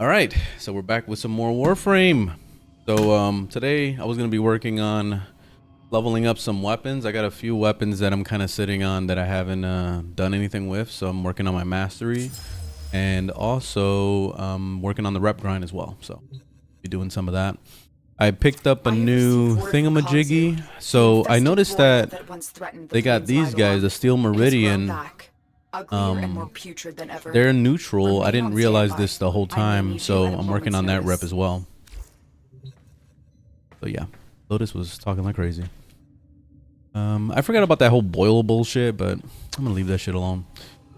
All right, so we're back with some more Warframe. So today I was gonna be working on leveling up some weapons. I got a few weapons that I'm kind of sitting on that I haven't done anything with, so I'm working on my mastery, and also working on the rep grind as well. So be doing some of that. I picked up a new thingamajiggy. So I noticed that they got these guys, the Steel Meridian. They're neutral. I didn't realize this the whole time, so I'm working on that rep as well. So yeah, Lotus was talking like crazy. I forgot about that whole boil bullshit, but I'm gonna leave that shit alone.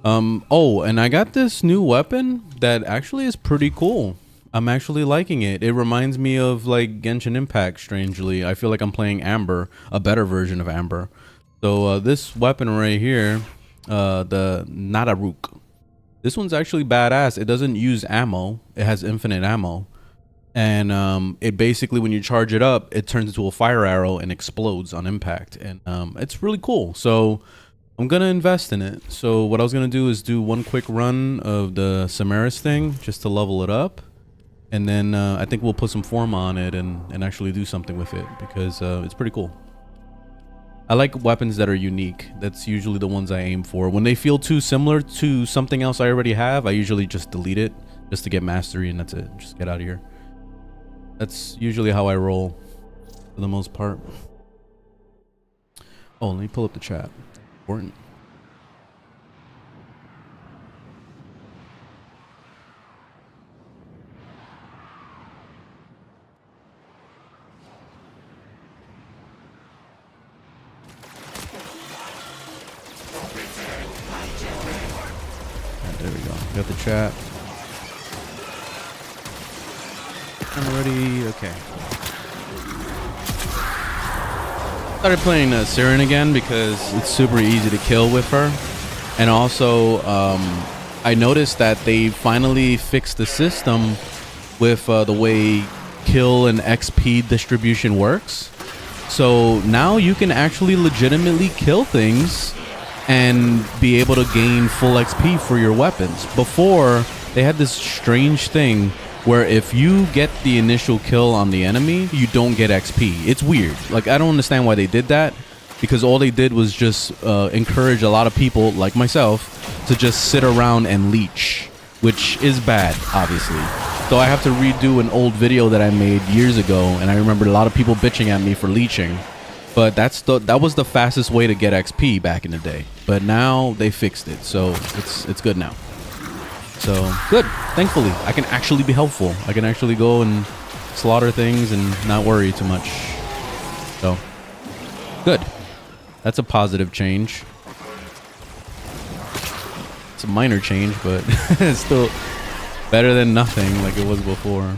Oh, and I got this new weapon that actually is pretty cool. I'm actually liking it. It reminds me of like Genshin Impact, strangely. I feel like I'm playing Amber, a better version of Amber. So this weapon right here, the Nadaruk. This one's actually badass. It doesn't use ammo. It has infinite ammo. And it basically, when you charge it up, it turns into a fire arrow and explodes on impact. And it's really cool. So I'm going to invest in it. So what I was going to do is do one quick run of the Samaris thing just to level it up. And then I think we'll put some form on it and actually do something with it because it's pretty cool. I like weapons that are unique. That's usually the ones I aim for. When they feel too similar to something else I already have, I usually just delete it just to get mastery, and that's it. Just get out of here. That's usually how I roll for the most part. Oh, let me pull up the chat. Important. There we go. Got the chat. I'm ready. Okay. Started playing Siren again because it's super easy to kill with her. And also, I noticed that they finally fixed the system with the way kill and XP distribution works. So now you can actually legitimately kill things and be able to gain full XP for your weapons. Before, they had this strange thing where if you get the initial kill on the enemy, you don't get XP. It's weird. Like, I don't understand why they did that, because all they did was just encourage a lot of people, like myself, to just sit around and leech, which is bad, obviously. So I have to redo an old video that I made years ago, and I remember a lot of people bitching at me for leeching. But that was the fastest way to get XP back in the day. But now they fixed it, so it's good now. So good. Thankfully, I can actually be helpful. I can actually go and slaughter things and not worry too much. So good. That's a positive change. It's a minor change, but it's still better than nothing like it was before.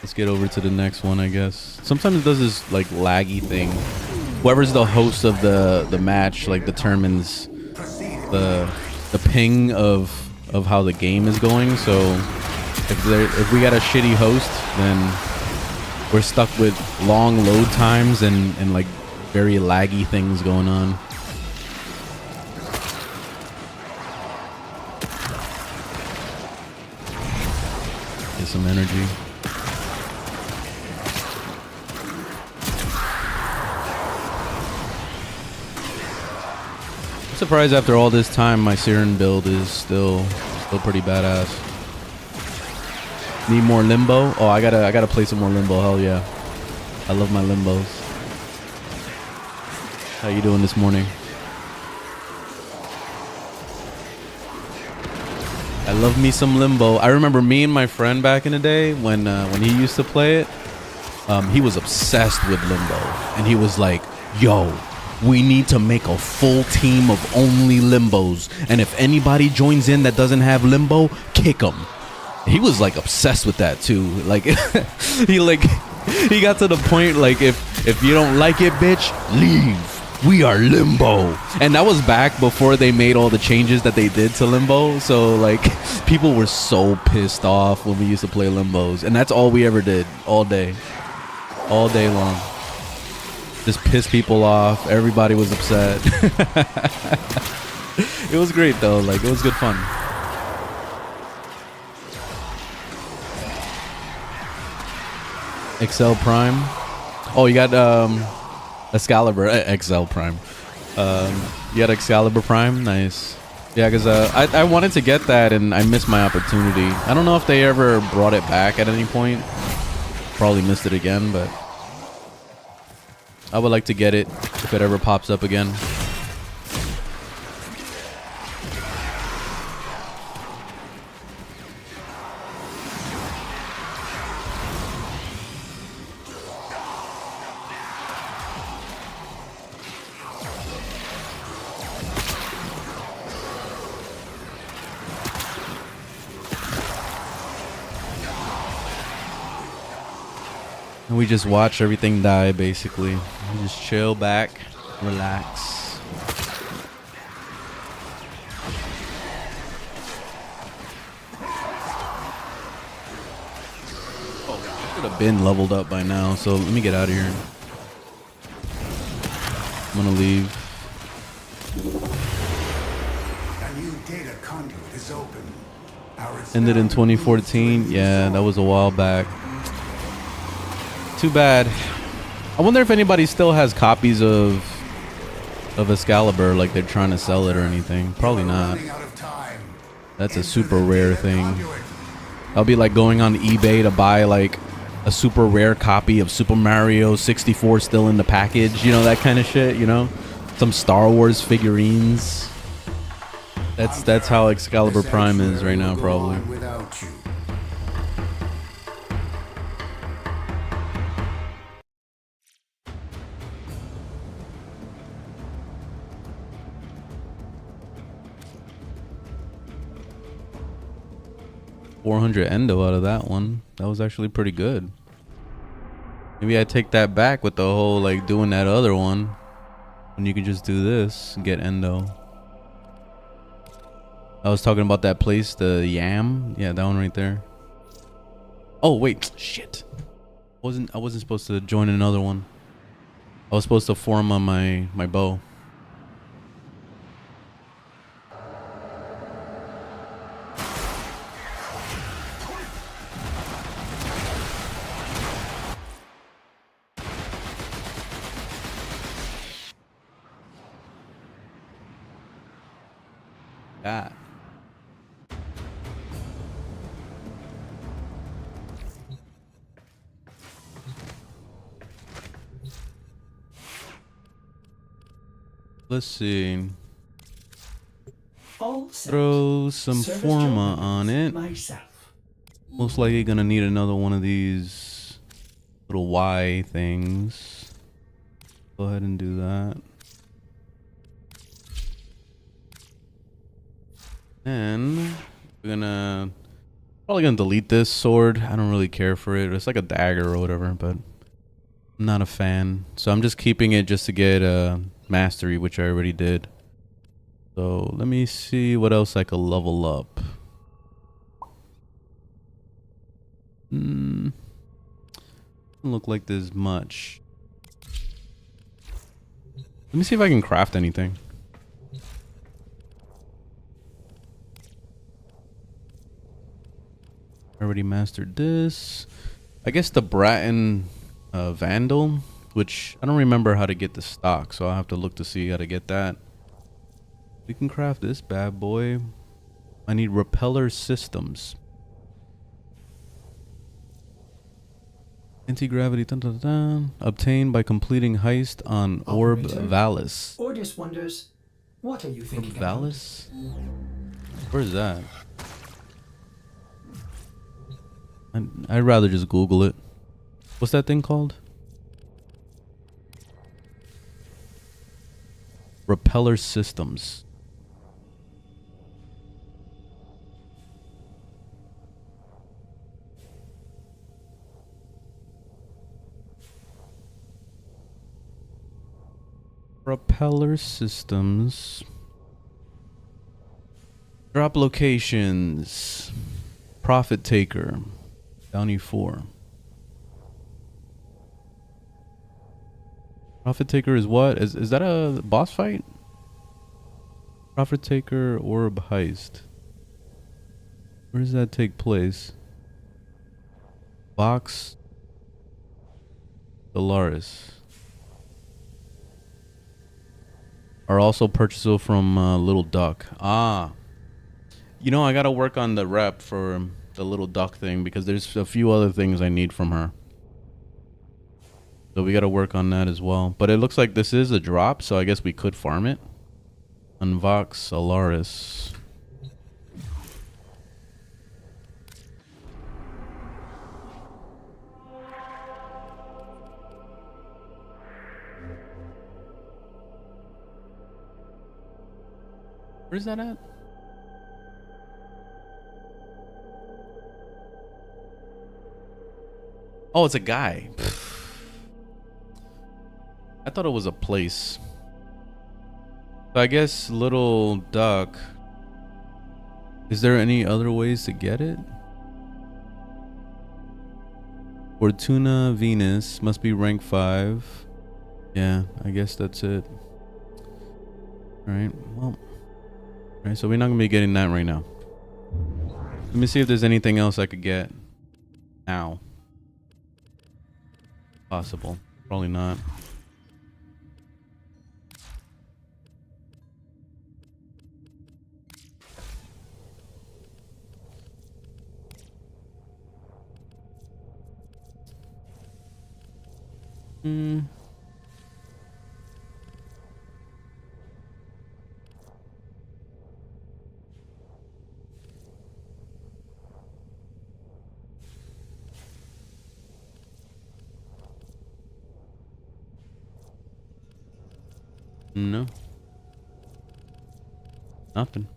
Let's get over to the next one, I guess. Sometimes it does this like laggy thing. Whoever's the host of the match like determines the ping of how the game is going. So if we got a shitty host, then we're stuck with long load times and like very laggy things going on. Get some energy. Surprised after all this time my Siren build is still pretty badass. Need more limbo? Oh, I gotta play some more limbo. Hell yeah, I love my limbos. How you doing this morning? I love me some limbo. I remember me and my friend back in the day when he used to play it. He was obsessed with limbo, and he was like, "Yo, we need to make a full team of only limbos, and if anybody joins in that doesn't have limbo, kick them." He was like obsessed with that too. Like he got to the point like if you don't like it, bitch, leave. We are limbo. And that was back before they made all the changes that they did to limbo. So like people were so pissed off when we used to play limbos, and that's all we ever did all day long. Just piss people off. Everybody was upset. It was great though. Like, it was good fun. XL Prime. Oh, you got Excalibur XL Prime. You got Excalibur Prime. Nice. Yeah, because I wanted to get that and I missed my opportunity. I don't know if they ever brought it back at any point. Probably missed it again, but I would like to get it if it ever pops up again. And we just watch everything die, basically. We just chill back, relax. Oh, I could have been leveled up by now, so let me get out of here. I'm gonna leave. A new data conduit is open. Ended in 2014. Yeah, that was a while back. Too bad. I wonder if anybody still has copies of Excalibur, like they're trying to sell it or anything. Probably not. That's a super rare thing. That'll be like going on eBay to buy like a super rare copy of Super Mario 64 still in the package. You know, that kind of shit, you know? Some Star Wars figurines. That's how Excalibur Prime is right now, probably. 400 endo out of that one. That was actually pretty good. Maybe I take that back with the whole like doing that other one. When you can just do this and get endo. I was talking about that place, the Yam. Yeah, that one right there. Oh wait, shit. I wasn't supposed to join another one. I was supposed to form on my bow. That. Let's see. Throw some forma on it. Most likely gonna need another one of these little Y things. Go ahead and do that. And we're probably gonna delete this sword. I don't really care for it. It's like a dagger or whatever, but I'm not a fan. So I'm just keeping it just to get mastery, which I already did. So let me see what else I could level up. Doesn't look like there's much. Let me see if I can craft anything. I already mastered this. I guess the Bratton Vandal, which I don't remember how to get the stock, so I'll have to look to see how to get that. We can craft this bad boy. I need repeller systems. Anti-gravity obtained by completing heist on Orb Valis. Ordis wonders, what are you thinking Orb Valis? Where is that? I'd rather just Google it. What's that thing called? Repeller systems. Repeller systems. Drop locations. Profit taker. Bounty 4. Profit taker is what? Is that a boss fight? Profit taker orb heist. Where does that take place? Box. Dolaris are also purchasable from Little Duck. Ah, you know, I gotta work on the rep for the Little Duck thing because there's a few other things I need from her. So we gotta work on that as well. But it looks like this is a drop, so I guess we could farm it. Unvox Solaris. Where's that at? Oh, it's a guy. I thought it was a place. So I guess Little Duck. Is there any other ways to get it? Fortuna Venus must be rank 5. Yeah, I guess that's it. Alright, well. Alright, so we're not gonna be getting that right now. Let me see if there's anything else I could get now. Possible. Probably not. No. Nothing.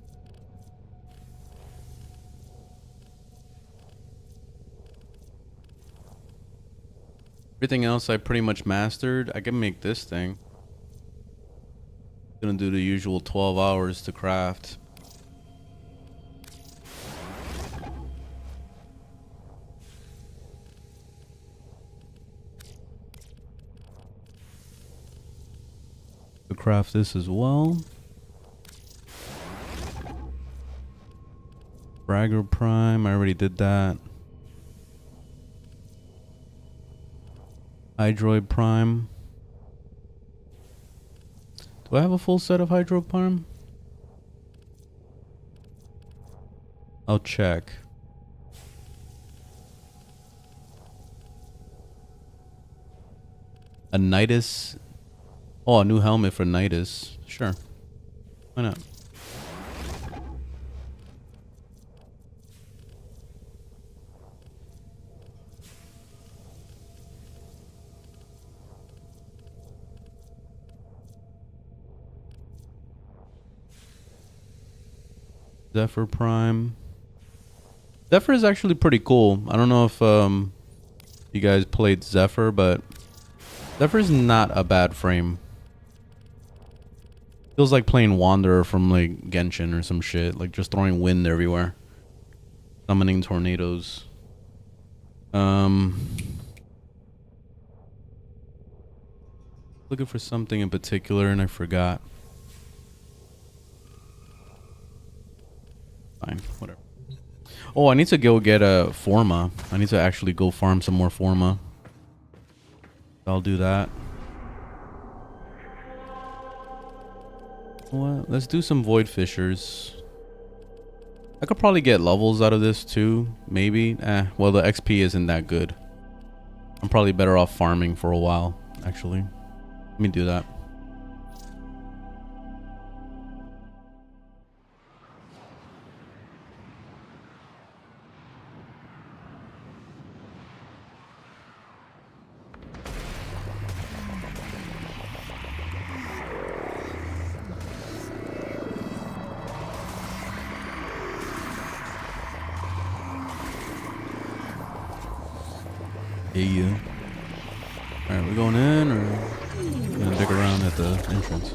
Everything else I pretty much mastered. I can make this thing. Gonna do the usual 12 hours to craft. To craft this as well. Bragger Prime, I already did that. Hydroid Prime. Do I have a full set of Hydroid Prime? I'll check. A Nidus. Oh, a new helmet for Nidus. Sure. Why not? Zephyr Prime. Zephyr is actually pretty cool. I don't know if you guys played Zephyr, but Zephyr is not a bad frame. Feels like playing Wanderer from like Genshin or some shit. Like just throwing wind everywhere. Summoning tornadoes. Looking for something in particular and I forgot. Fine, whatever. Oh, I need to go get a Forma. I need to actually go farm some more Forma. I'll do that. What? Let's do some Void Fishers. I could probably get levels out of this too. Maybe. Well, the XP isn't that good. I'm probably better off farming for a while, actually. Let me do that. Yeah. Alright, we going in or gonna dig around at the entrance?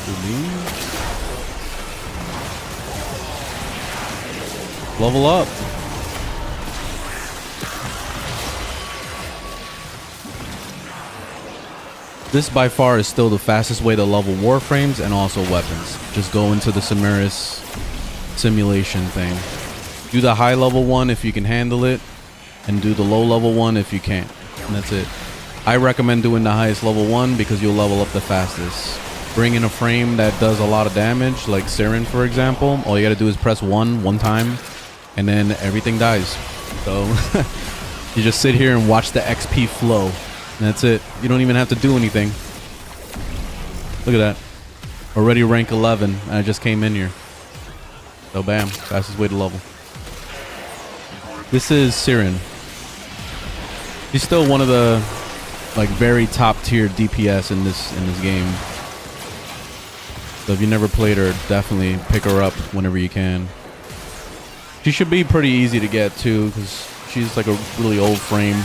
To me? Level up. This by far is still the fastest way to level Warframes and also weapons. Just go into the Samaris simulation thing. Do the high level one if you can handle it, and do the low level one if you can't. And that's it. I recommend doing the highest level one because you'll level up the fastest. Bring in a frame that does a lot of damage, like Siren, for example. All you gotta do is press one time, and then everything dies. So you just sit here and watch the XP flow. And that's it. You don't even have to do anything. Look at that. Already rank 11, and I just came in here. So bam, fastest way to level. This is Siren. She's still one of the like very top tier DPS in this game. So if you never played her, definitely pick her up whenever you can. She should be pretty easy to get too, because she's like a really old frame.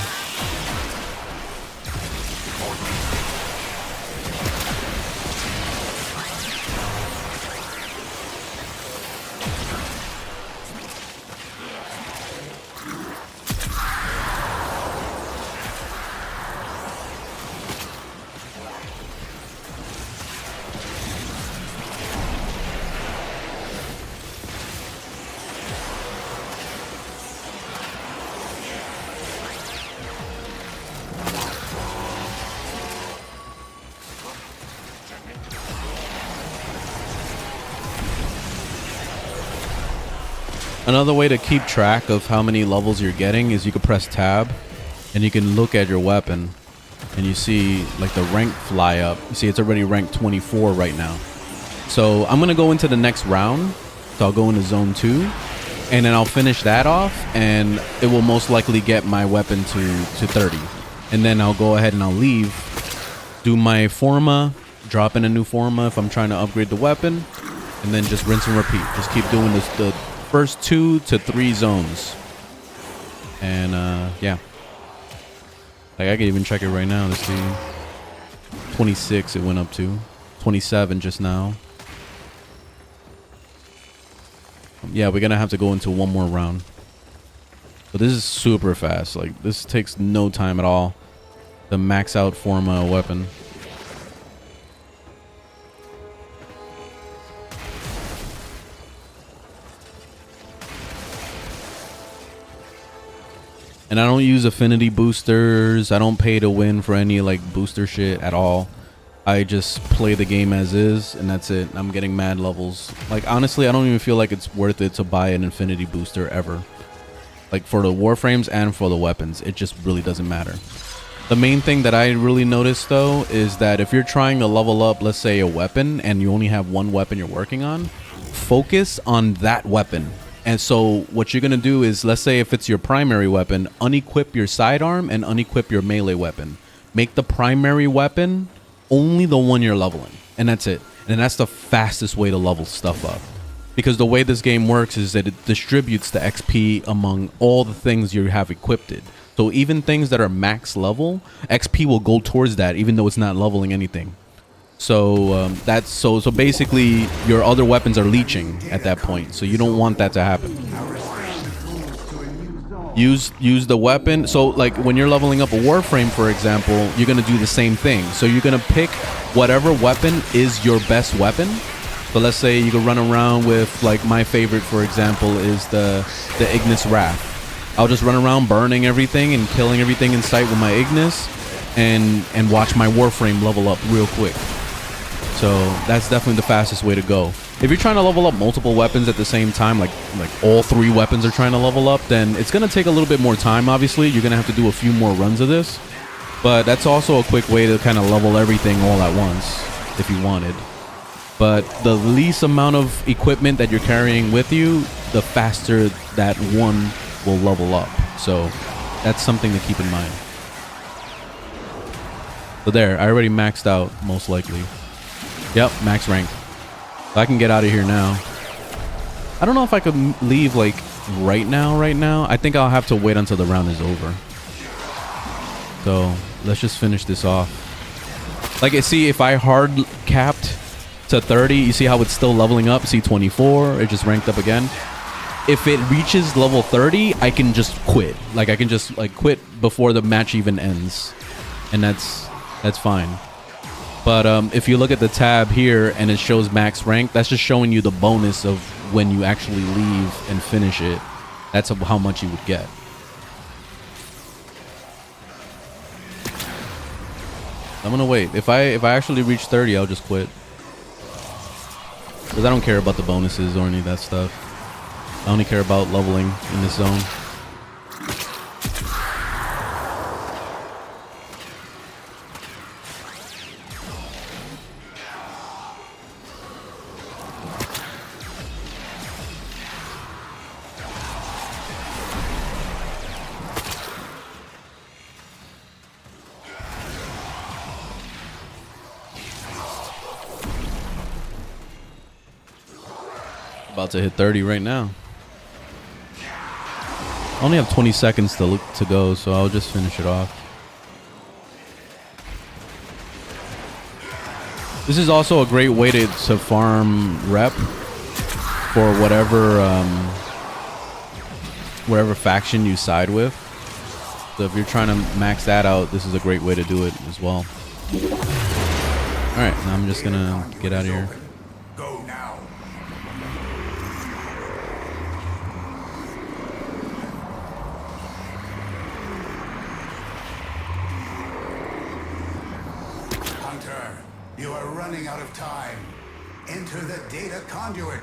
Another way to keep track of how many levels you're getting is you can press tab and you can look at your weapon and you see like the rank fly up. You see it's already ranked 24 right now. So I'm going to go into the next round. So I'll go into zone 2 and then I'll finish that off and it will most likely get my weapon to 30. And then I'll go ahead and I'll leave, do my Forma, drop in a new Forma if I'm trying to upgrade the weapon, and then just rinse and repeat. Just keep doing this, the first 2 to 3 zones. And yeah, like I can even check it right now to see. 26 it went up to 27 just now. Yeah, we're gonna have to go into one more round, but this is super fast. Like this takes no time at all to max out Forma weapon. And I don't use affinity boosters. I don't pay to win for any like booster shit at all. I just play the game as is, and that's it. I'm getting mad levels. Like honestly, I don't even feel like it's worth it to buy an infinity booster ever. Like for the Warframes and for the weapons, it just really doesn't matter. The main thing that I really noticed though is that if you're trying to level up, let's say a weapon, and you only have one weapon you're working on, focus on that weapon. And so what you're going to do is, let's say if it's your primary weapon, unequip your sidearm and unequip your melee weapon. Make the primary weapon only the one you're leveling. And that's it. And that's the fastest way to level stuff up. Because the way this game works is that it distributes the XP among all the things you have equipped. So even things that are max level, XP will go towards that even though it's not leveling anything. So that's so basically your other weapons are leeching at that point, so you don't want that to happen. Use the weapon. So like when you're leveling up a Warframe, for example, you're gonna do the same thing. So you're gonna pick whatever weapon is your best weapon. So let's say you can run around with, like, my favorite, for example, is the Ignis Wrath. I'll just run around burning everything and killing everything in sight with my Ignis, and watch my Warframe level up real quick. So that's definitely the fastest way to go. If you're trying to level up multiple weapons at the same time, like all 3 weapons are trying to level up, then it's going to take a little bit more time, obviously. You're going to have to do a few more runs of this. But that's also a quick way to kind of level everything all at once, if you wanted. But the least amount of equipment that you're carrying with you, the faster that one will level up. So that's something to keep in mind. So there, I already maxed out, most likely. Yep, max rank. So I can get out of here now. I don't know if I could leave like right now. I think I'll have to wait until the round is over. So let's just finish this off. Like, see, if I hard capped to 30, you see how it's still leveling up? See, 24, it just ranked up again. If it reaches level 30, I can just quit. Like, I can just like quit before the match even ends. And that's fine. But if you look at the tab here and it shows max rank, that's just showing you the bonus of when you actually leave and finish it. That's how much you would get. I'm gonna wait. If I actually reach 30, I'll just quit. Because I don't care about the bonuses or any of that stuff. I only care about leveling in this zone. About to hit 30 right now. I only have 20 seconds to go, so I'll just finish it off. This is also a great way to farm rep for whatever faction you side with. So if you're trying to max that out, this is a great way to do it as well. All right, now I'm just gonna get out of here. Go now. Hunter, you are running out of time. Enter the data conduit.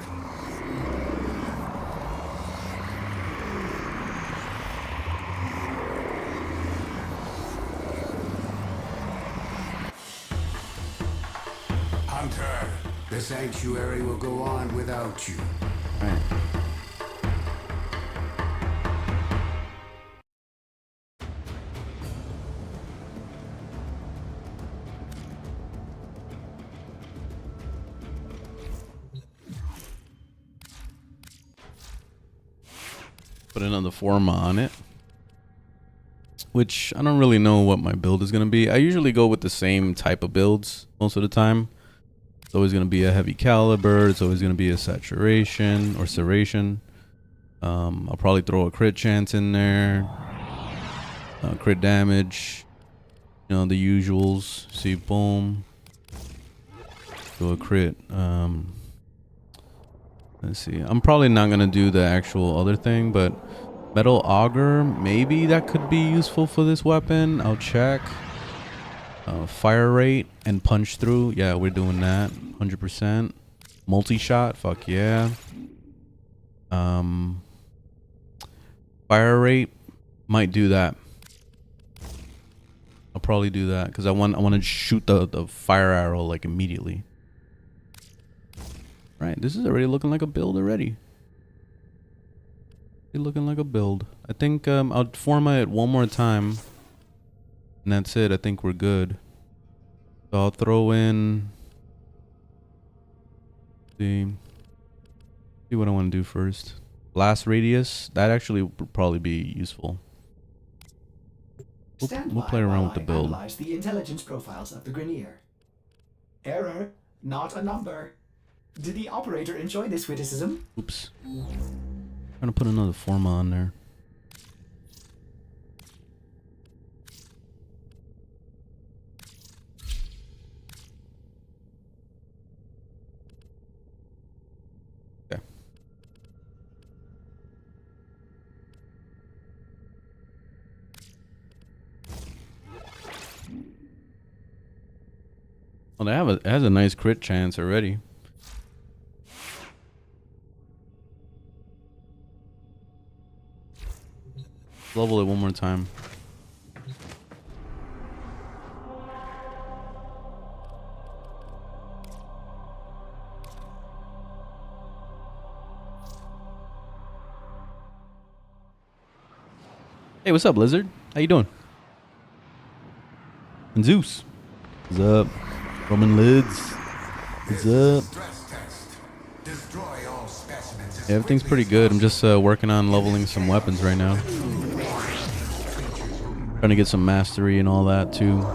Hunter, the sanctuary will go on without you. All right. Put another forma on it, which I don't really know what my build is going to be. I usually go with the same type of builds most of the time. It's always going to be a heavy caliber. It's always going to be a saturation or serration. I'll probably throw a crit chance in there, crit damage, you know, the usuals. See, boom, do a crit. Let's see. I'm probably not going to do the actual other thing, but metal auger, maybe that could be useful for this weapon. I'll check. Fire rate and punch through. Yeah, we're doing that. 100%. Multi-shot. Fuck yeah. Fire rate. Might do that. I'll probably do that because I want to shoot the fire arrow like immediately. Right, this is already looking like a build already. It's looking like a build. I think I'll format it one more time. And that's it. I think we're good. So I'll throw in... See what I want to do first. Blast radius. That actually would probably be useful. We'll play around with the build. Analyze the intelligence profiles of the Grenier. Error, not a number. Did the operator enjoy this witticism? Oops. Trying to put another forma on there. Okay. Well, it has a nice crit chance already. Level it one more time. Hey, what's up, Lizard? How you doing? And Zeus. What's up? Roman Lids. What's up? Yeah, everything's pretty good. I'm just working on leveling some weapons right now. Trying to get some mastery and all that too.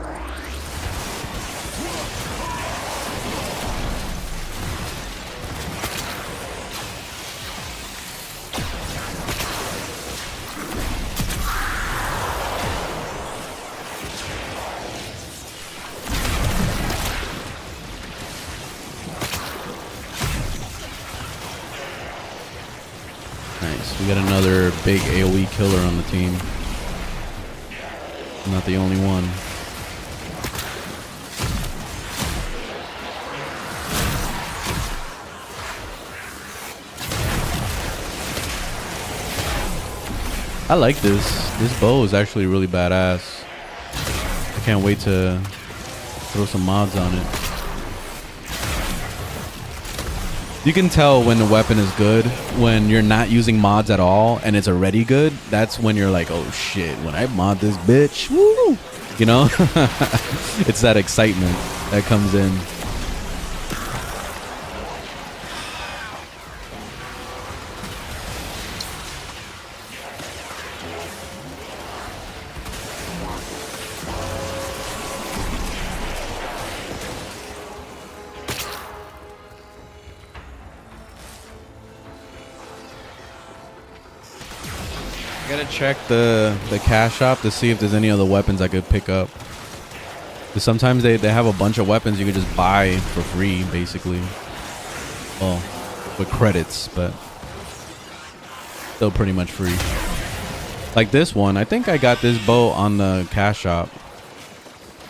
We got another big AoE killer on the team. I'm not the only one. I like this. This bow is actually really badass. I can't wait to throw some mods on it. You can tell when the weapon is good when you're not using mods at all and it's already good. That's when you're like, oh shit, when I mod this bitch, woo! You know? It's that excitement that comes in. I gotta check the cash shop to see if there's any other weapons I could pick up. Because sometimes they have a bunch of weapons you can just buy for free, basically. Well, with credits, but still pretty much free. Like this one, I think I got this bow on the cash shop.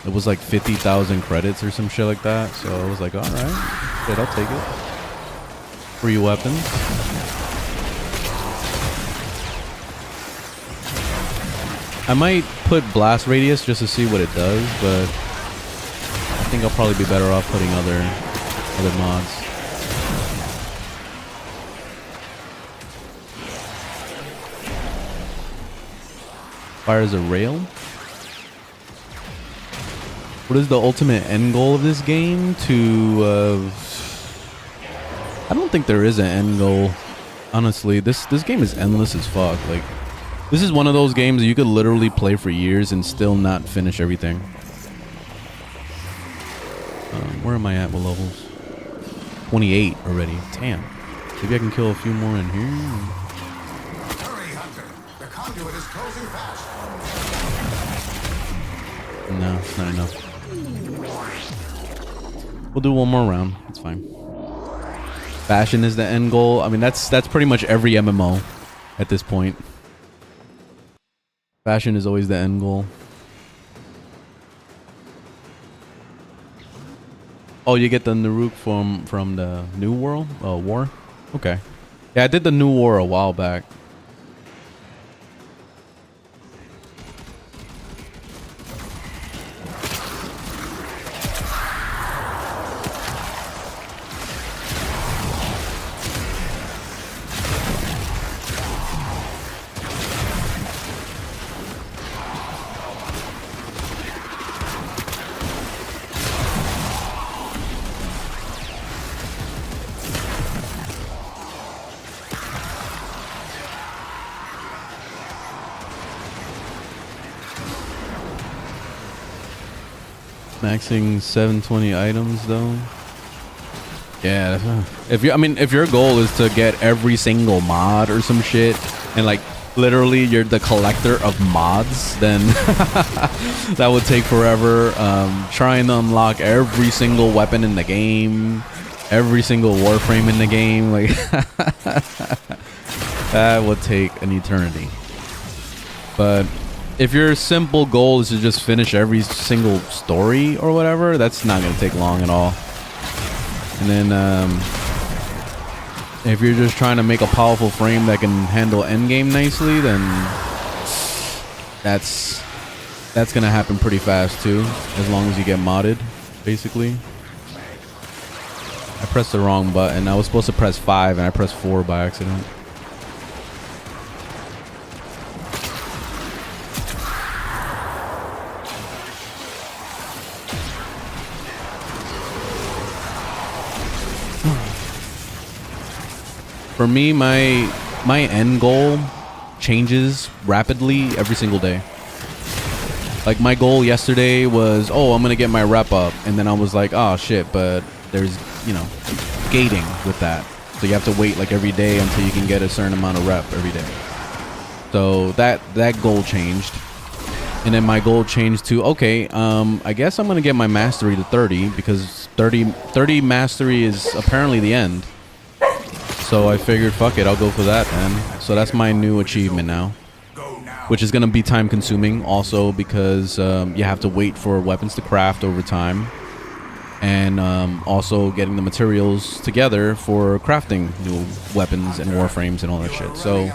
It was like 50,000 credits or some shit like that. So I was like, all right, shit, I'll take it. Free weapons. I might put blast radius just to see what it does, but I think I'll probably be better off putting other mods. Fires a rail. What is the ultimate end goal of this game? To I don't think there is an end goal. Honestly, this game is endless as fuck. Like, this is one of those games you could literally play for years and still not finish everything. Where am I at with levels? 28 already. Damn. Maybe I can kill a few more in here. Hurry, Hunter. The conduit is closing fast. No, it's not enough. We'll do one more round. It's fine. Fashion is the end goal. I mean, that's pretty much every MMO at this point. Fashion is always the end goal. Oh, you get the Naruk from the New World? War? Okay. Yeah, I did the New War a while back. Maxing 720 items though. Yeah, if your goal is to get every single mod or some shit, and like literally you're the collector of mods, then that would take forever. Trying to unlock every single weapon in the game, every single Warframe in the game, like that would take an eternity. But if your simple goal is to just finish every single story or whatever, that's not going to take long at all. And then if you're just trying to make a powerful frame that can handle endgame nicely, then that's going to happen pretty fast too, as long as you get modded, basically. I pressed the wrong button. I was supposed to press 5 and I pressed 4 by accident. For me, my end goal changes rapidly every single day. Like my goal yesterday was, oh, I'm gonna get my rep up, and then I was like, oh shit, but there's, you know, gating with that, so you have to wait like every day until you can get a certain amount of rep every day. So that goal changed, and then my goal changed to, okay, I guess I'm gonna get my mastery to 30 because 30 mastery is apparently the end. So I figured, fuck it, I'll go for that, man. So that's my new achievement now, which is gonna be time consuming also because you have to wait for weapons to craft over time, and also getting the materials together for crafting new weapons and warframes and all that shit. So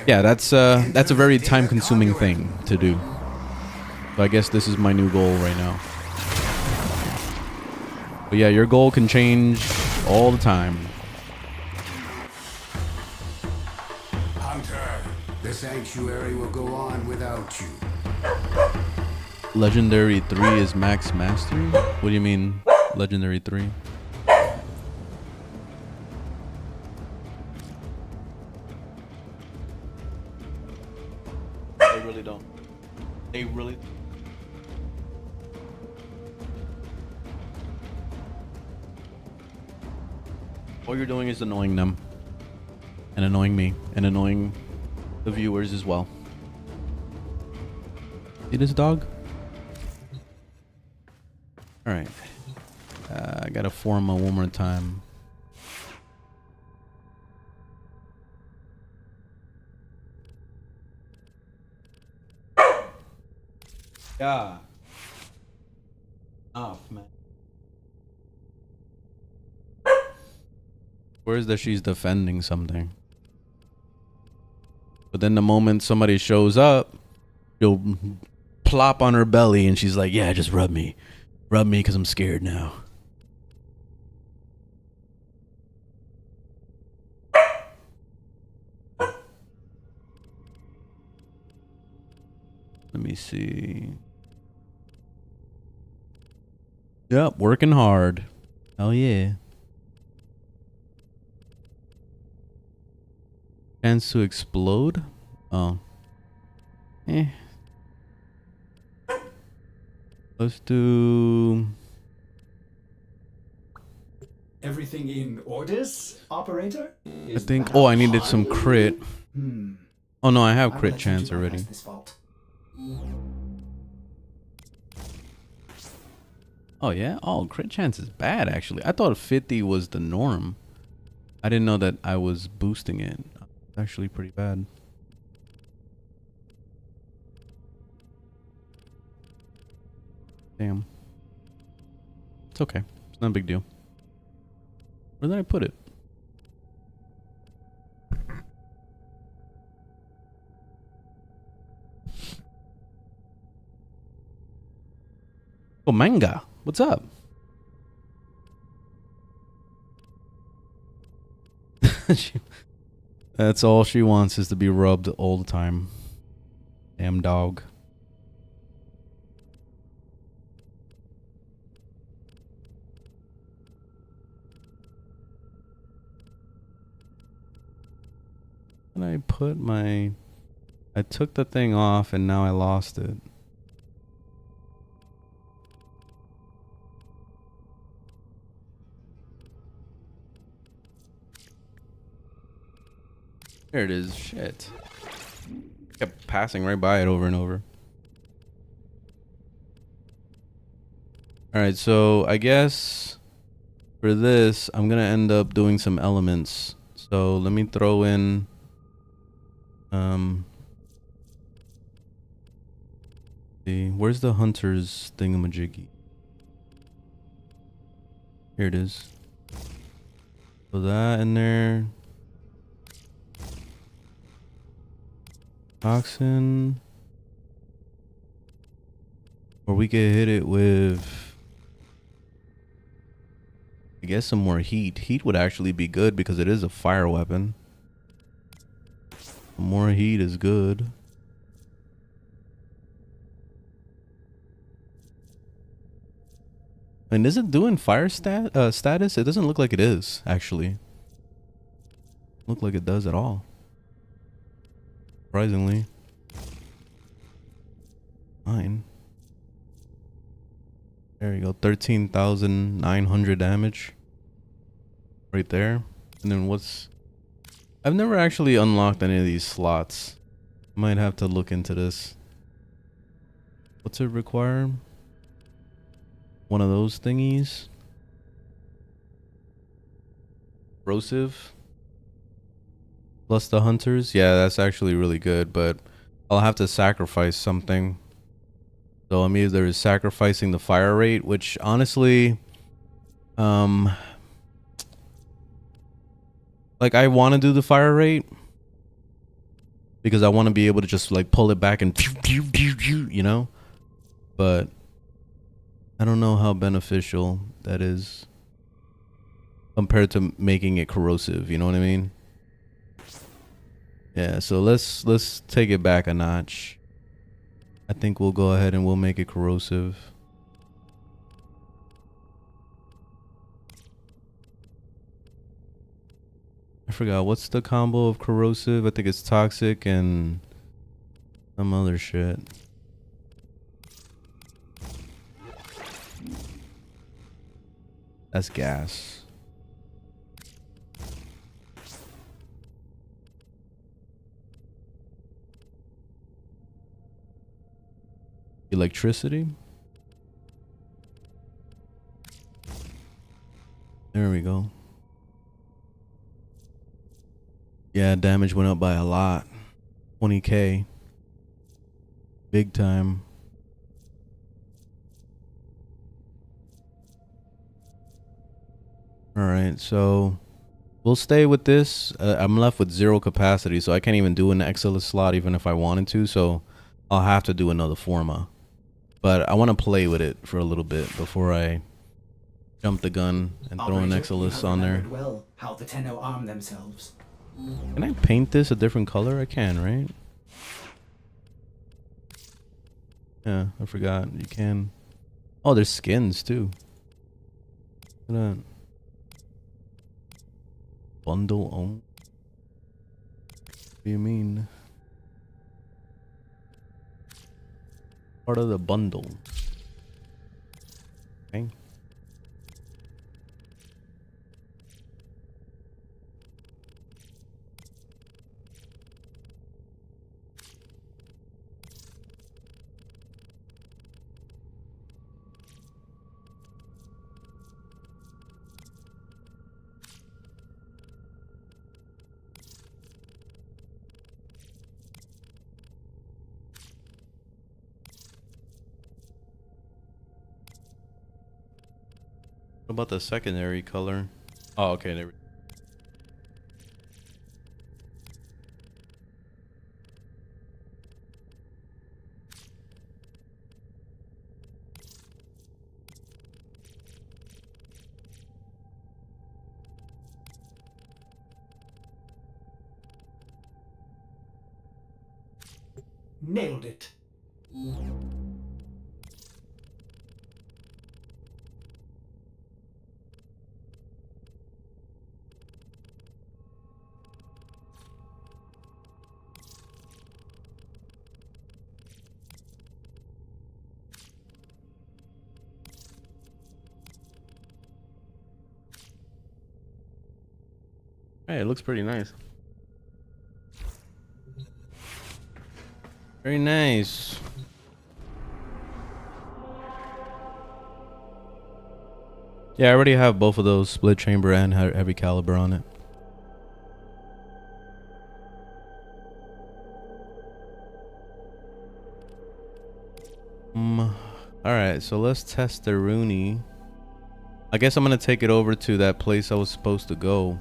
yeah, that's a very time consuming thing to do. So I guess this is my new goal right now. But yeah, your goal can change all the time. Hunter, the sanctuary will go on without you. Legendary 3 is max mastery? What do you mean, Legendary 3? They really don't. They really... All you're doing is annoying them. And annoying me. And annoying the viewers as well. See this dog? Alright. I gotta form one more time. Yeah. Off, man. Where's that she's defending something? But then the moment somebody shows up, she'll plop on her belly and she's like, yeah, just rub me. Rub me because I'm scared now. Let me see. Yep, working hard. Hell yeah. Chance to explode? Oh. Eh. Let's do... Everything in orders, operator? I think... Oh, I needed some crit. Oh no, I have crit chance already. Oh yeah? Oh, crit chance is bad actually. I thought 50 was the norm. I didn't know that I was boosting it. It's actually pretty bad. Damn. It's okay. It's not a big deal. Where did I put it? Oh, manga. What's up? That's all she wants is to be rubbed all the time. Damn dog. And I put my... I took the thing off and now I lost it. There it is. Shit. Kept passing right by it over and over. Alright, so I guess for this, I'm gonna end up doing some elements. So let me throw in... see, where's the hunter's thingamajiggy? Here it is. Put that in there. Toxin. Or we could hit it with, I guess, some more heat. Heat would actually be good because it is a fire weapon. More heat is good. And is it doing fire status? It doesn't look like it is, actually. Look like it does at all. Surprisingly. Fine. There you go. 13,900 damage. Right there. And then what's... I've never actually unlocked any of these slots. Might have to look into this. What's it require? One of those thingies. Corrosive. Plus the hunters. Yeah, that's actually really good, but I'll have to sacrifice something. So I'm either sacrificing the fire rate, which honestly, like I want to do the fire rate because I want to be able to just like pull it back and you know, but I don't know how beneficial that is compared to making it corrosive. You know what I mean? Yeah. So let's take it back a notch. I think we'll go ahead and we'll make it corrosive. I forgot what's the combo of corrosive. I think it's toxic and some other shit. That's gas. Electricity. There we go. Yeah, damage went up by a lot. 20k. Big time. Alright, so we'll stay with this. I'm left with 0 capacity, so I can't even do an Exilus slot even if I wanted to, so I'll have to do another Forma. But I want to play with it for a little bit before I jump the gun and throw an Exilus on there. Well, how the Tenno arm themselves. Can I paint this a different color? I can, right? Yeah, I forgot. You can. Oh, there's skins too. Look at that. Bundle on. What do you mean? Part of the bundle. Okay. What about the secondary color? Oh, okay, there we go. Nailed it. Hey, it looks pretty nice. Very nice. Yeah, I already have both of those, split chamber and heavy caliber on it. Alright, so let's test the Rooney. I guess I'm gonna take it over to that place I was supposed to go.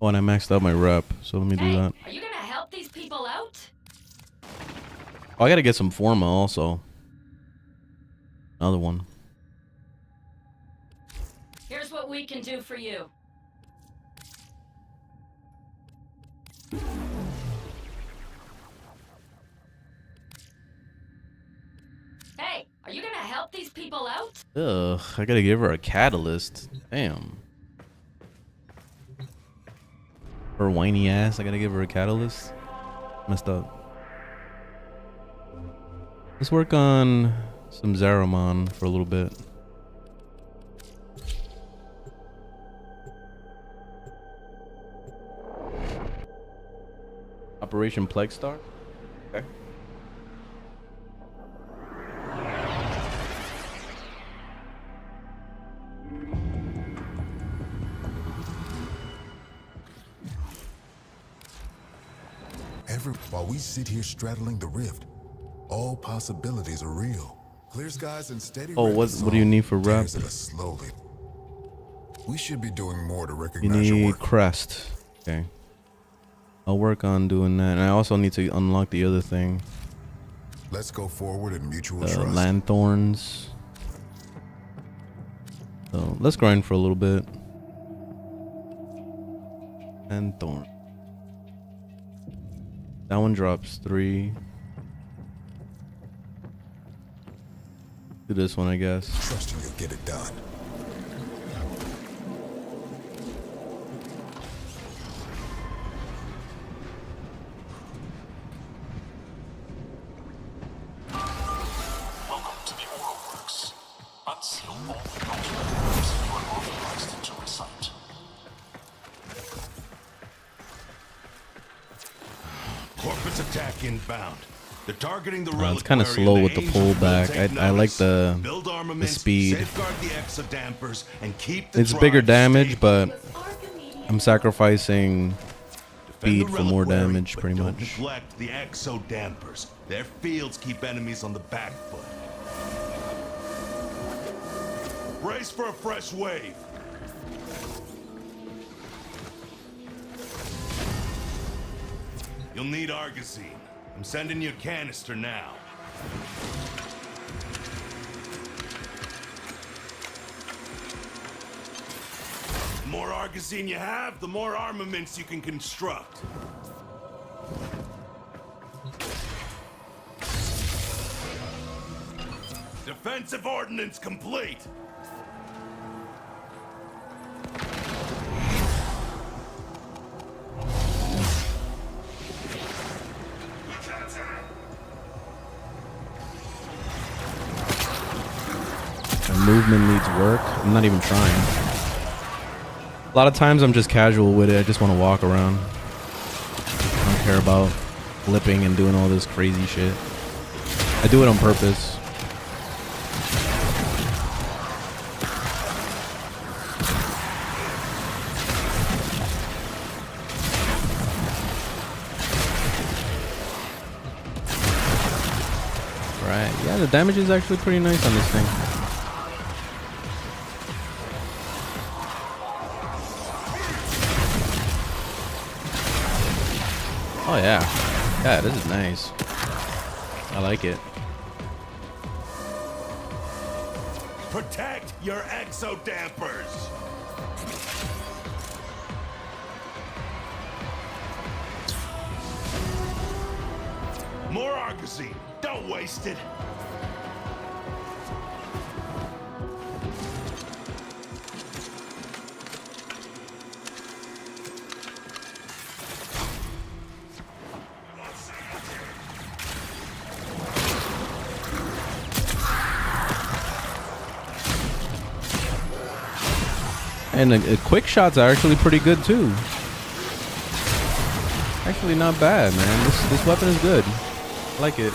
Oh, and I maxed out my rep, so let me do that. Are you gonna help these people out? Oh, I gotta get some Forma also. Another one. Here's what we can do for you. Hey, are you gonna help these people out? Ugh, I gotta give her a catalyst. Damn. Her whiny ass, I gotta give her a catalyst. Messed up. Let's work on some Zaramon for a little bit. Operation Plague Star? Okay. While we sit here straddling the rift, all possibilities are real. Clear skies and steady. Oh, what do you need for rep? Tears at us slowly. We should be doing more to You recognize your need work. crest. Okay. I'll work on doing that. And I also need to unlock the other thing. Let's go forward in mutual trust. Lanthorns. So let's grind for a little bit. Lanthorn. That one drops 3. Do this one, I guess. Trusting you'll get it done. Welcome to the Oral Works. Unseal all the contractors you are authorized to recite. Corpus attack inbound. They're targeting the It's kind of slow with the pullback. I like the speed. It's bigger damage, but I'm sacrificing speed for more damage, pretty much. Neglect the exo dampers. Their fields keep enemies on the back foot. Brace for a fresh wave. You'll need Argosine. I'm sending you a canister now. The more Argosine you have, the more armaments you can construct. Defensive ordnance complete. Movement needs work. I'm not even trying. A lot of times I'm just casual with it. I just want to walk around. I don't care about flipping and doing all this crazy shit. I do it on purpose. Right. Yeah, the damage is actually pretty nice on this thing. Oh yeah. Yeah, this is nice. I like it. Protect your exo dampers. More Argosine. Don't waste it. And the quick shots are actually pretty good too. Actually not bad, man. This weapon is good. I like it.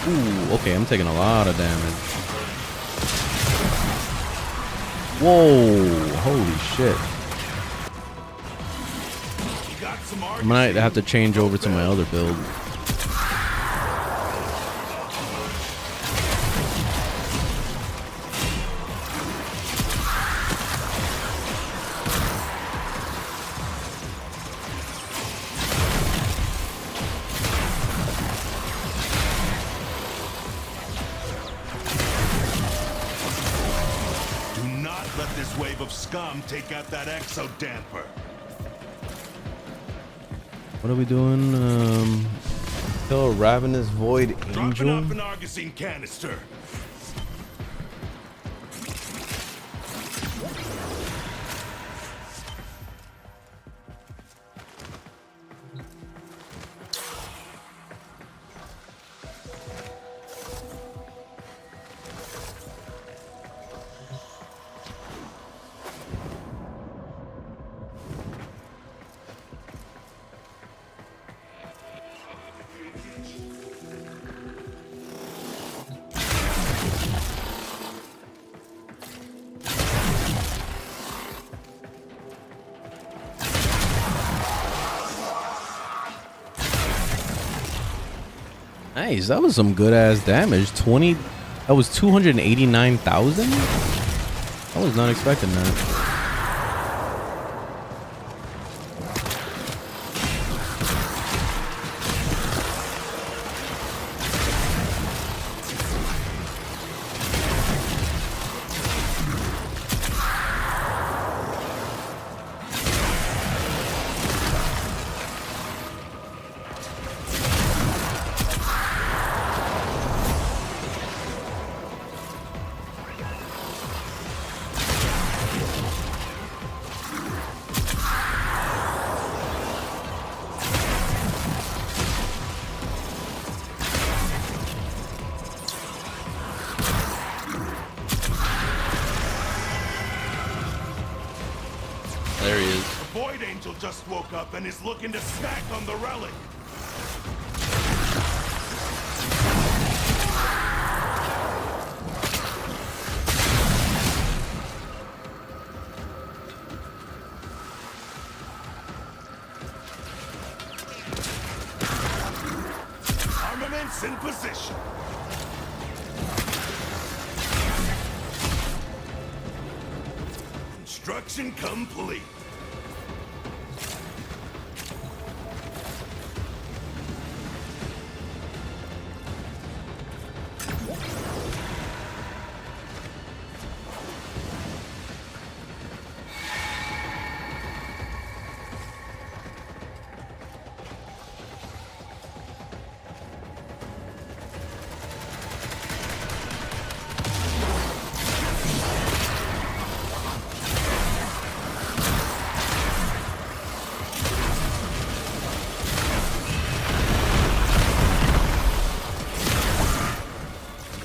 Ooh, okay, I'm taking a lot of damage. Whoa, holy shit. I might have to change over to my other build. Do not let this wave of scum take out that exo damper. What are we doing? Kill a ravenous void Dropping angel. off an Argosine canister. Nice. That was some good ass damage. 20. That was 289,000. I was not expecting that. There he is. The Void Angel just woke up and is looking to snack on the relic. Armaments in position. Construction complete.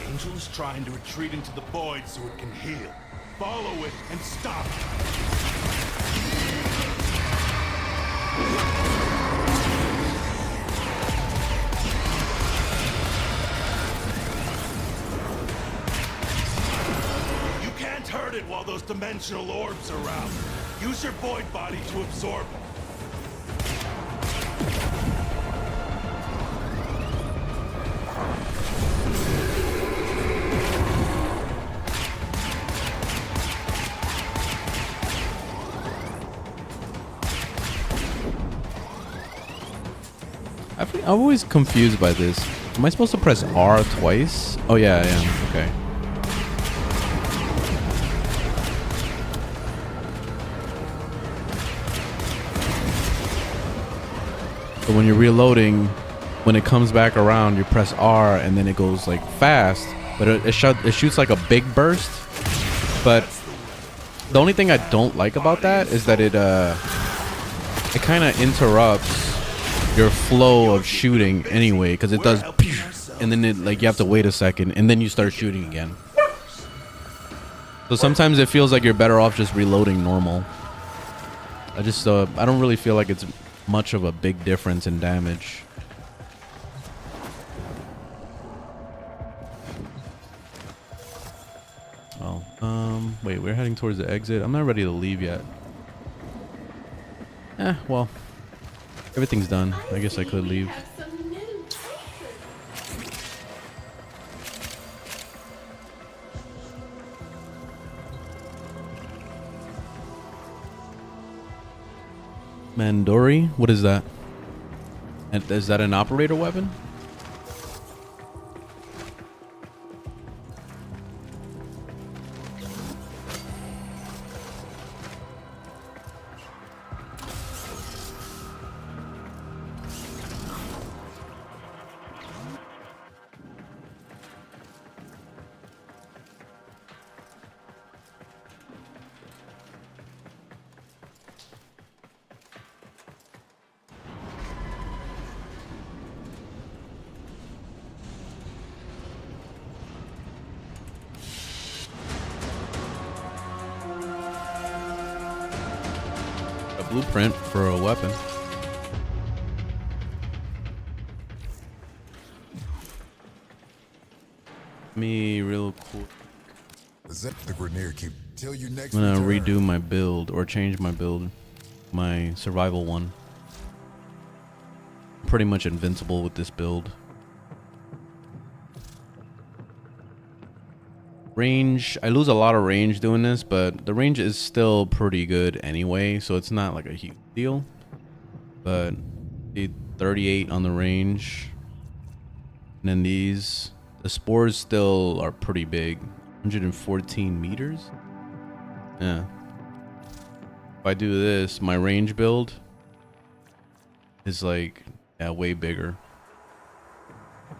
Angel's trying to retreat into the void so it can heal. Follow it and stop it. You can't hurt it while those dimensional orbs are around. Use your void body to absorb it. I'm always confused by this. Am I supposed to press R twice? Oh yeah, I am. Okay. So when you're reloading, when it comes back around, you press R and then it goes like fast, but it shoots like a big burst. But the only thing I don't like about that is that it kind of interrupts your flow of shooting anyway, because it does, and then it like you have to wait a second and then you start shooting again. So sometimes it feels like you're better off just reloading normal. I just I don't really feel like it's much of a big difference in damage. Oh, wait, we're heading towards the exit. I'm not ready to leave yet. Well, everything's done. I guess I could leave. Mandori? What is that? And is that an operator weapon? Blueprint for a weapon. Me real quick. The Grenier keep till you next. I'm gonna return. redo my build or change my build, my survival one. Pretty much invincible with this build. Range, I lose a lot of range doing this, but the range is still pretty good anyway, so it's not like a huge deal. But 38 on the range. And then these, the spores still are pretty big. 114 meters? Yeah. If I do this, my range build is like, yeah, way bigger.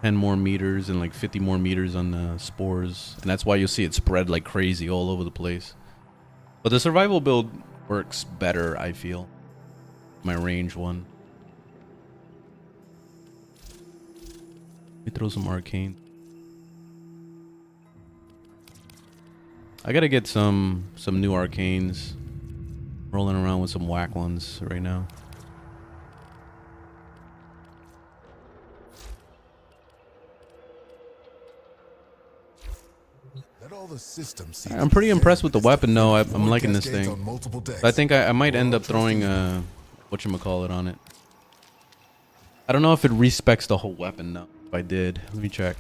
10 more meters and like 50 more meters on the spores. And that's why you'll see it spread like crazy all over the place. But the survival build works better, I feel. My range one. Let me throw some arcane. I gotta get some new arcanes. Rolling around with some whack ones right now. Let all the systems see I'm pretty impressed with the weapon, though. I'm More liking this cascades thing. on multiple decks. I think I might end up throwing whatchamacallit on it. I don't know if it respecs the whole weapon though. If I did, let me check.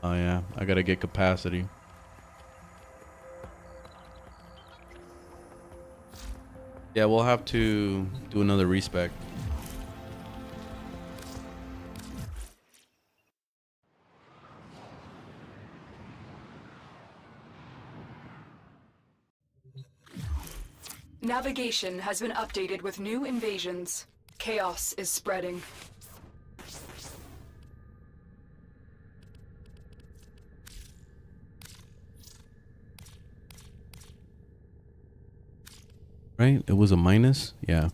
Oh yeah, I gotta get capacity. Yeah, we'll have to do another respec. Navigation has been updated with new invasions. Chaos is spreading. Right? It was a minus? Yeah.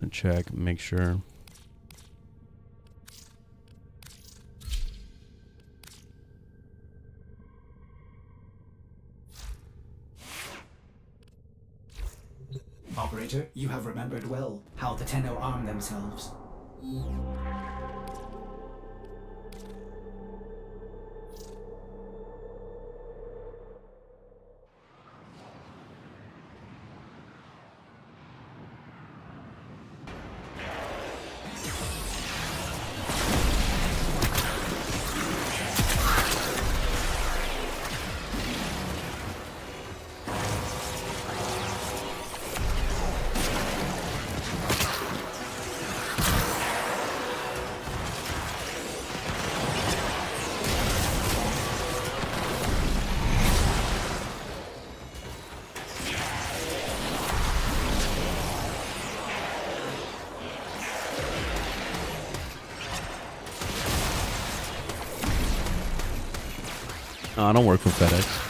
Check, make sure. Operator, you have remembered well how the Tenno arm themselves. No, I don't work for FedEx.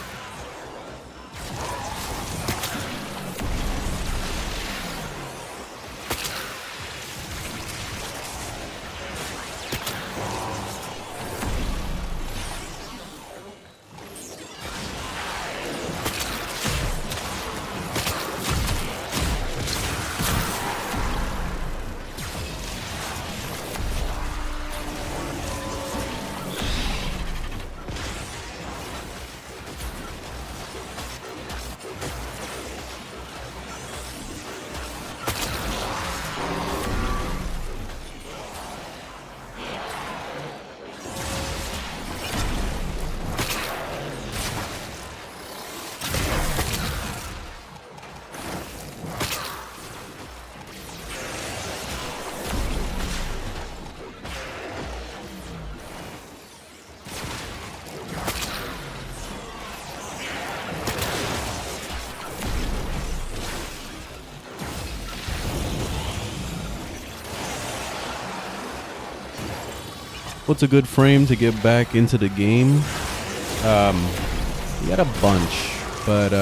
What's a good frame to get back into the game? You got a bunch, but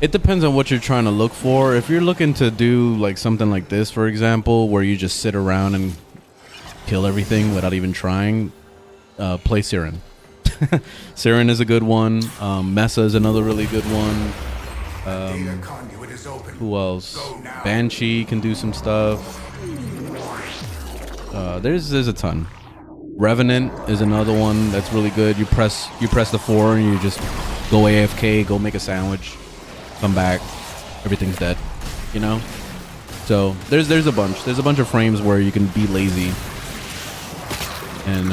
it depends on what you're trying to look for. If you're looking to do like something like this, for example, where you just sit around and kill everything without even trying, play Siren. Siren is a good one. Mesa is another really good one. Data conduit is open. Who else? Go now. Banshee can do some stuff. There's a ton. Revenant is another one that's really good. You press the 4 and you just go AFK, go make a sandwich, come back, everything's dead, you know? So there's a bunch of frames where you can be lazy and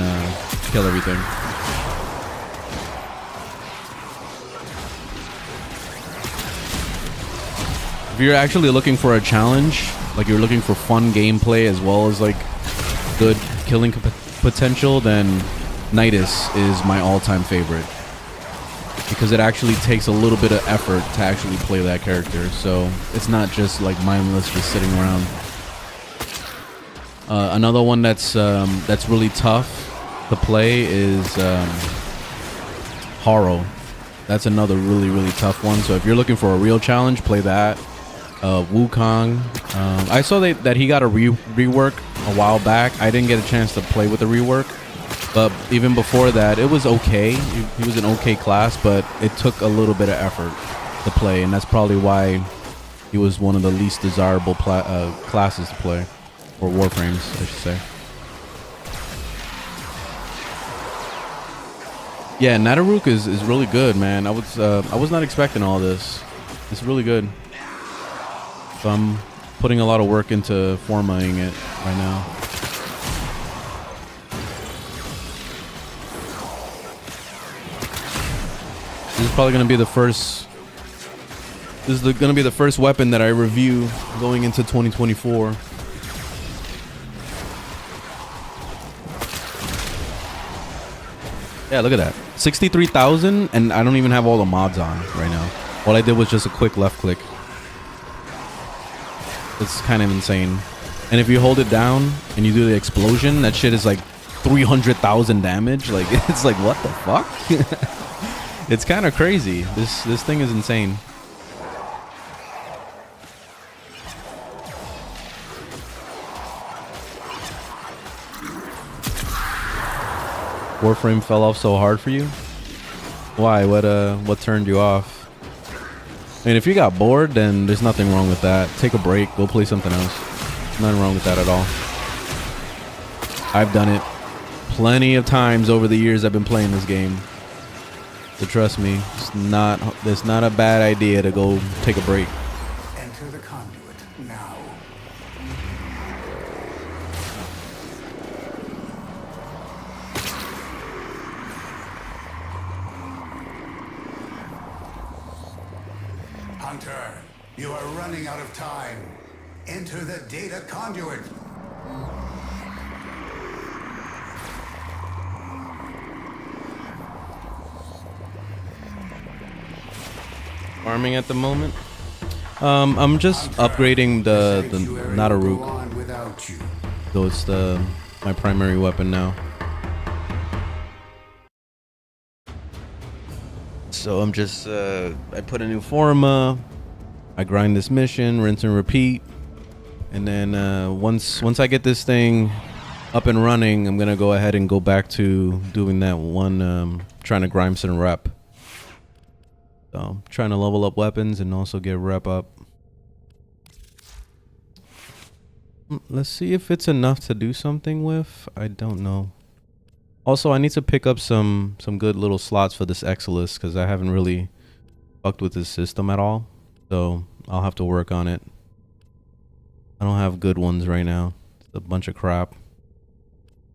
kill everything. If you're actually looking for a challenge, like you're looking for fun gameplay as well as like good killing potential, then Nidus is my all-time favorite. Because it actually takes a little bit of effort to actually play that character. So it's not just like mindless just sitting around. Another one that's really tough to play is Haro. That's another really tough one. So if you're looking for a real challenge, play that. Wukong. I saw that he got a rework a while back. I didn't get a chance to play with the rework, but even before that, it was okay. He was an okay class, but it took a little bit of effort to play, and that's probably why he was one of the least desirable classes to play, or Warframes, I should say. Yeah, Nadaruk is really good, man. I was not expecting all this. It's really good. So I'm putting a lot of work into formatting it right now. This is probably going to be the first. This is going to be the first weapon that I review going into 2024. Yeah, look at that. 63,000, and I don't even have all the mods on right now. All I did was just a quick left click. It's kind of insane. And if you hold it down and you do the explosion, that shit is like 300,000 damage. Like, it's like, what the fuck? It's kind of crazy. This thing is insane. Warframe fell off so hard for you? Why? What turned you off? I mean, if you got bored, then there's nothing wrong with that. Take a break, go play something else. Nothing wrong with that at all. I've done it plenty of times over the years I've been playing this game. So trust me, it's not a bad idea to go take a break. Enter the conduit now. Hunter, you are running out of time. Enter the data conduit. Farming at the moment. I'm just upgrading the Nadaruk. So it's my primary weapon now. So I'm just I put a new forma, I grind this mission, rinse and repeat, and then once I get this thing up and running, I'm gonna go ahead and go back to doing that one, trying to grind some rep. So I'm trying to level up weapons and also get rep up. Let's see if it's enough to do something with. I don't know. Also, I need to pick up some good little slots for this Exilus because I haven't really fucked with this system at all. So I'll have to work on it. I don't have good ones right now. It's a bunch of crap.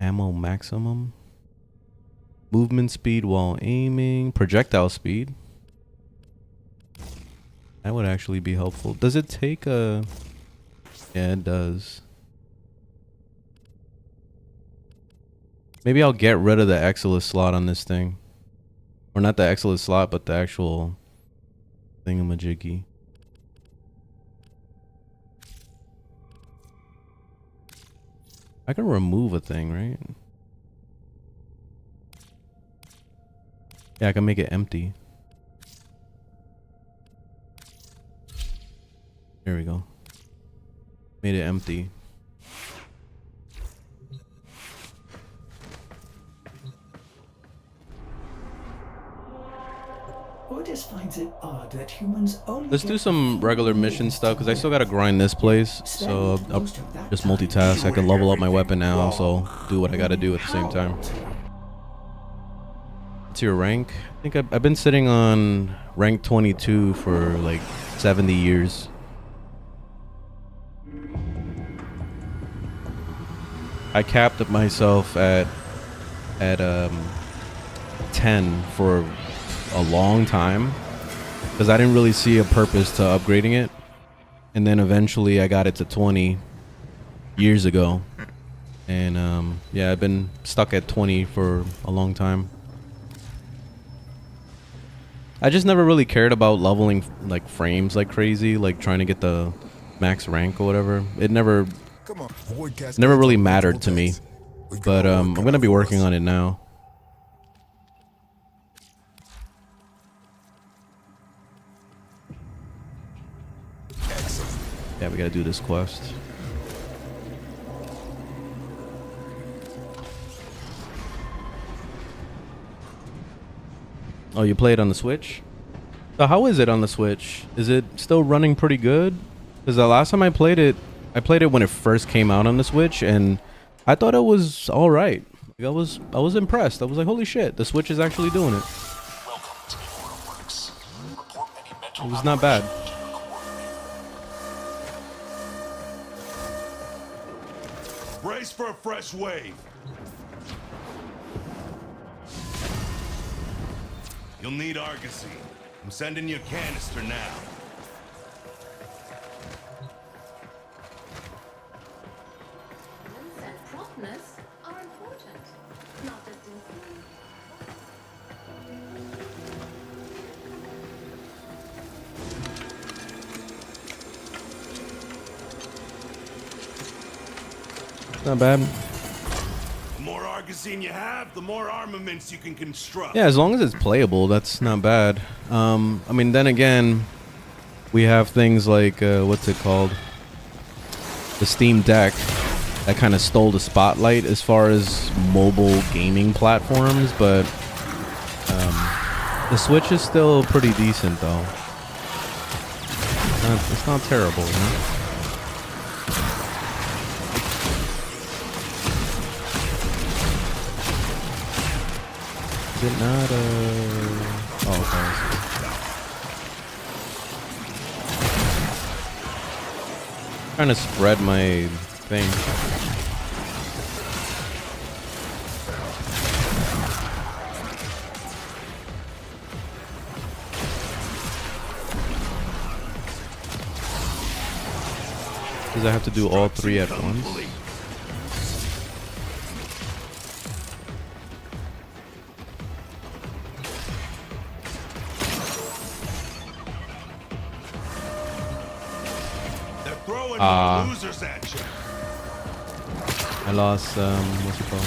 Ammo maximum. Movement speed while aiming. Projectile speed. That would actually be helpful. Does it take a... Yeah, it does. Maybe I'll get rid of the Exilus slot on this thing. Or not the Exilus slot, but the actual thingamajiggy. I can remove a thing, right? Yeah, I can make it empty. There we go. Made it empty. Otis finds it odd that humans only Let's do some regular mission stuff because I still gotta grind this place. So I'll just multitask. I can level up my weapon now, so do what I gotta do at the same time. What's your rank? I think I've been sitting on rank 22 for like 70 years. I capped myself at 10 for a long time because I didn't really see a purpose to upgrading it, and then eventually I got it to 20 years ago, and yeah, I've been stuck at 20 for a long time. I just never really cared about leveling like frames like crazy, like trying to get the max rank or whatever. It never Come on. Void cascades never really on mattered to multiple me. tanks. We've got But our I'm work cut gonna out be for working us. on it now. Excellent. Yeah, we gotta do this quest. Oh, you play it on the Switch? So how is it on the Switch? Is it still running pretty good? Because the last time I played it when it first came out on the Switch, and I thought it was all right. Like, I was impressed. I was like, holy shit, the Switch is actually doing it. Welcome to the Order Works. Report any mental It was not bad. aberration to your coordinator. Brace for a fresh wave. You'll need Argosy. I'm sending you a canister now. Balance and promptness are important, not just in theory. Not bad. The more Argosine you have, the more armaments you can construct. Yeah, as long as it's playable, that's not bad. I mean, then again, we have things like what's it called? The Steam Deck that kind of stole the spotlight as far as mobile gaming platforms, but the Switch is still pretty decent though. It's not terrible, you know? Is it not oh, okay. Trying to spread my thing. Does I have to do all three at once? Complete. They're throwing more losers at you. I lost what's it called?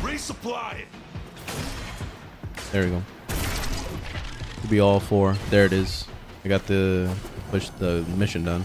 Resupply it. There we go. Could be all four. There it is. I got the mission done.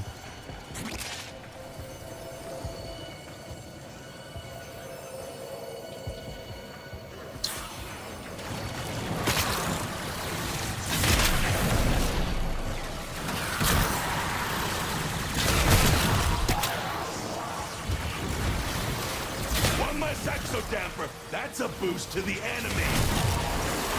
One less exodamper. That's a boost to the enemy.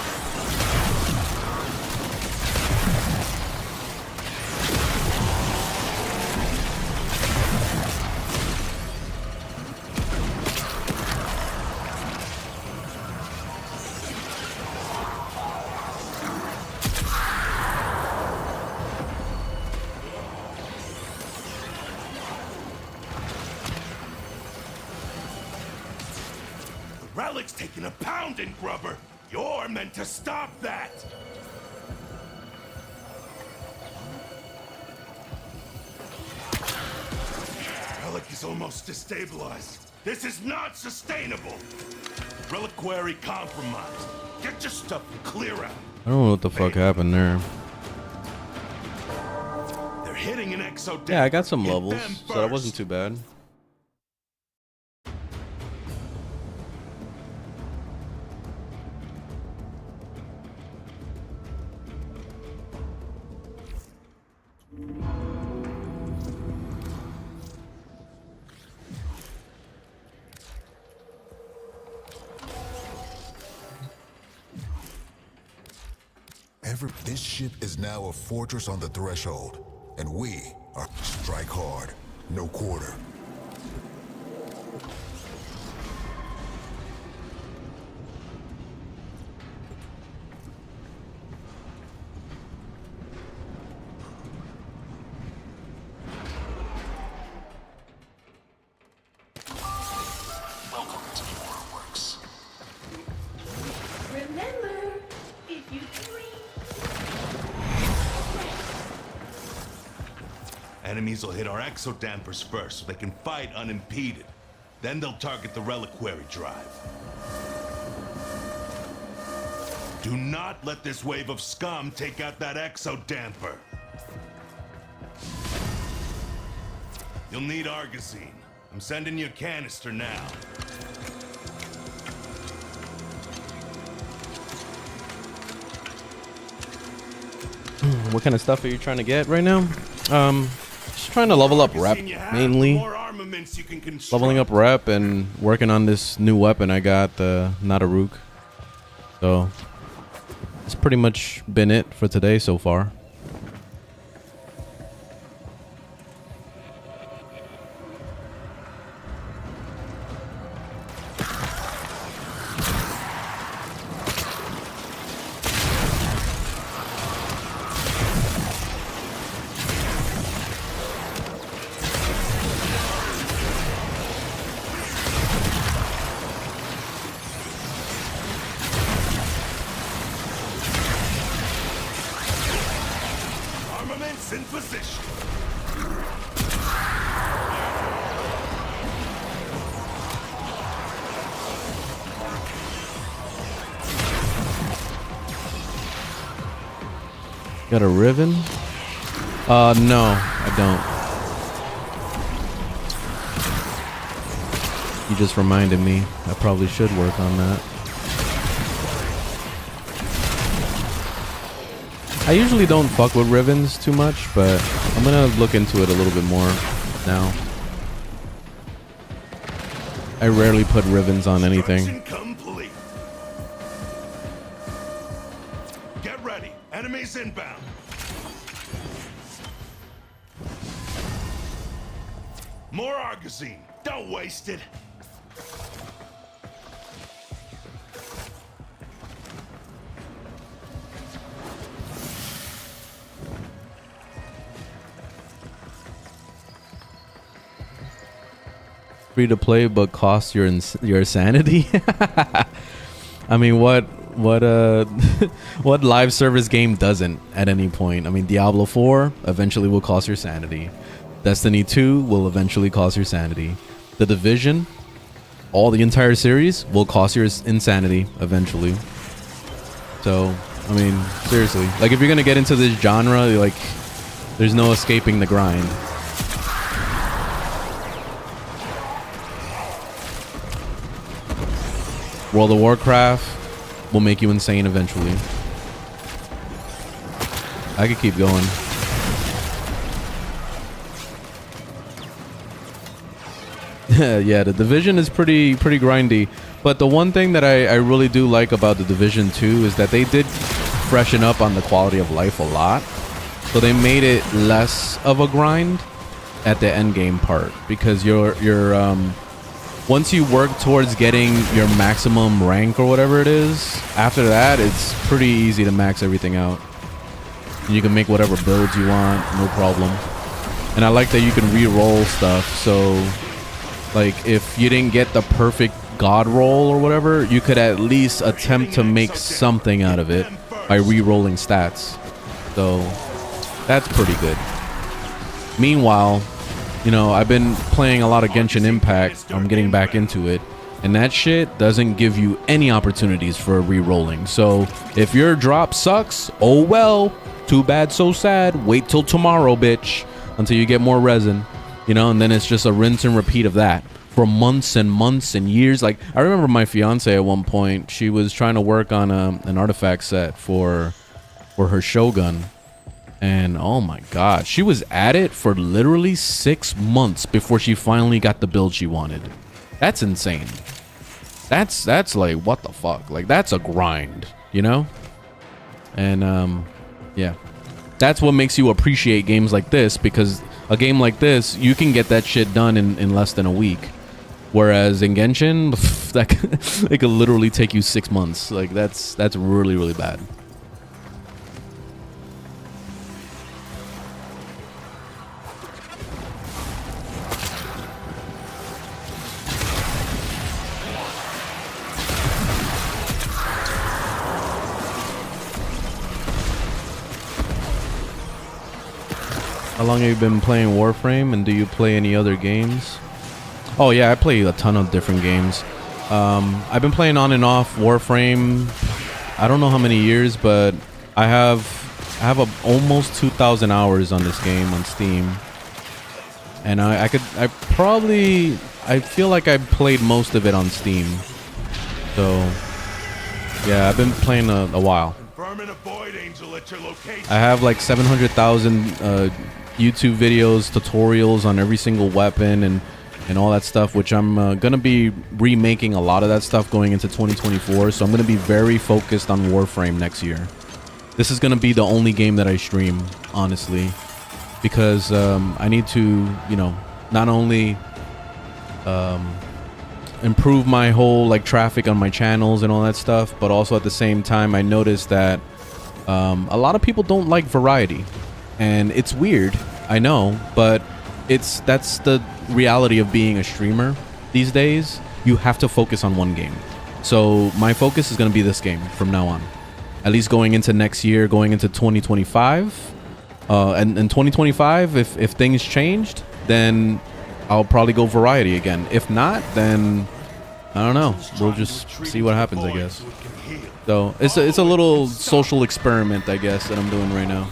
Relic's taking a pounding, Grubber. You're meant to stop that. Relic is almost destabilized. This is not sustainable. Reliquary compromised. Get your stuff and clear out. I don't know what the fuck happened there. They're hitting an exodamper. Yeah, I got some Hit levels, them so that wasn't first. too bad. This ship is now a fortress on the threshold, and we are strike hard, no quarter. Welcome to the Waterworks. Remember, if you dream. Enemies will hit our exodampers first so they can fight unimpeded. Then they'll target the reliquary drive. Do not let this wave of scum take out that exodamper. You'll need Argosine. I'm sending you a canister now. What kind of stuff are you trying to get right now? Just trying to level up rep, mainly. More armaments you can construct. Leveling up rep and working on this new weapon I got, the Nadaruk. So, it's pretty much been it for today so far. Armaments in position. Got a Riven? No, I don't. You just reminded me. I probably should work on that. I usually don't fuck with Rivens too much, but I'm gonna look into it a little bit more now. I rarely put Rivens on anything. Construction complete. Get ready. Enemies inbound. More Argosine. Don't waste it. Free to play, but costs your sanity. I mean, what what live service game doesn't at any point? I mean, Diablo 4 eventually will cost your sanity. Destiny 2 will eventually cost your sanity. The Division, the entire series will cost your insanity eventually. So, I mean, seriously, like if you're gonna get into this genre, like, there's no escaping the grind. World of Warcraft will make you insane eventually. I could keep going. Yeah, the Division is pretty grindy. But the one thing that I really do like about the Division 2 is that they did freshen up on the quality of life a lot. So they made it less of a grind at the end game part, because you're once you work towards getting your maximum rank or whatever it is, after that it's pretty easy to max everything out. You can make whatever builds you want, no problem. And I like that you can re-roll stuff, so like if you didn't get the perfect god roll or whatever, you could at least attempt to make something out of it by re-rolling stats. So that's pretty good. Meanwhile, you know, I've been playing a lot of Genshin Impact. I'm getting back into it, and that shit doesn't give you any opportunities for re-rolling. So if your drop sucks, oh well, too bad, so sad. Wait till tomorrow, bitch, until you get more resin, you know, and then it's just a rinse and repeat of that for months and months and years. Like, I remember my fiance at one point, she was trying to work on an artifact set for her Shogun. And oh my god, she was at it for literally 6 months before she finally got the build she wanted. That's insane. That's like, what the fuck? Like, that's a grind, you know? And Yeah. That's what makes you appreciate games like this, because a game like this, you can get that shit done in less than a week. Whereas in Genshin, it could literally take you 6 months. Like that's really, really bad. How long have you been playing Warframe, and do you play any other games? Oh yeah, I play a ton of different games. I've been playing on and off Warframe. I don't know how many years, but I have almost 2,000 hours on this game on Steam, and I feel like I played most of it on Steam. So yeah, I've been playing a while. Confirm a void angel at your location. I have like 700,000 YouTube videos, tutorials on every single weapon and all that stuff, which I'm gonna be remaking a lot of that stuff going into 2024. So I'm gonna be very focused on Warframe next year. This is gonna be the only game that I stream, honestly, because I need to, you know, not only improve my whole like traffic on my channels and all that stuff, but also at the same time I noticed that a lot of people don't like variety, and it's weird, I know, but that's the reality of being a streamer these days. You have to focus on one game. So my focus is going to be this game from now on, at least going into next year, going into 2025. And in 2025, if things changed, then I'll probably go variety again. If not, then I don't know, we'll just see what happens, I guess. So it's a little social experiment, I guess, that I'm doing right now.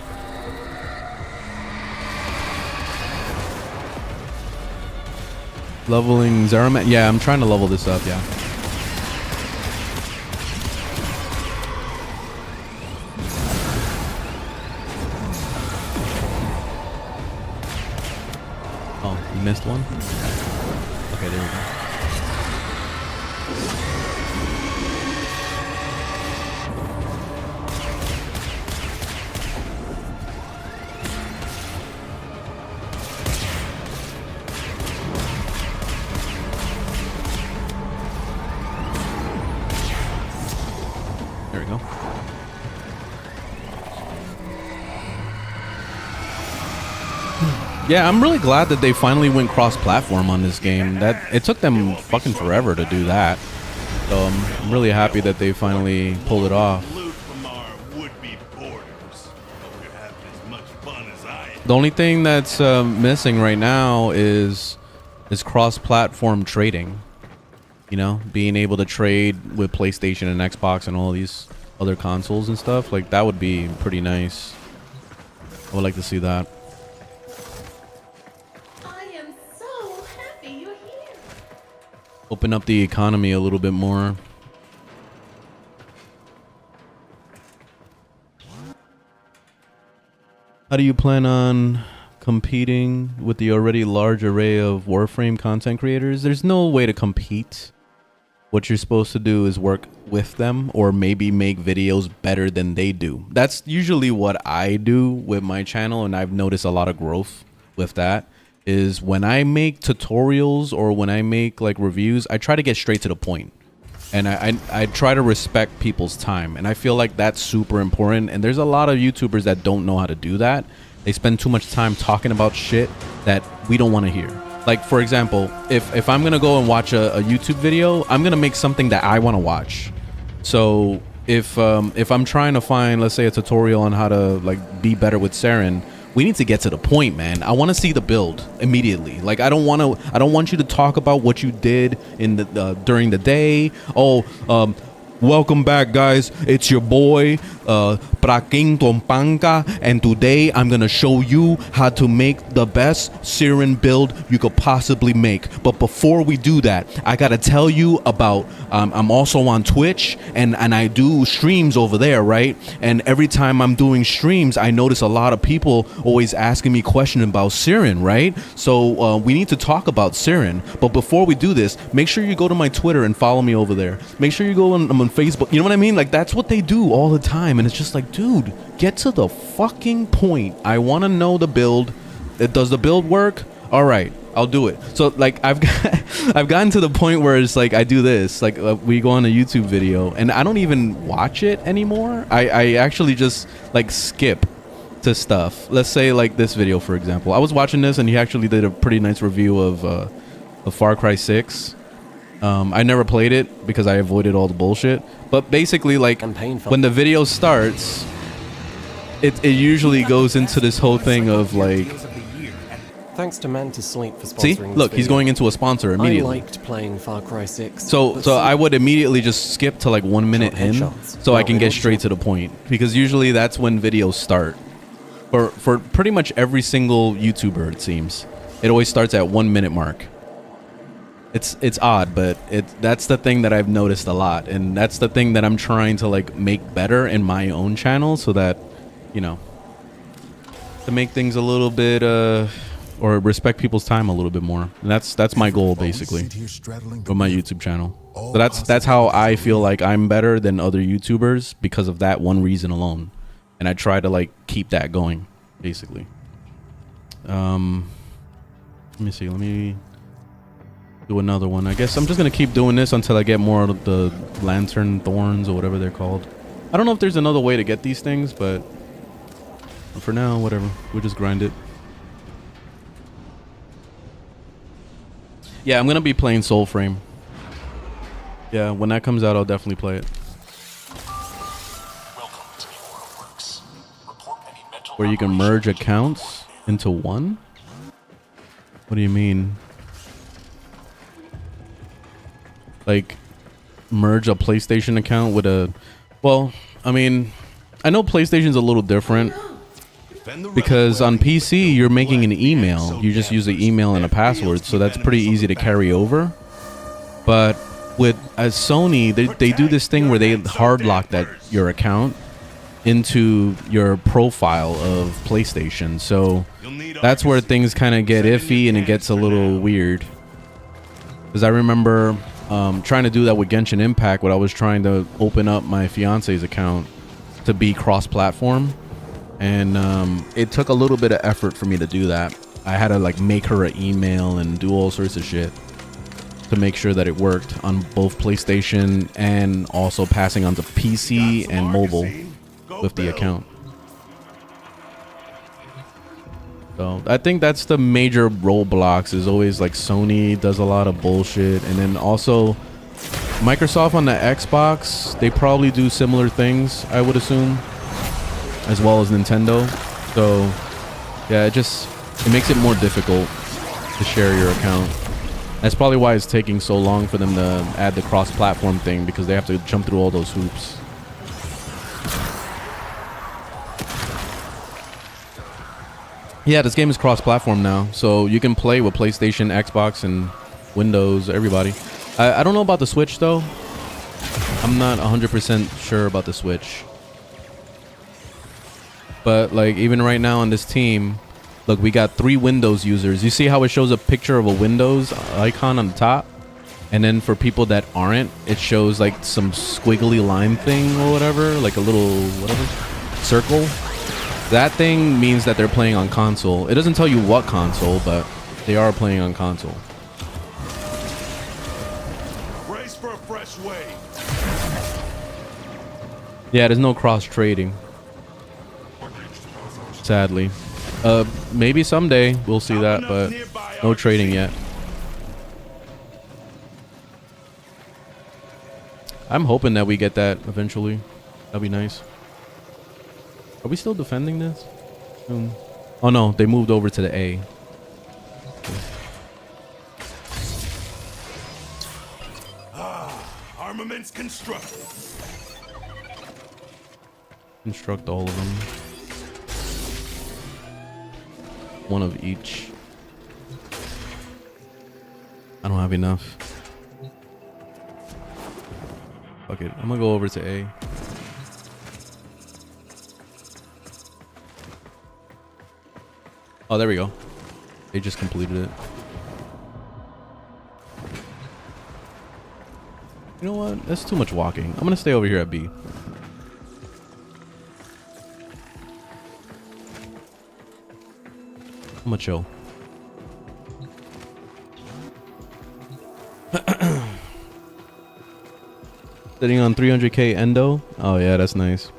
Leveling Zeraman. Yeah, I'm trying to level this up, yeah. Oh, you missed one? Okay, there we go. There we go. Yeah, I'm really glad that they finally went cross-platform on this game. That it took them fucking forever to do that. So I'm really happy that they finally pulled it off. Loot from our would-be boarders. Hope you're having as much fun as I am. The only thing that's missing right now is cross-platform trading. You know, being able to trade with PlayStation and Xbox and all these other consoles and stuff. Like, that would be pretty nice. I would like to see that. I am so happy you're here. Open up the economy a little bit more. How do you plan on competing with the already large array of Warframe content creators? There's no way to compete. What you're supposed to do is work with them, or maybe make videos better than they do. That's usually what I do with my channel, and I've noticed a lot of growth with that. Is when I make tutorials or when I make like reviews, I try to get straight to the point. And I try to respect people's time. And I feel like that's super important. And there's a lot of YouTubers that don't know how to do that. They spend too much time talking about shit that we don't want to hear. Like, for example, if I'm going to go and watch a YouTube video, I'm going to make something that I want to watch. So if I'm trying to find, let's say, a tutorial on how to like be better with Saren, we need to get to the point, man. I want to see the build immediately. Like, I don't want you to talk about what you did in the during the day. Oh, welcome back, guys. It's your boy Praking Tompanga, and today I'm gonna show you how to make the best Siren build you could possibly make. But before we do that, I gotta tell you about I'm also on Twitch, and I do streams over there, right? And every time I'm doing streams, I notice a lot of people always asking me questions about Siren, right? So we need to talk about Siren. But before we do this, make sure you go to my Twitter and follow me over there. Make sure you go and Facebook. You know what I mean? Like, that's what they do all the time. And it's just like, dude, get to the fucking point. I want to know the build. Does the build work? All right, I'll do it. So like I've gotten to the point where it's like I do this. Like we go on a YouTube video and I don't even watch it anymore. I actually just like skip to stuff. Let's say like this video, for example. I was watching this and he actually did a pretty nice review of Far Cry 6. I never played it because I avoided all the bullshit. But basically, like, when the video starts, it usually goes into this whole thing of like, Thanks to Man to Sleep for see, sponsoring look, this he's video. going into a sponsor immediately. I liked playing Far Cry 6. So I would immediately just skip to like 1 minute in, so I can get straight to the point, because usually that's when videos start. For pretty much every single YouTuber, it seems, it always starts at 1 minute mark. It's odd, but that's the thing that I've noticed a lot, and that's the thing that I'm trying to like make better in my own channel, so that, you know, to make things a little bit or respect people's time a little bit more. And that's my goal basically with my YouTube channel. So that's how I feel like I'm better than other YouTubers, because of that one reason alone. And I try to like keep that going basically. Let me see, let me do another one. I guess I'm just gonna keep doing this until I get more of the lantern thorns or whatever they're called. I don't know if there's another way to get these things, but for now, whatever, we'll just grind it. Yeah, I'm gonna be playing Warframe. Yeah, when that comes out, I'll definitely play it. Welcome to the Aura Works. Report any mental Where you can merge accounts into one? What do you mean? Like, merge a PlayStation account with a... Well, I mean, I know PlayStation's a little different, because on PC, you're making an email. You just use the email and a password, so that's pretty easy to carry over. But with Sony, they do this thing where they hard lock your account into your profile of PlayStation. So that's where things kind of get iffy and it gets a little weird. Because I remember trying to do that with Genshin Impact when I was trying to open up my fiance's account to be cross-platform. And it took a little bit of effort for me to do that. I had to like make her an email and do all sorts of shit to make sure that it worked on both PlayStation and also passing onto PC and mobile with the account. So I think that's the major roadblocks, is always like Sony does a lot of bullshit, and then also Microsoft on the Xbox, they probably do similar things, I would assume, as well as Nintendo. So yeah, it makes it more difficult to share your account. That's probably why it's taking so long for them to add the cross-platform thing, because they have to jump through all those hoops. Yeah, this game is cross-platform now, so you can play with PlayStation, Xbox, and Windows, everybody. I don't know about the Switch though. I'm not 100% sure about the Switch. But like even right now on this team, look, we got 3 Windows users. You see how it shows a picture of a Windows icon on the top? And then for people that aren't, it shows like some squiggly line thing or whatever, like a little whatever circle. That thing means that they're playing on console. It doesn't tell you what console, but they are playing on console. Brace for a fresh wave. Yeah, there's no cross trading, sadly. Maybe someday we'll see that, but no trading yet. I'm hoping that we get that eventually. That'd be nice. Are we still defending this? Oh no, they moved over to the A. Armaments constructed. Construct all of them. One of each. I don't have enough. Fuck it. I'm gonna go over to A. Oh, there we go. They just completed it. You know what? That's too much walking. I'm gonna stay over here at B. I'm gonna chill. Sitting on 300k endo. Oh yeah, that's nice.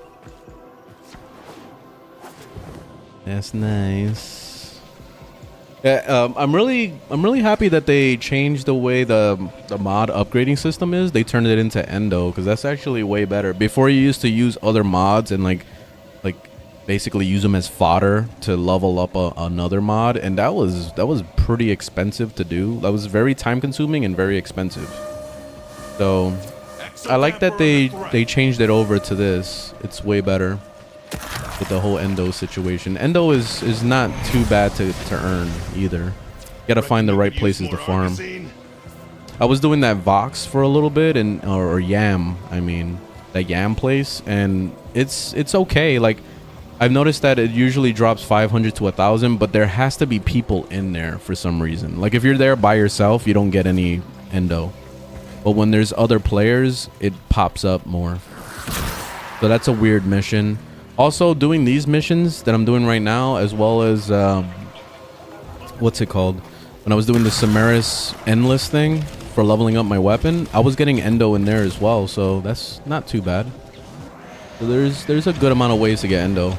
That's nice. Yeah, I'm really happy that they changed the way the mod upgrading system is. They turned it into endo because that's actually way better. Before you used to use other mods and like basically use them as fodder to level up another mod, and that was pretty expensive to do. That was very time consuming and very expensive. So I like that they changed it over to this. It's way better with the whole endo situation. Endo is not too bad to earn either. You gotta find the right places to farm. I was doing that Vox for a little bit, and or Yam, I mean, that Yam place, and it's okay. Like, I've noticed that it usually drops 500 to 1,000, but there has to be people in there for some reason. Like, if you're there by yourself, you don't get any endo. But when there's other players, it pops up more. So that's a weird mission. Also, doing these missions that I'm doing right now, as well as what's it called? When I was doing the Samaris Endless thing for leveling up my weapon, I was getting endo in there as well, so that's not too bad. So there's a good amount of ways to get endo.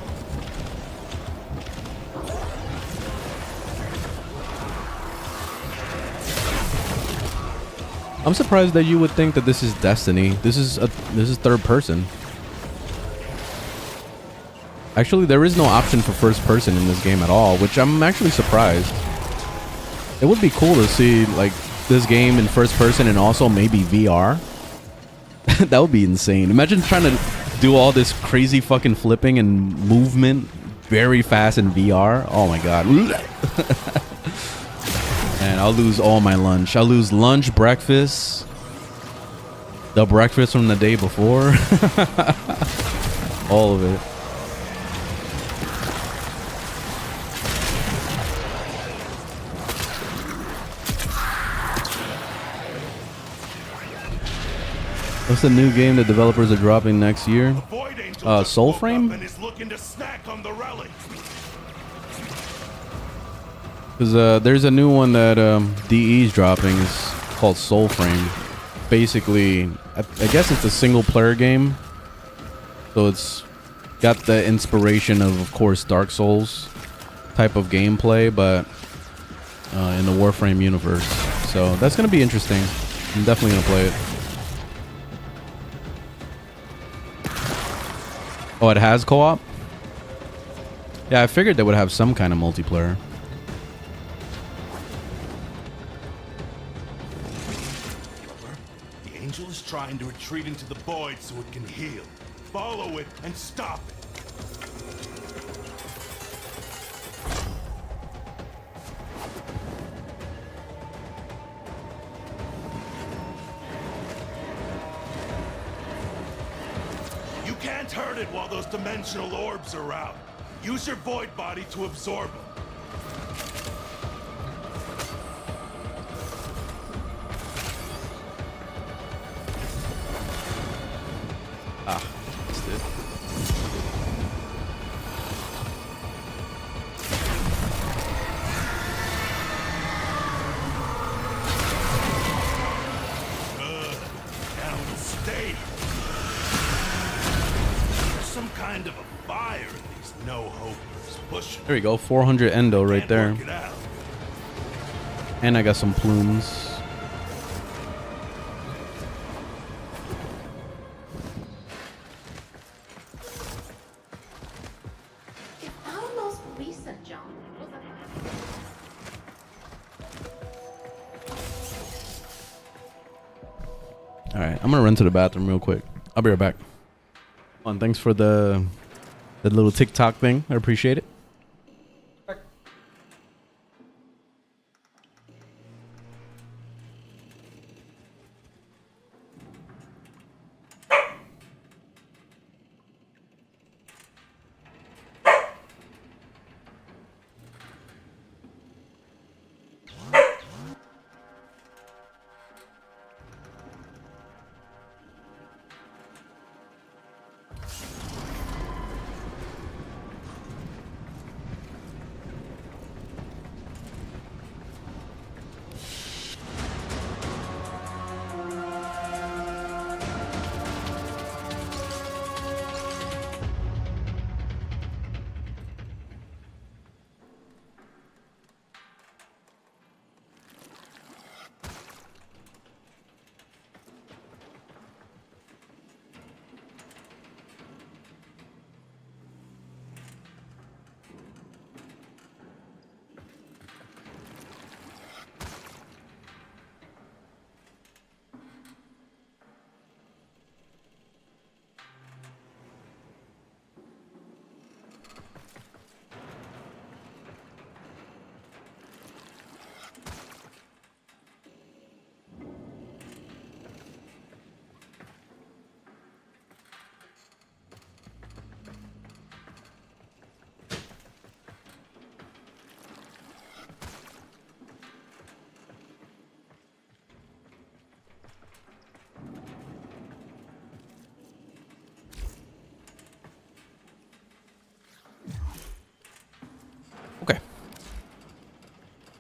I'm surprised that you would think that this is Destiny. This is third person. Actually, there is no option for first person in this game at all, which I'm actually surprised. It would be cool to see like this game in first person and also maybe VR. That would be insane. Imagine trying to do all this crazy fucking flipping and movement very fast in VR. Oh my god. And I'll lose all my lunch. I'll lose lunch, breakfast, the breakfast from the day before. All of it. What's the new game the developers are dropping next year? Soulframe? Because there's a new one that DE's dropping. It's called Soulframe. Basically, I guess it's a single player game. So it's got the inspiration of course, Dark Souls type of gameplay, but in the Warframe universe. So that's going to be interesting. I'm definitely going to play it. Oh, it has co-op? Yeah, I figured they would have some kind of multiplayer. The angel is trying to retreat into the void so it can heal. Follow it and stop it. You can't hurt it while those dimensional orbs are out. Use your void body to absorb them. Ah, that's it. Now it'll stay. There's some kind of a fire in these no-hopers pushing. There we go, 400 endo right Can't there. work it out. And I got some plumes. All right, I'm gonna run to the bathroom real quick. I'll be right back. And thanks for the little TikTok thing. I appreciate it.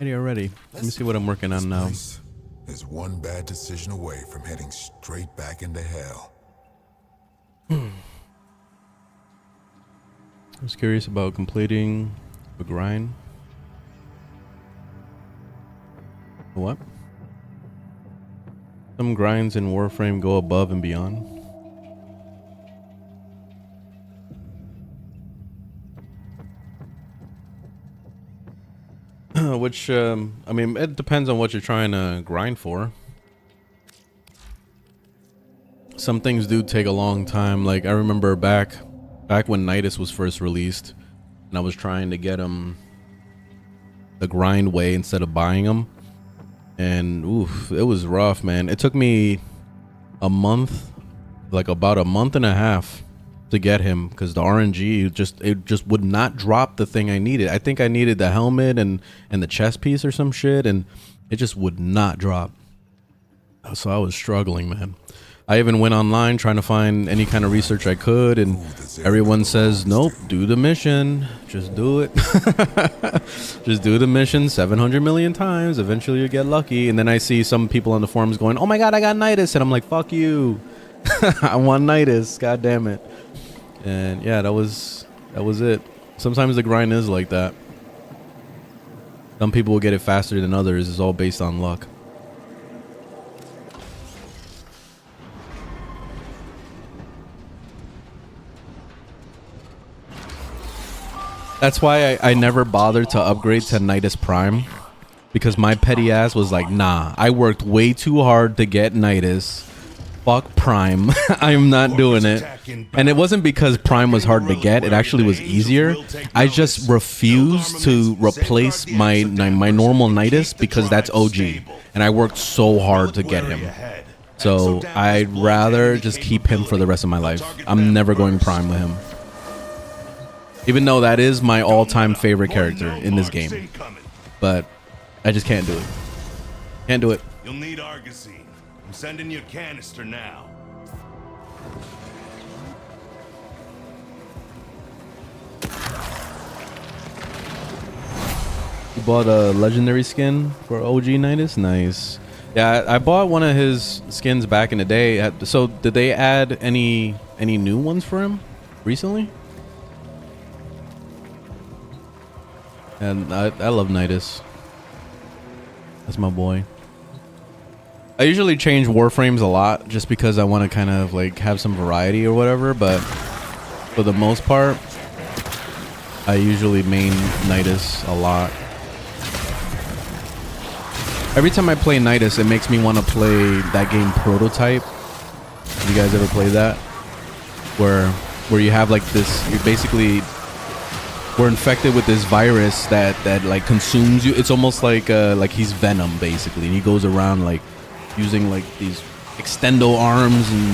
Ready already. Let me see what I'm working on now. Place is one bad decision away from heading straight back into hell. I was curious about completing a grind. What? Some grinds in Warframe go above and beyond. Which, I mean, it depends on what you're trying to grind for. Some things do take a long time. Like, I remember back when Nidus was first released, and I was trying to get him the grind way instead of buying him. And, oof, it was rough, man. It took me a month, like about a month and a half to get him, because the RNG just would not drop the thing I needed. I think I needed the helmet and the chest piece or some shit, and it just would not drop. So I was struggling, man. I even went online trying to find any kind of research I could, and everyone says, nope, do the mission. Just do it. Just do the mission 700 million times. Eventually you'll get lucky. And then I see some people on the forums going, oh my god, I got Nidus. And I'm like, fuck you. I want Nidus. God damn it. And yeah, that was it. Sometimes the grind is like that. Some people will get it faster than others. It's all based on luck. That's why I never bothered to upgrade to Nidus Prime, because my petty ass was like, nah, I worked way too hard to get Nidus. Fuck Prime. I'm not doing it. And it wasn't because Prime was hard to get. It actually was easier. I just refused to replace my normal Nidus because that's OG. And I worked so hard to get him. So I'd rather just keep him for the rest of my life. I'm never going Prime with him. Even though that is my all-time favorite character in this game. But I just can't do it. Can't do it. You'll need Argosine. I'm sending you a canister now. You bought a legendary skin for OG Nidus? Nice. Yeah, I bought one of his skins back in the day. So did they add any new ones for him recently? And I love Nidus. That's my boy. I usually change Warframes a lot just because I want to kind of like have some variety or whatever, but for the most part, I usually main Nidus a lot. Every time I play Nidus, it makes me want to play that game Prototype. Have you guys ever played that? Where you have like this, you're basically we're infected with this virus that like consumes you. It's almost like he's Venom basically, and he goes around like using like these extendo arms and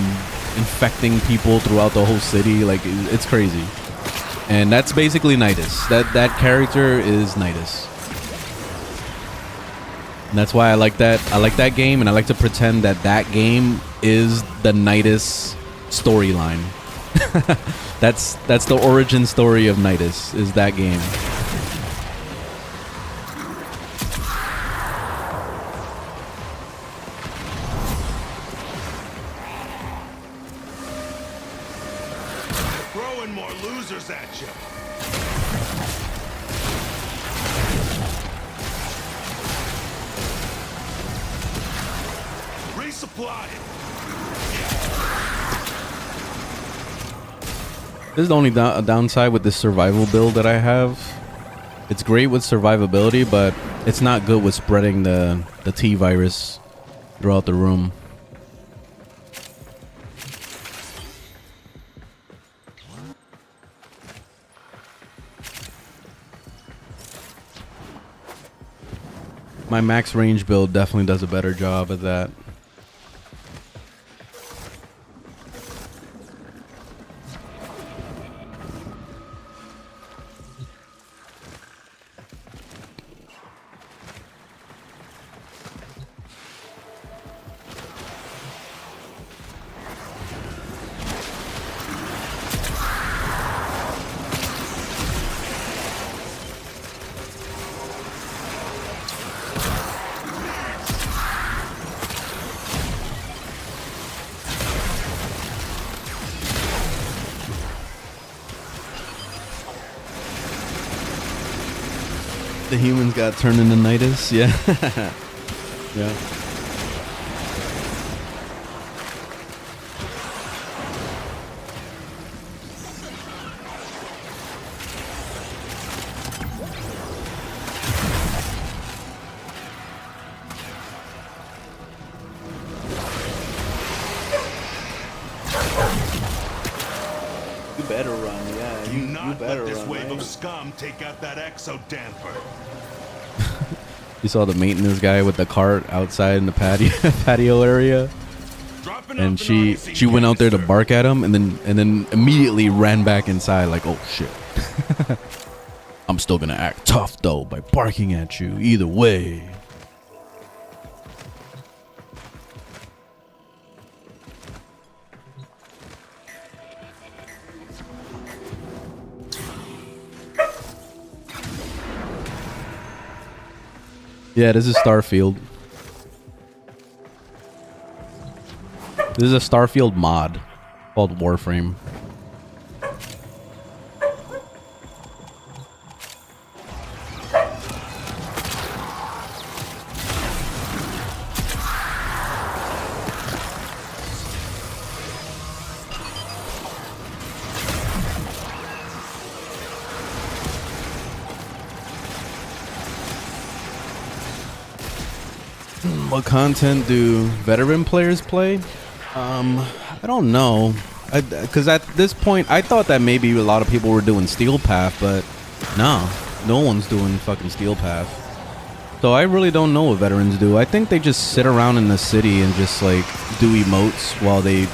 infecting people throughout the whole city. Like it's crazy. And that's basically Nidus. That character is Nidus. And that's why I like that game, and I like to pretend that game is the Nidus storyline. That's the origin story of Nidus, is that game. Throwing more losers at you. Resupply it. This is the only downside with this survival build that I have. It's great with survivability, but it's not good with spreading the T virus throughout the room. My max range build definitely does a better job at that. The humans got turned into nidus. Yeah. Yeah. You better run, yeah. Do not better let this run, wave right? of scum take out that exo damper. You saw the maintenance guy with the cart outside in the patio area, and she went out there to bark at him, and then immediately ran back inside like, oh shit. I'm still gonna act tough though by barking at you either way. Yeah, this is Starfield. This is a Starfield mod called Warframe. What content do veteran players play? I don't know. Because at this point, I thought that maybe a lot of people were doing Steel Path, but no one's doing fucking Steel Path. So I really don't know what veterans do. I think they just sit around in the city and just like do emotes while they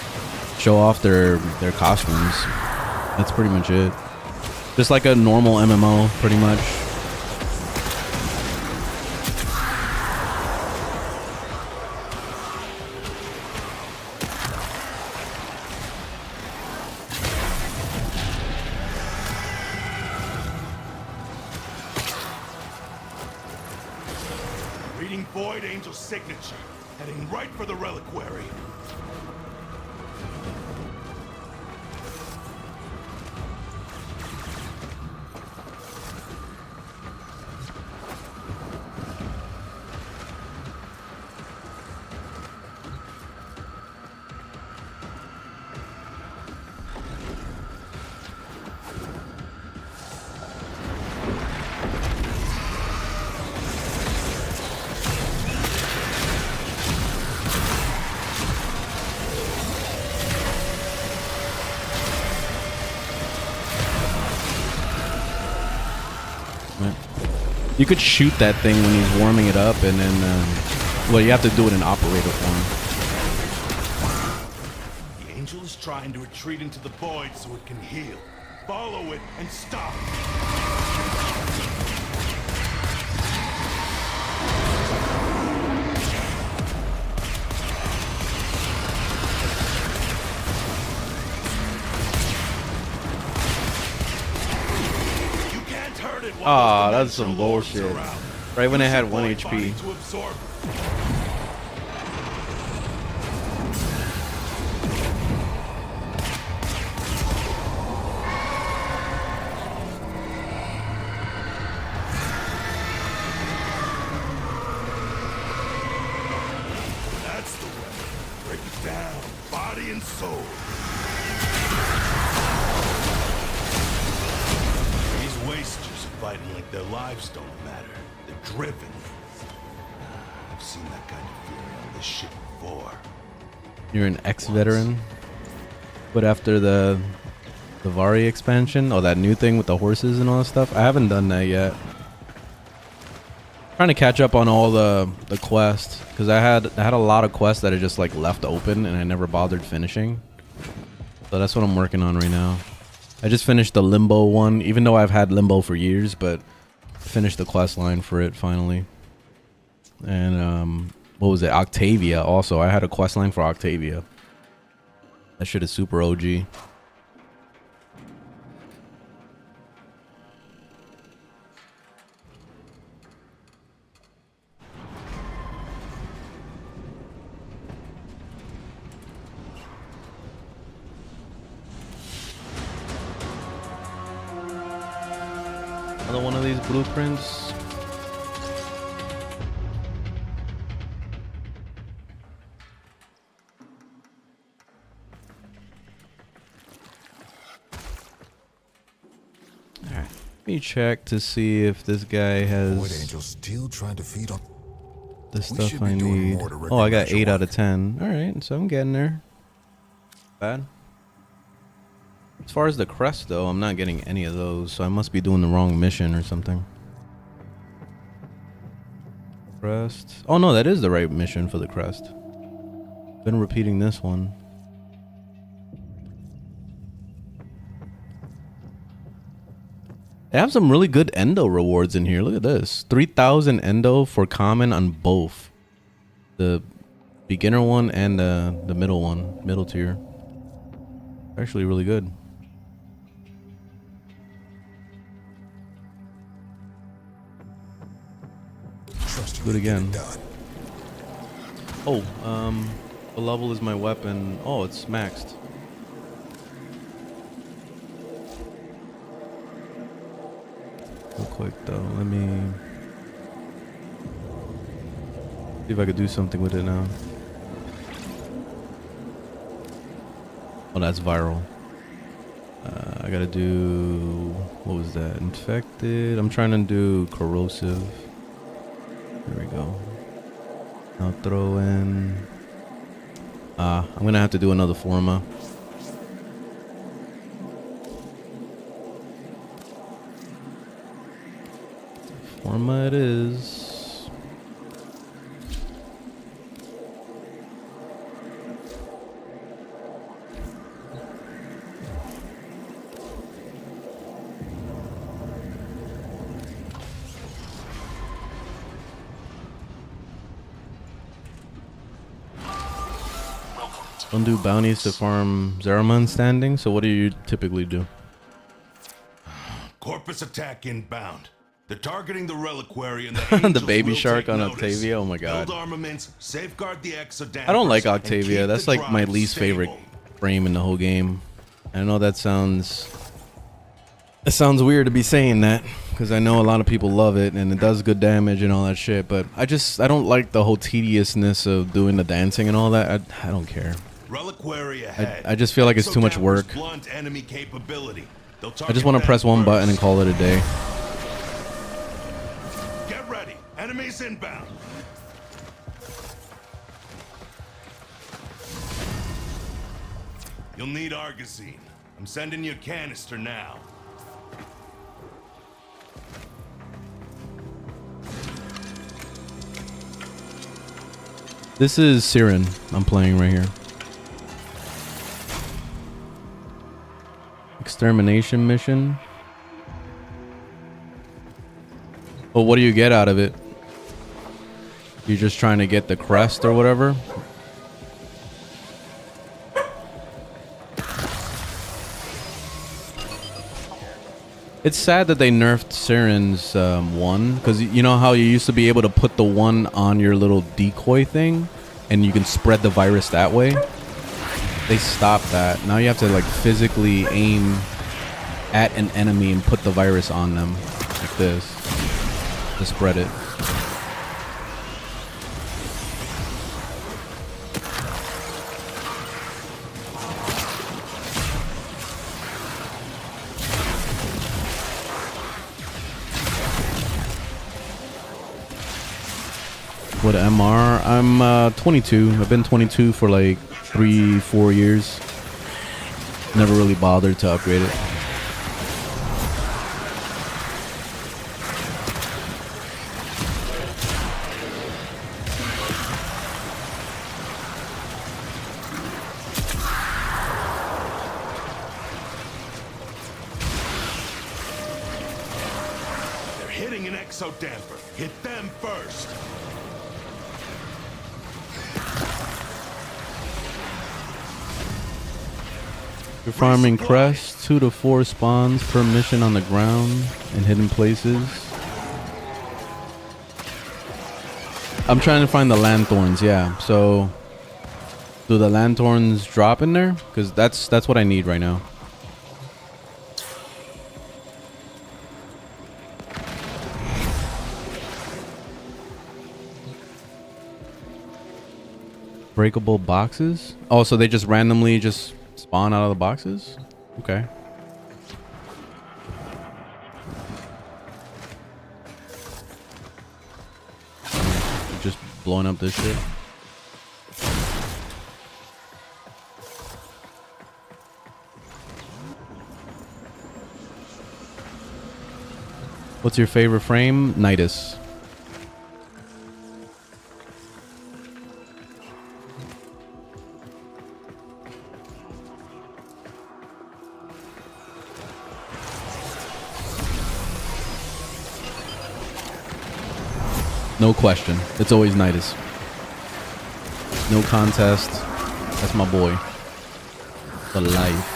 show off their costumes. That's pretty much it. Just like a normal MMO, pretty much. Reading Void Angel's signature, heading right for the reliquary. You could shoot that thing when he's warming it up, and then, well, you have to do it in operator form. The angel is trying to retreat into the void so it can heal. Follow it and stop. Ah, that's some bullshit. Right when it had 1 HP. That's the way. Break it down, body and soul. These wasters are fighting like their lives don't matter. They're driven. I've seen that kind of fury on this ship before. You're an ex-veteran, but after the Vari expansion, or that new thing with the horses and all that stuff, I haven't done that yet. Trying to catch up on all the quests, because I had a lot of quests that are just like left open and I never bothered finishing. So that's what I'm working on right now. I just finished the Limbo one, even though I've had Limbo for years, but finished the quest line for it finally. And what was it? Octavia also. I had a quest line for Octavia. That shit is super OG. Another one of these blueprints. Let me check to see if this guy Void has Angel's still trying to feed on. the We stuff should be I doing need. more to Oh, I got recognize your 8 out work. of 10. All right, so I'm getting there. Bad. As far as the crest, though, I'm not getting any of those, so I must be doing the wrong mission or something. Crest. Oh no, that is the right mission for the crest. Been repeating this one. They have some really good endo rewards in here. Look at this. 3,000 endo for common on both. The beginner one and the middle one. Middle tier. Actually really good. Trust Do it you to get again. done. Oh, what level is my weapon? Oh, it's maxed. Real quick though, let me see if I could do something with it now. Oh, that's viral. I gotta do, what was that? Infected. I'm trying to do corrosive. There we go. Now throw in. I'm gonna have to do another forma. Forma it is. Don't do bounties to farm Zeraman standing. So what do you typically do? Corpus attack inbound. They're targeting the reliquary and the The baby will shark take on notice. Octavia. Oh my god. Build armaments, safeguard the exodampers, I don't like and Octavia. keep That's the like my drive least stable. favorite frame in the whole game. I know that sounds. It sounds weird to be saying that because I know a lot of people love it and it does good damage and all that shit. But I don't like the whole tediousness of doing the dancing and all that. I don't care. Reliquary ahead. I just feel like it's too much work. Blunt enemy capability. They'll I just want to press one button and call it a day. Get ready. Enemies inbound. You'll need Argosine. I'm sending you a canister now. This is Siren I'm playing right here. Extermination mission. Well, what do you get out of it? You're just trying to get the crest or whatever? It's sad that they nerfed Siren's 1, because you know how you used to be able to put the 1 on your little decoy thing and you can spread the virus that way? They stopped that. Now you have to like physically aim at an enemy and put the virus on them like this to spread it. What MR? I'm 22. I've been 22 for like 3-4 years. Never really bothered to upgrade it. They're hitting an exodamper. Hit them first. You're farming crests, 2 to 4 spawns per mission on the ground in hidden places. I'm trying to find the lanthorns, yeah. So, do the lanthorns drop in there? Because that's what I need right now. Breakable boxes? Oh, so they just randomly just spawn out of the boxes? Okay. blowing up this shit. What's your favorite frame? Nidus. No question. It's always Nidus. No contest. That's my boy. For life.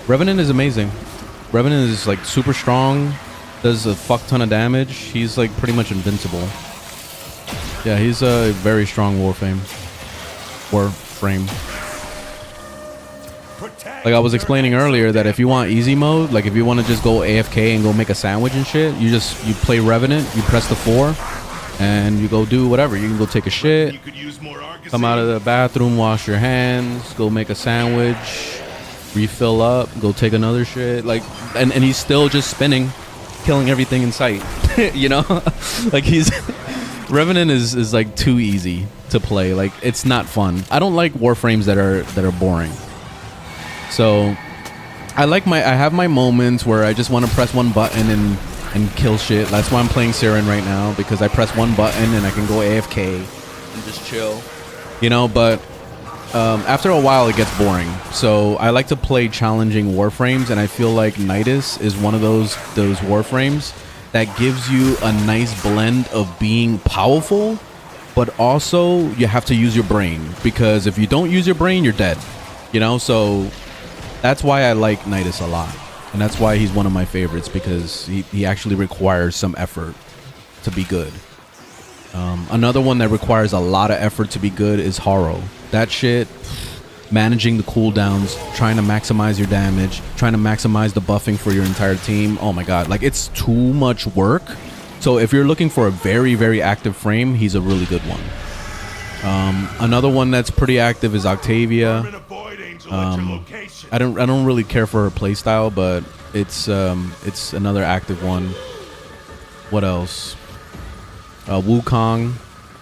Revenant is amazing. Revenant is like super strong. Does a fuck ton of damage. He's like pretty much invincible. Yeah, he's a very strong Warframe. Like I was explaining earlier, that if you want easy mode, like if you want to just go AFK and go make a sandwich and shit, you play Revenant, you press the 4, and you go do whatever. You can go take a shit, come out of the bathroom, wash your hands, go make a sandwich, refill up, go take another shit. Like, and he's still just spinning, killing everything in sight. You know, like he's Revenant is like too easy to play. Like it's not fun. I don't like Warframes that are boring. So I have my moments where I just want to press one button and kill shit. That's why I'm playing Siren right now, because I press one button and I can go AFK and just chill, you know. But after a while it gets boring. So I like to play challenging Warframes, and I feel like Nidus is one of those Warframes that gives you a nice blend of being powerful, but also you have to use your brain, because if you don't use your brain, you're dead, you know. So that's why I like Nidus a lot, and that's why he's one of my favorites, because he actually requires some effort to be good. Another one that requires a lot of effort to be good is Haro. That shit, managing the cooldowns, trying to maximize your damage, trying to maximize the buffing for your entire team. Oh my god, like it's too much work. So if you're looking for a very, very active frame, he's a really good one. Another one that's pretty active is Octavia. I don't really care for her playstyle, but it's another active one. What else? Wukong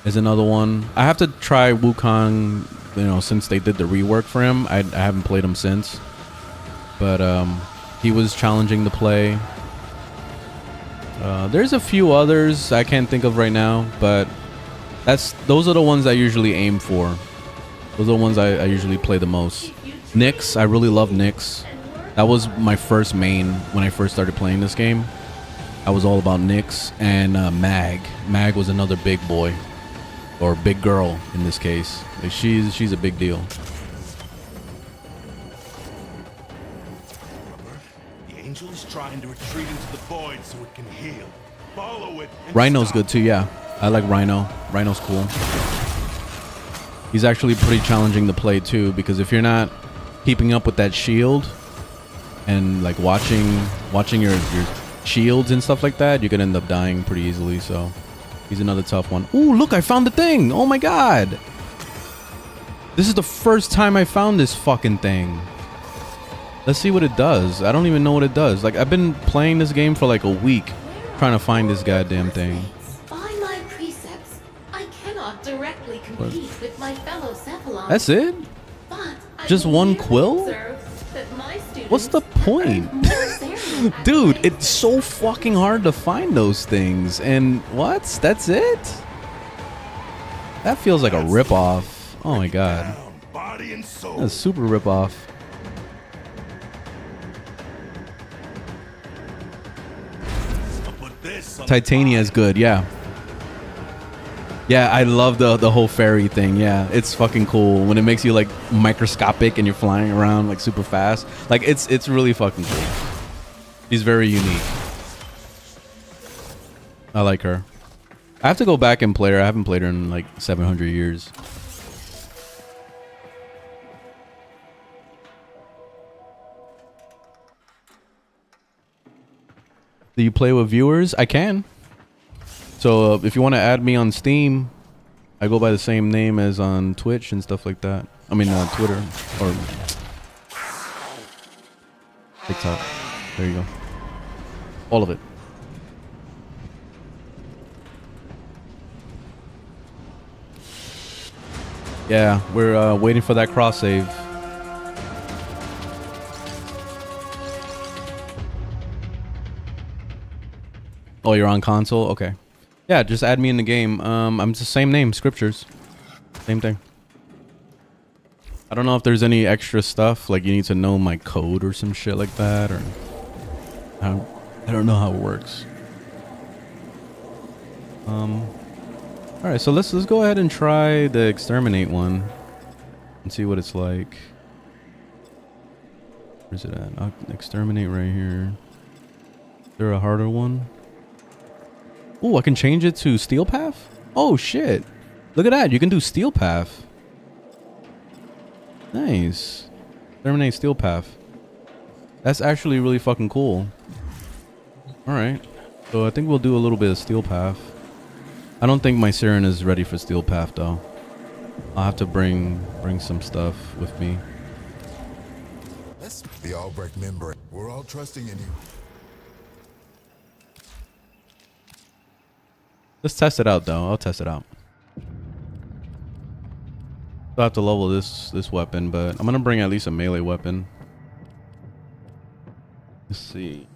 is another one. I have to try Wukong, you know, since they did the rework for him. I haven't played him since, but he was challenging to play. There's a few others I can't think of right now, but those are the ones I usually aim for. Those are the ones I usually play the most. Nyx, I really love Nyx. That was my first main when I first started playing this game. I was all about Nyx and Mag. Mag was another big boy, or big girl in this case. Like she's a big deal. The angel is trying to retreat into the void so it can heal. Follow it. Rhino's good too, yeah. I like Rhino. Rhino's cool. He's actually pretty challenging to play too, because if you're not keeping up with that shield and like watching your shields and stuff like that, you could end up dying pretty easily. So he's another tough one. Ooh, look, I found the thing. Oh my god, this is the first time I found this fucking thing. Let's see what it does. I don't even know what it does. Like, I've been playing this game for like a week trying to find this goddamn thing. By my precepts, I cannot directly compete with my fellow Cephalons. That's it? Just one quill? What's the point? Dude, it's so fucking hard to find those things. And what? That's it? That feels like a ripoff. Oh my god. That's a super ripoff. Titania is good, yeah. Yeah, I love the whole fairy thing. Yeah, it's fucking cool when it makes you like microscopic and you're flying around like super fast. Like it's really fucking cool. She's very unique. I like her. I have to go back and play her. I haven't played her in like 700 years. Do you play with viewers? I can. So if you want to add me on Steam, I go by the same name as on Twitch and stuff like that. I mean, Twitter or TikTok. There you go. All of it. Yeah, we're waiting for that cross save. Oh, you're on console? Okay. Yeah, just add me in the game. I'm the same name, Scriptures. Same thing. I don't know if there's any extra stuff, like you need to know my code or some shit like that, or I don't know how it works. All right, so let's go ahead and try the exterminate one and see what it's like. Where's it at? I'll exterminate right here. Is there a harder one? Oh, I can change it to steel path? Oh shit. Look at that. You can do steel path. Nice. Exterminate steel path. That's actually really fucking cool. Alright. So I think we'll do a little bit of steel path. I don't think my Siren is ready for steel path though. I'll have to bring some stuff with me. The Albrecht membrane. We're all trusting in you. Let's test it out though. I'll test it out. I'll have to level this weapon, but I'm gonna bring at least a melee weapon. Let's see.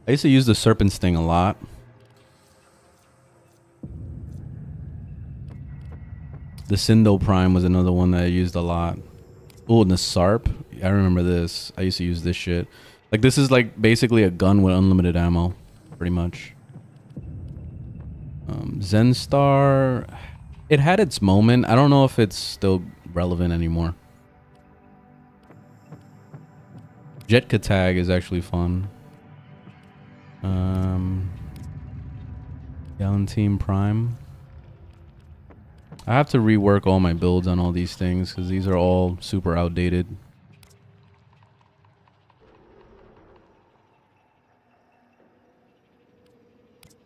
I used to use the Serpent Sting a lot. The Sindo Prime was another one that I used a lot. Oh, and the Sarp. I remember this. I used to use this shit. Like, this is like basically a gun with unlimited ammo, pretty much. Zenstar. It had its moment. I don't know if it's still relevant anymore. Jet Katag is actually fun. Galantine Prime. I have to rework all my builds on all these things because these are all super outdated.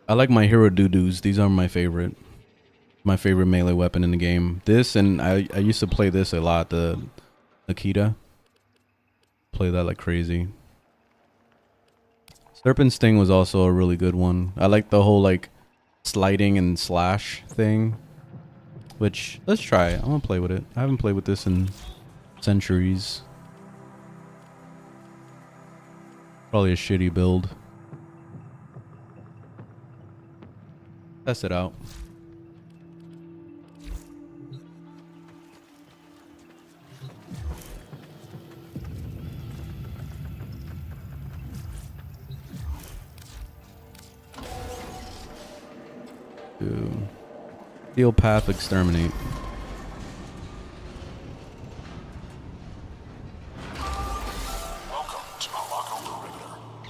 I like my hero doo-doos. These are my favorite. My favorite melee weapon in the game. This, and I used to play this a lot, the Nikita. Play that like crazy. Serpent Sting was also a really good one. I like the whole like sliding and slash thing. Which, let's try it. I want to play with it. I haven't played with this in centuries. Probably a shitty build. Test it out. Steel Path Exterminate.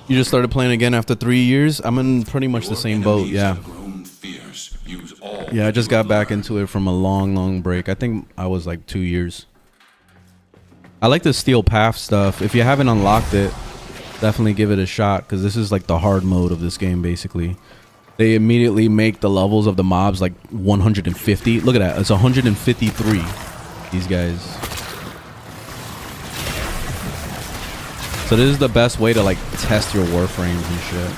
You just started playing again after 3 years? I'm in pretty much the same boat, yeah. Yeah, I just got back into it from a long break. I think I was like 2 years. I like the Steel Path stuff. If you haven't unlocked it, definitely give it a shot, because this is like the hard mode of this game, basically. They immediately make the levels of the mobs like 150. Look at that. It's 153. These guys. So this is the best way to like test your Warframes and shit.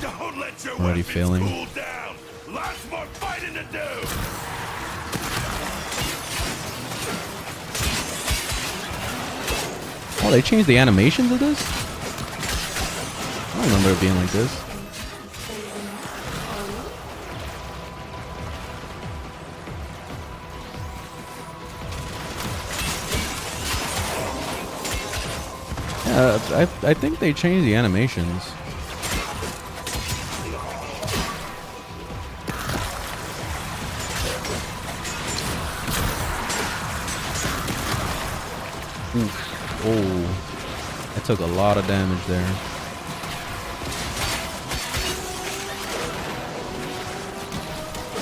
Don't let your Already failing. cool down. Lots more fighting to do. Oh, they changed the animations of this? I don't remember it being like this. I think they changed the animations. Oof. Oh, I took a lot of damage there.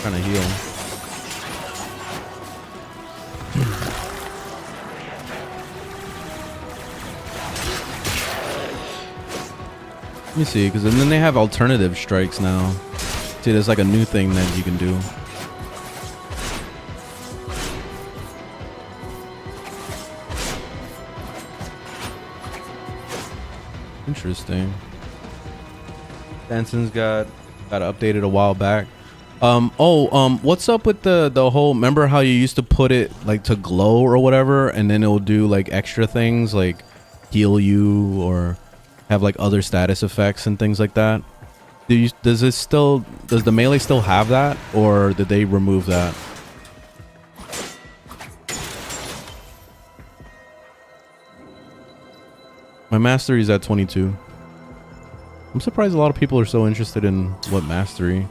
Trying to heal. Let me see, because then they have alternative strikes now. See, there's like a new thing that you can do. Interesting. Danson's got updated a while back. What's up with the whole, remember how you used to put it like to glow or whatever, and then it will do like extra things like heal you or have like other status effects and things like that? Does the melee still have that, or did they remove that? My mastery is at 22. I'm surprised a lot of people are so interested in what mastery.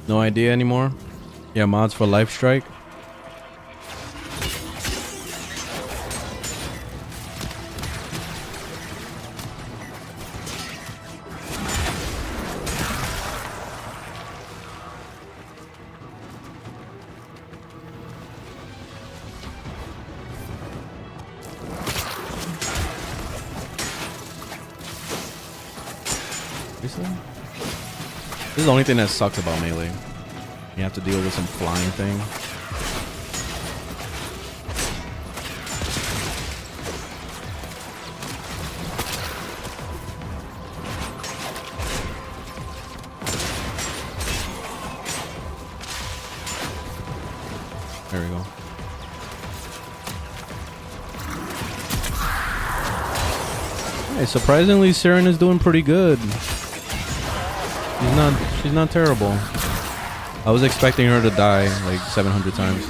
No idea anymore? Yeah, mods for Life Strike. This is the only thing that sucks about melee. You have to deal with some flying thing. There we go. Hey, surprisingly, Siren is doing pretty good. She's not terrible. I was expecting her to die like 700 times.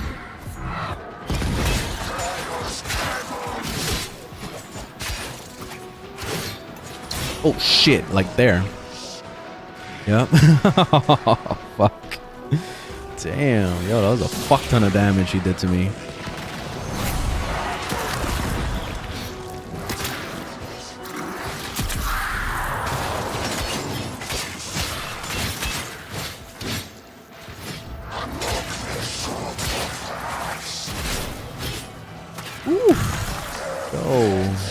Oh shit, like there. Yep. Fuck. Damn, yo, that was a fuck ton of damage she did to me.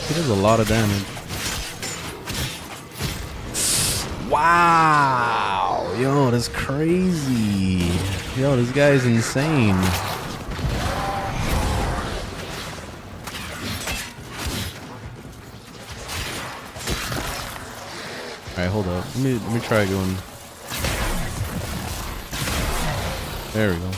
He does a lot of damage. Wow. Yo, that's crazy. Yo, this guy is insane. Alright, hold up. Let me try going. There we go.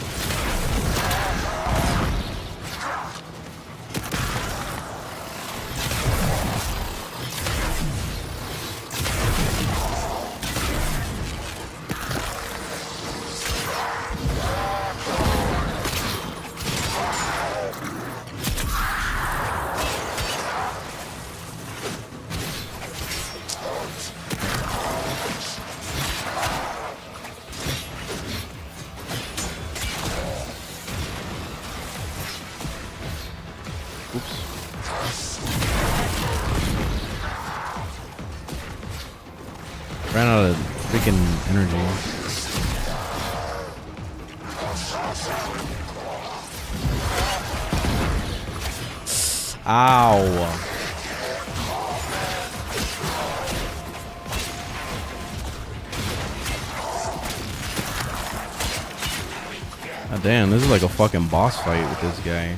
Ran out of freaking energy. Ow. Oh, damn, this is like a fucking boss fight with this guy.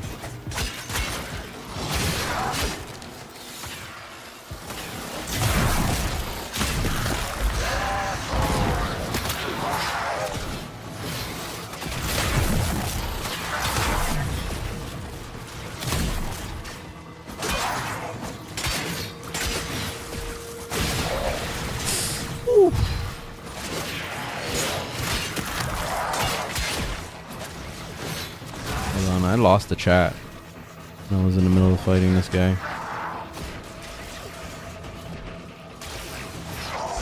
I lost the chat. I was in the middle of fighting this guy.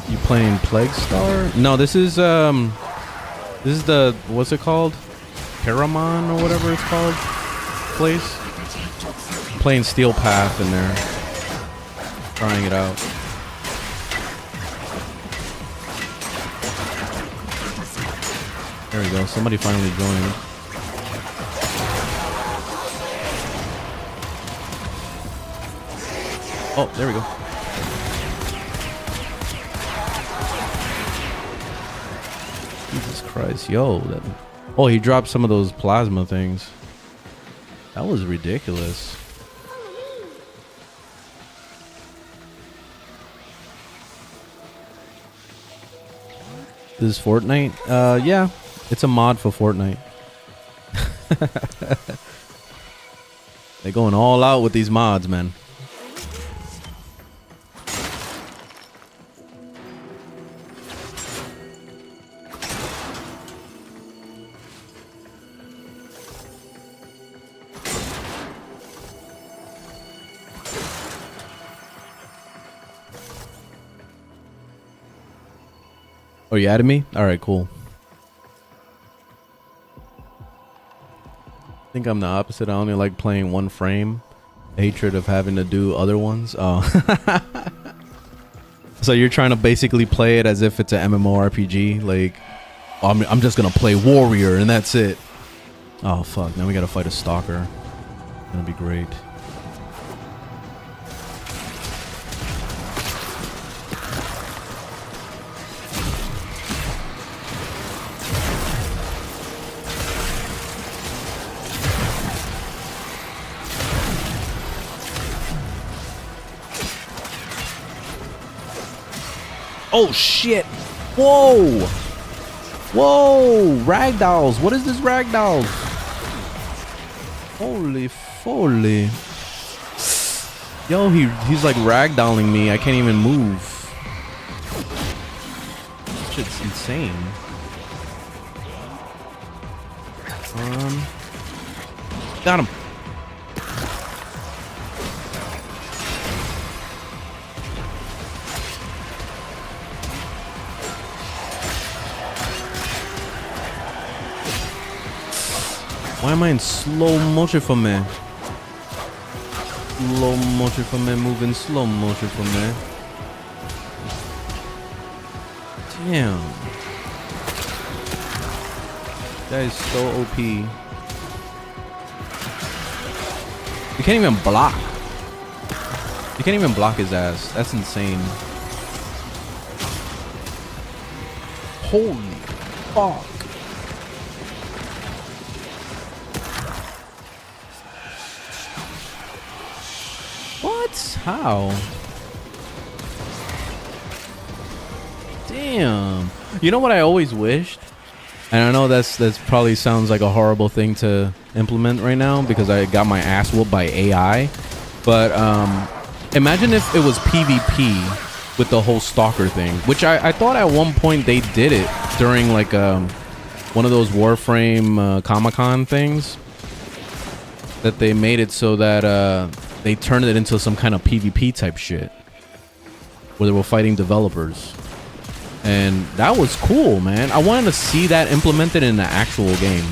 You playing Plague Star? No, this is the, what's it called? Paramon or whatever it's called? Place? I'm playing Steel Path in there. Trying it out. There we go. Somebody finally joined. Oh, there we go. Christ, yo. Oh, he dropped some of those plasma things. That was ridiculous. This is Fortnite? Yeah, it's a mod for Fortnite. They're going all out with these mods, man. Oh, you added me? All right, cool. I think I'm the opposite. I only like playing one frame. Hatred of having to do other ones. Oh. So you're trying to basically play it as if it's an MMORPG. Like, I'm just going to play warrior and that's it. Oh, fuck. Now we got to fight a stalker. It's going to be great. Oh shit! Whoa! Whoa! Ragdolls! What is this ragdolls? Holy foley! Yo, he's like ragdolling me. I can't even move. Shit's insane. Got him. Why am I in slow motion for me? Slow motion for me, moving slow motion for me. Damn. That is so OP. You can't even block. You can't even block his ass. That's insane. Holy fuck. How? Damn. You know what I always wished? And I know that's probably sounds like a horrible thing to implement right now because I got my ass whooped by AI. But imagine if it was PvP with the whole stalker thing, which I thought at one point they did it during like one of those Warframe Comic-Con things. That they made it so that they turned it into some kind of PvP type shit where they were fighting developers. And that was cool, man. I wanted to see that implemented in the actual game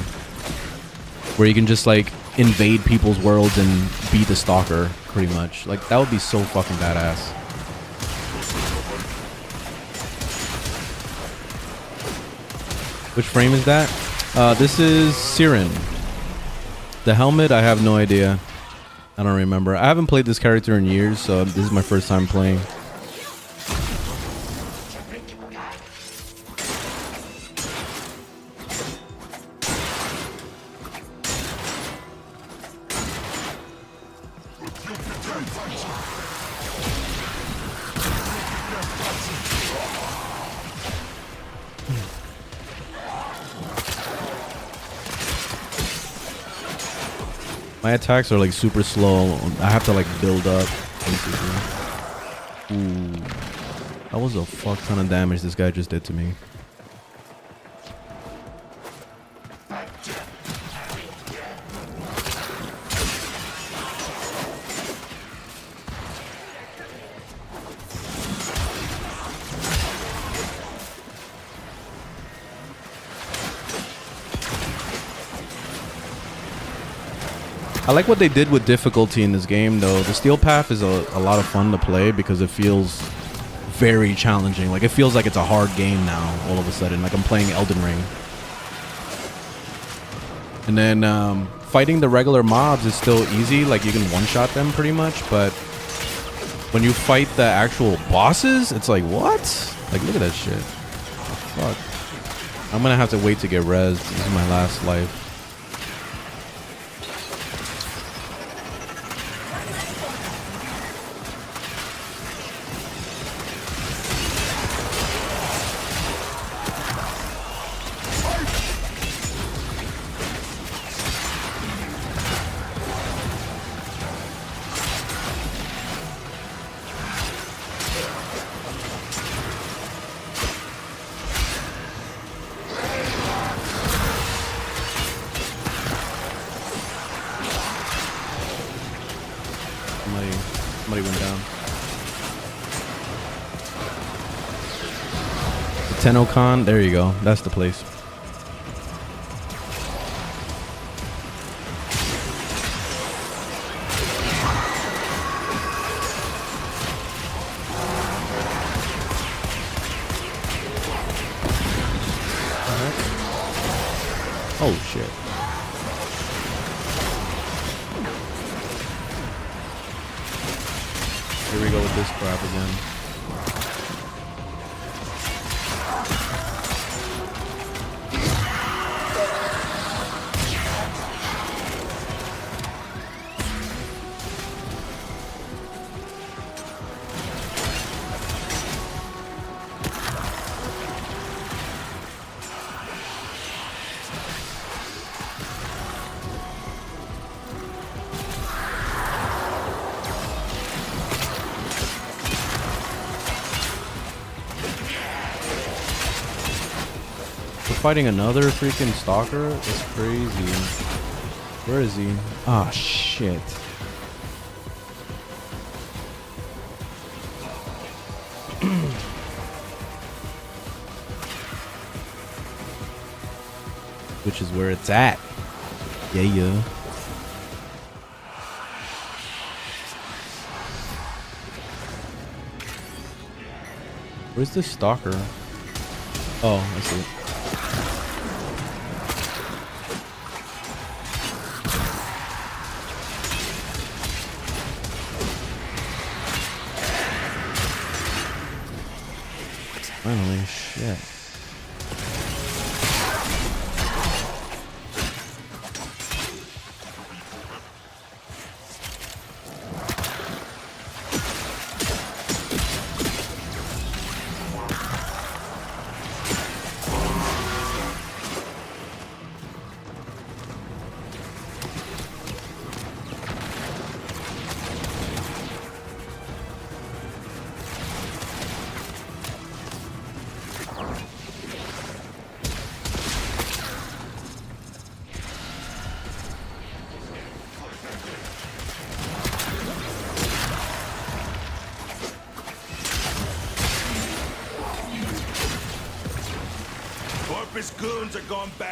where you can just like invade people's worlds and be the stalker pretty much. Like that would be so fucking badass. Which frame is that? This is Siren. The helmet, I have no idea. I don't remember. I haven't played this character in years, so this is my first time playing. My attacks are like super slow. I have to like build up. Ooh. That was a fuck ton of damage this guy just did to me. I like what they did with difficulty in this game though. The Steel Path is a lot of fun to play because it feels very challenging. Like it feels like it's a hard game now all of a sudden. Like I'm playing Elden Ring. And then fighting the regular mobs is still easy. Like you can one-shot them pretty much. But when you fight the actual bosses, it's like, what? Like look at that shit. Fuck. I'm gonna have to wait to get res. This is my last life. Somebody went down. Tennokan, there you go. That's the place. Oh shit. Here we go with this crap again. Fighting another freaking stalker? It's crazy. Where is he? Ah, shit. Which is where it's at. Yeah, yeah. Where's the stalker? Oh, I see it. Finally, shit.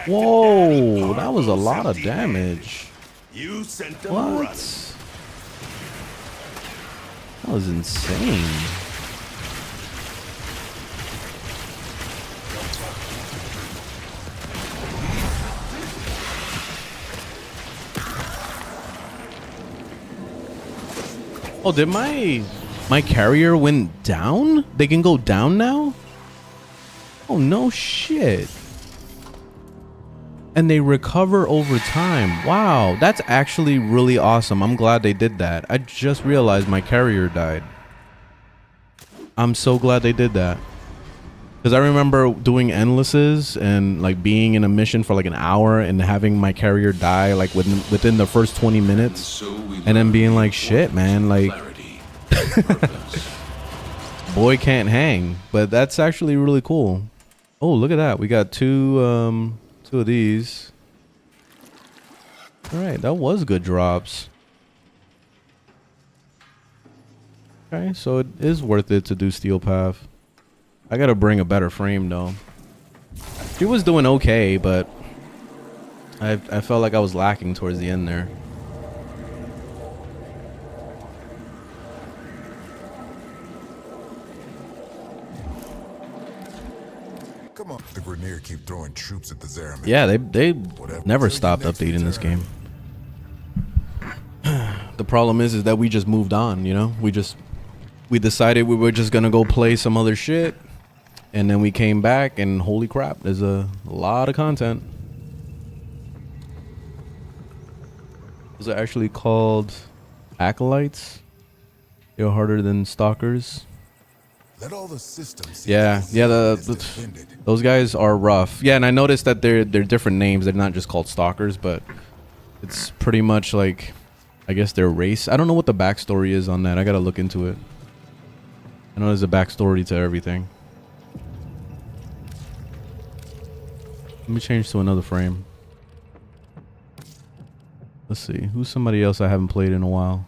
Whoa, that was a lot of damage. You sent them What? running. That was insane. Oh, did my carrier went down? They can go down now? Oh, no shit. And they recover over time. Wow, that's actually really awesome. I'm glad they did that. I just realized my carrier died. I'm so glad they did that. Because I remember doing endlesses and like being in a mission for like an hour and having my carrier die like within the first 20 minutes. And then being like, shit, man, like boy can't hang. But that's actually really cool. Oh, look at that. We got two of these. All right, that was good drops. Okay, so it is worth it to do Steel Path. I gotta bring a better frame though. She was doing okay, but I felt like I was lacking towards the end there. Come on. The Grenier keep throwing troops at the Zeramin. Yeah, they never stopped updating this game. The problem is that we just moved on, you know? We decided we were just gonna go play some other shit. And then we came back, and holy crap, there's a lot of content. Those are actually called acolytes. They're harder than stalkers. Let all the systems Yeah, those guys are rough. Yeah, and I noticed that they're different names. They're not just called stalkers, but it's pretty much like, I guess, their race. I don't know what the backstory is on that. I gotta look into it. I know there's a backstory to everything. Let me change to another frame. Let's see. Who's somebody else I haven't played in a while?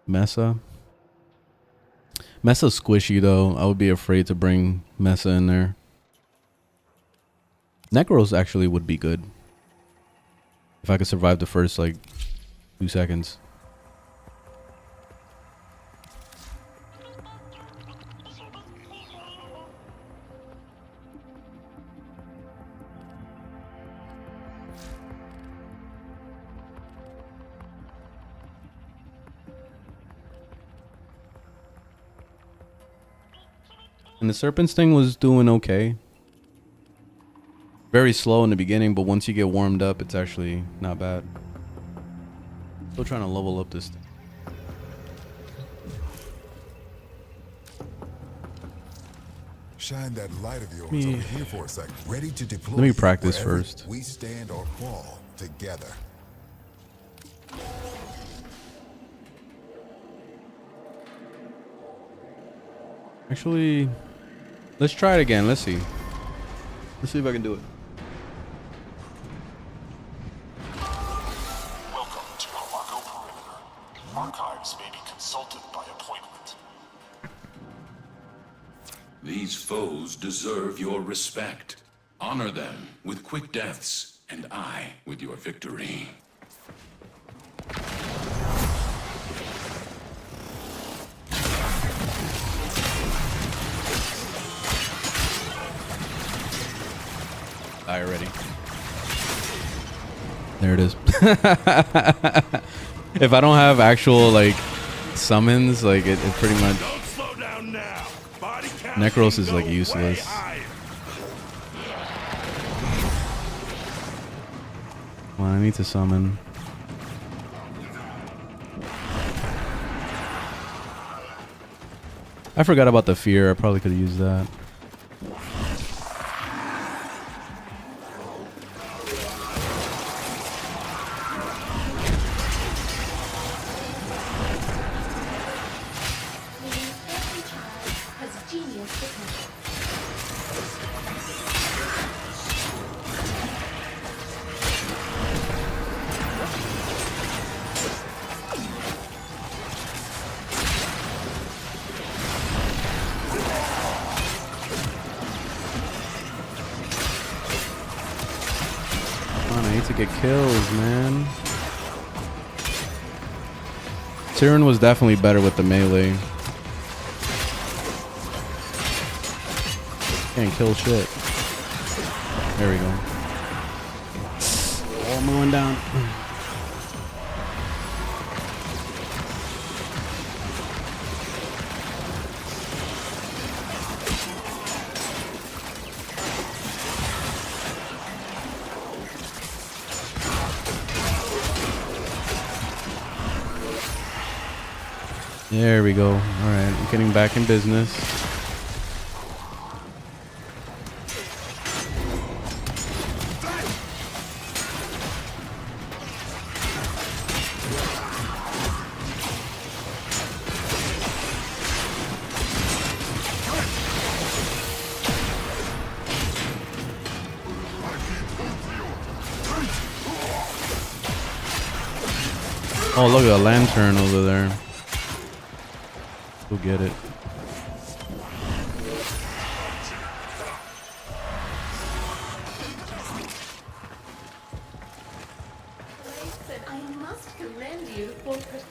Mesa. Mesa's squishy though. I would be afraid to bring Mesa in there. Necros actually would be good. If I could survive the first like 2 seconds. And the Serpent's thing was doing okay. Very slow in the beginning, but once you get warmed up, it's actually not bad. Still trying to level up this thing. Shine that light of yours over here for a second. Ready to deploy. Let me practice first. We stand or fall together. Actually, let's try it again. Let's see. Let's see if I can do it. Welcome to Harako Perimeter. Archives may be consulted by appointment. These foes deserve your respect. Honor them with quick deaths, and I with your victory. Die already. There it is. If I don't have actual like summons, like it pretty much. Necros is like useless. Well, I need to summon. I forgot about the fear. I probably could have used that. Get kills, man. Tyrion was definitely better with the melee. Can't kill shit. There we go. All mowing down. There we go. Alright, I'm getting back in business. Oh, look at a lantern over there. Go get it. I must commend you for persisting.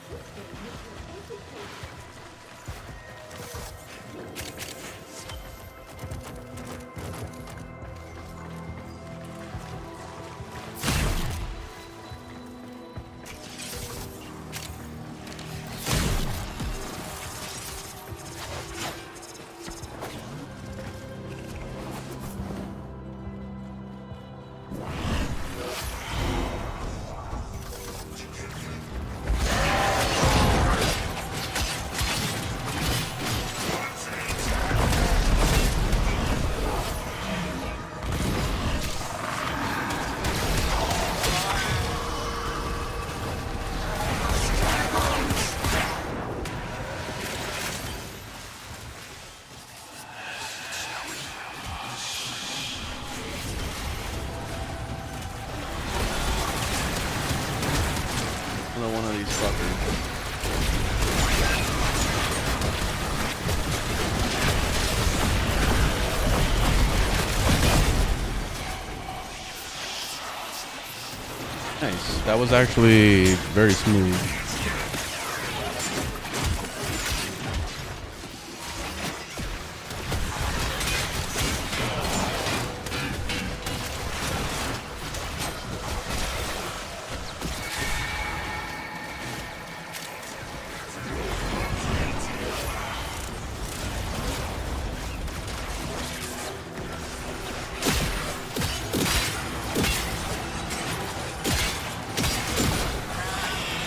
these fuckers. Nice. That was actually very smooth.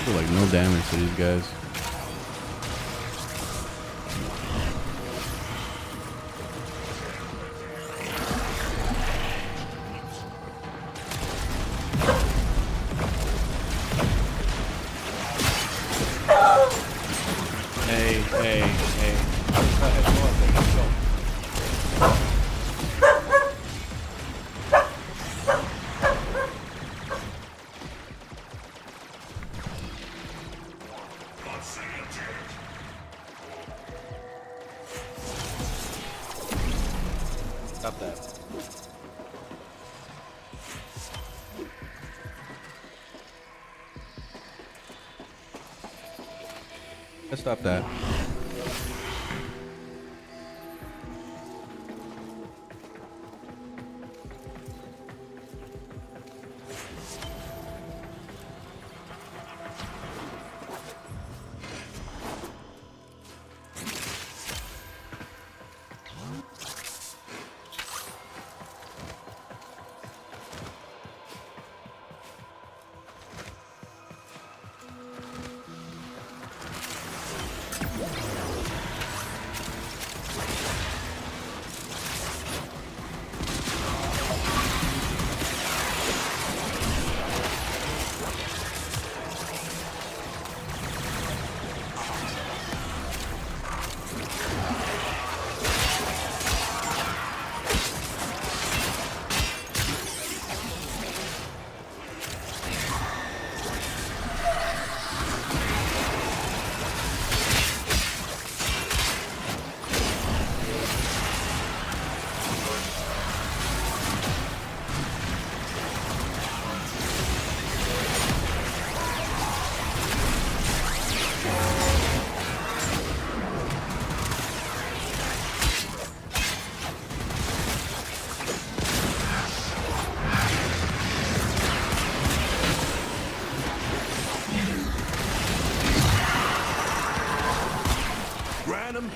Like no damage to these guys. Hey. Go ahead, let's go. Stop that. Let's stop that.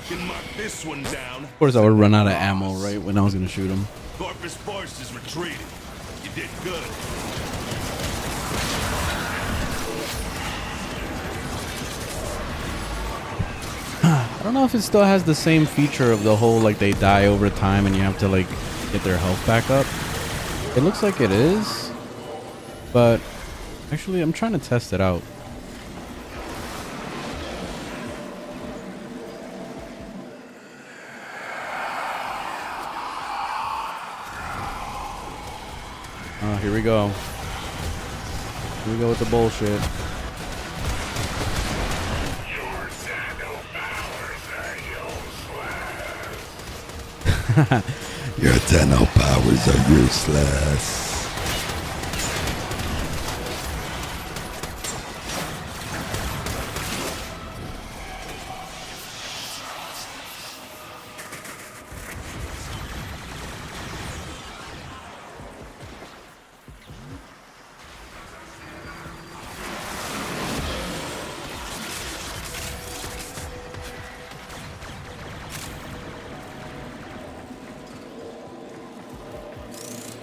Can mark this one down. Of course, I would run out of ammo right when I was gonna shoot him. Corpus Force is retreating. You did good. I don't know if it still has the same feature of the whole like they die over time and you have to like get their health back up. It looks like it is, but actually I'm trying to test it out. Oh, here we go. Here we go with the bullshit. Your eternal powers are useless.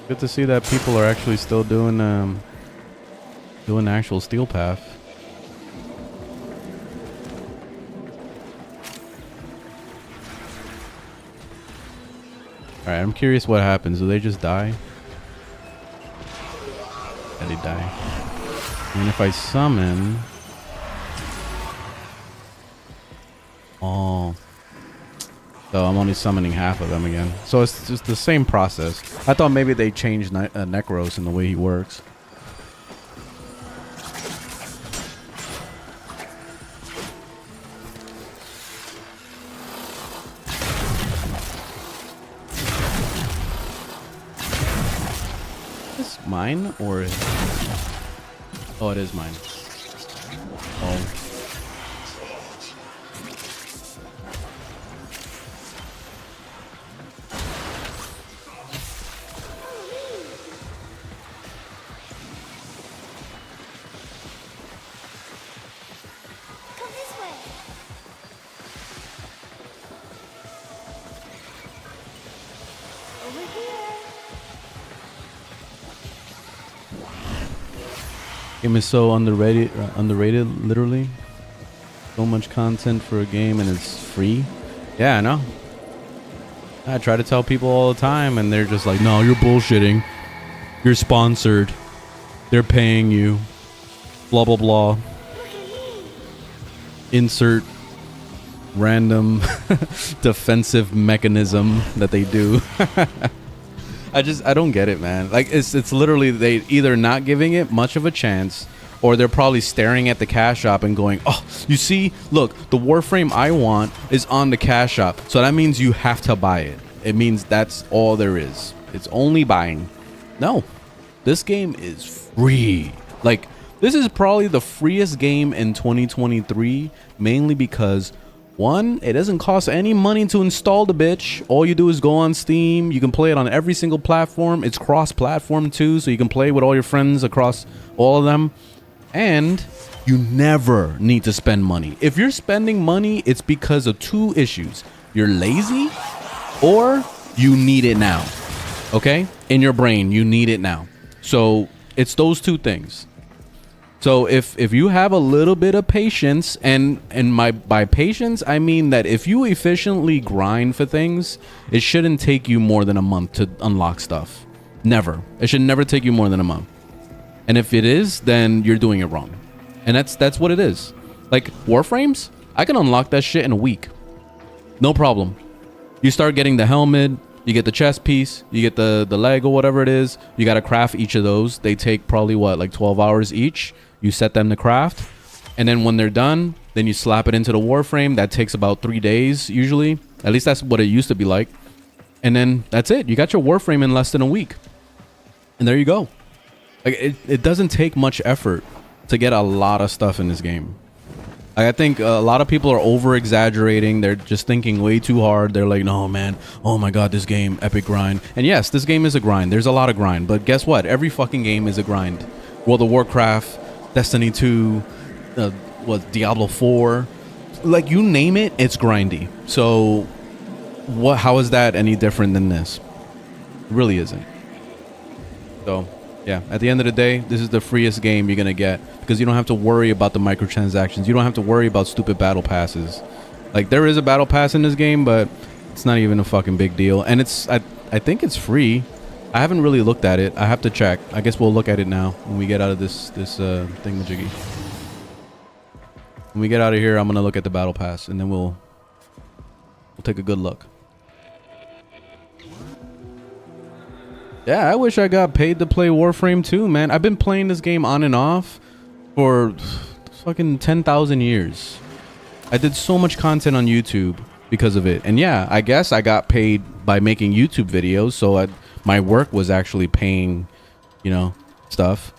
Good to see that people are actually still doing doing the actual steel path. Alright, I'm curious what happens. Do they just die? Yeah, they die. And if I summon... Oh. So I'm only summoning half of them again. So it's just the same process. I thought maybe they changed Necros in the way he works. this mine or? Oh, it is mine. Oh. Game is so underrated, literally. So much content for a game and it's free. Yeah, I know. I try to tell people all the time and they're just like, no, you're bullshitting. You're sponsored. They're paying you. Blah, blah, blah. Insert random defensive mechanism that they do. I don't get it, man. Like it's literally they either not giving it much of a chance or they're probably staring at the cash shop and going, oh, you see, look, the Warframe I want is on the cash shop. So that means you have to buy it. It means that's all there is. It's only buying. No, this game is free. Like this is probably the freest game in 2023, mainly because one, it doesn't cost any money to install the bitch. All you do is go on Steam. You can play it on every single platform. It's cross-platform too, so you can play with all your friends across all of them. And you never need to spend money. If you're spending money, it's because of two issues. You're lazy or you need it now. Okay? In your brain, you need it now. So it's those two things. So if you have a little bit of patience, and by patience I mean that if you efficiently grind for things, it shouldn't take you more than a month to unlock stuff. Never. It should never take you more than a month. And if it is, then you're doing it wrong. And that's what it is. Like Warframes, I can unlock that shit in a week. No problem. You start getting the helmet, you get the chest piece, you get the leg or whatever it is. You got to craft each of those. They take probably what, like 12 hours each. You set them to craft, and then when they're done, then you slap it into the Warframe. That takes about 3 days usually. At least that's what it used to be like. And then that's it. You got your Warframe in less than a week. And there you go. Like it doesn't take much effort to get a lot of stuff in this game. I think a lot of people are over exaggerating. They're just thinking way too hard. They're like, no, man. Oh my God, this game, epic grind. And yes, this game is a grind. There's a lot of grind. But guess what? Every fucking game is a grind. World of Warcraft, Destiny 2, Diablo 4, like you name it, it's grindy. So how is that any different than this? It really isn't. So yeah, at the end of the day, this is the freest game you're gonna get because you don't have to worry about the microtransactions. You don't have to worry about stupid battle passes. Like there is a battle pass in this game, but it's not even a fucking big deal. And I think it's free. I haven't really looked at it. I have to check. I guess we'll look at it now when we get out of this thingamajiggy. When we get out of here, I'm gonna look at the battle pass, and then we'll take a good look. Yeah, I wish I got paid to play Warframe too, man. I've been playing this game on and off for fucking 10,000 years. I did so much content on YouTube because of it, and yeah, I guess I got paid by making YouTube videos, so my work was actually paying, you know, stuff.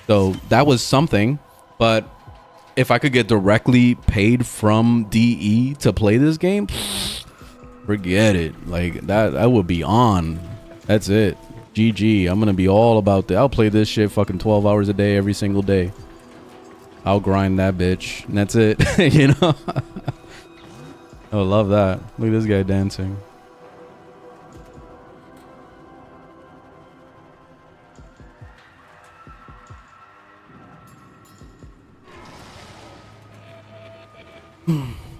So that was something. But if I could get directly paid from DE to play this game, forget it. Like that, I would be on. That's it. GG. I'm gonna be all about that. I'll play this shit fucking 12 hours a day every single day. I'll grind that bitch, and that's it. You know. I love that. Look at this guy dancing.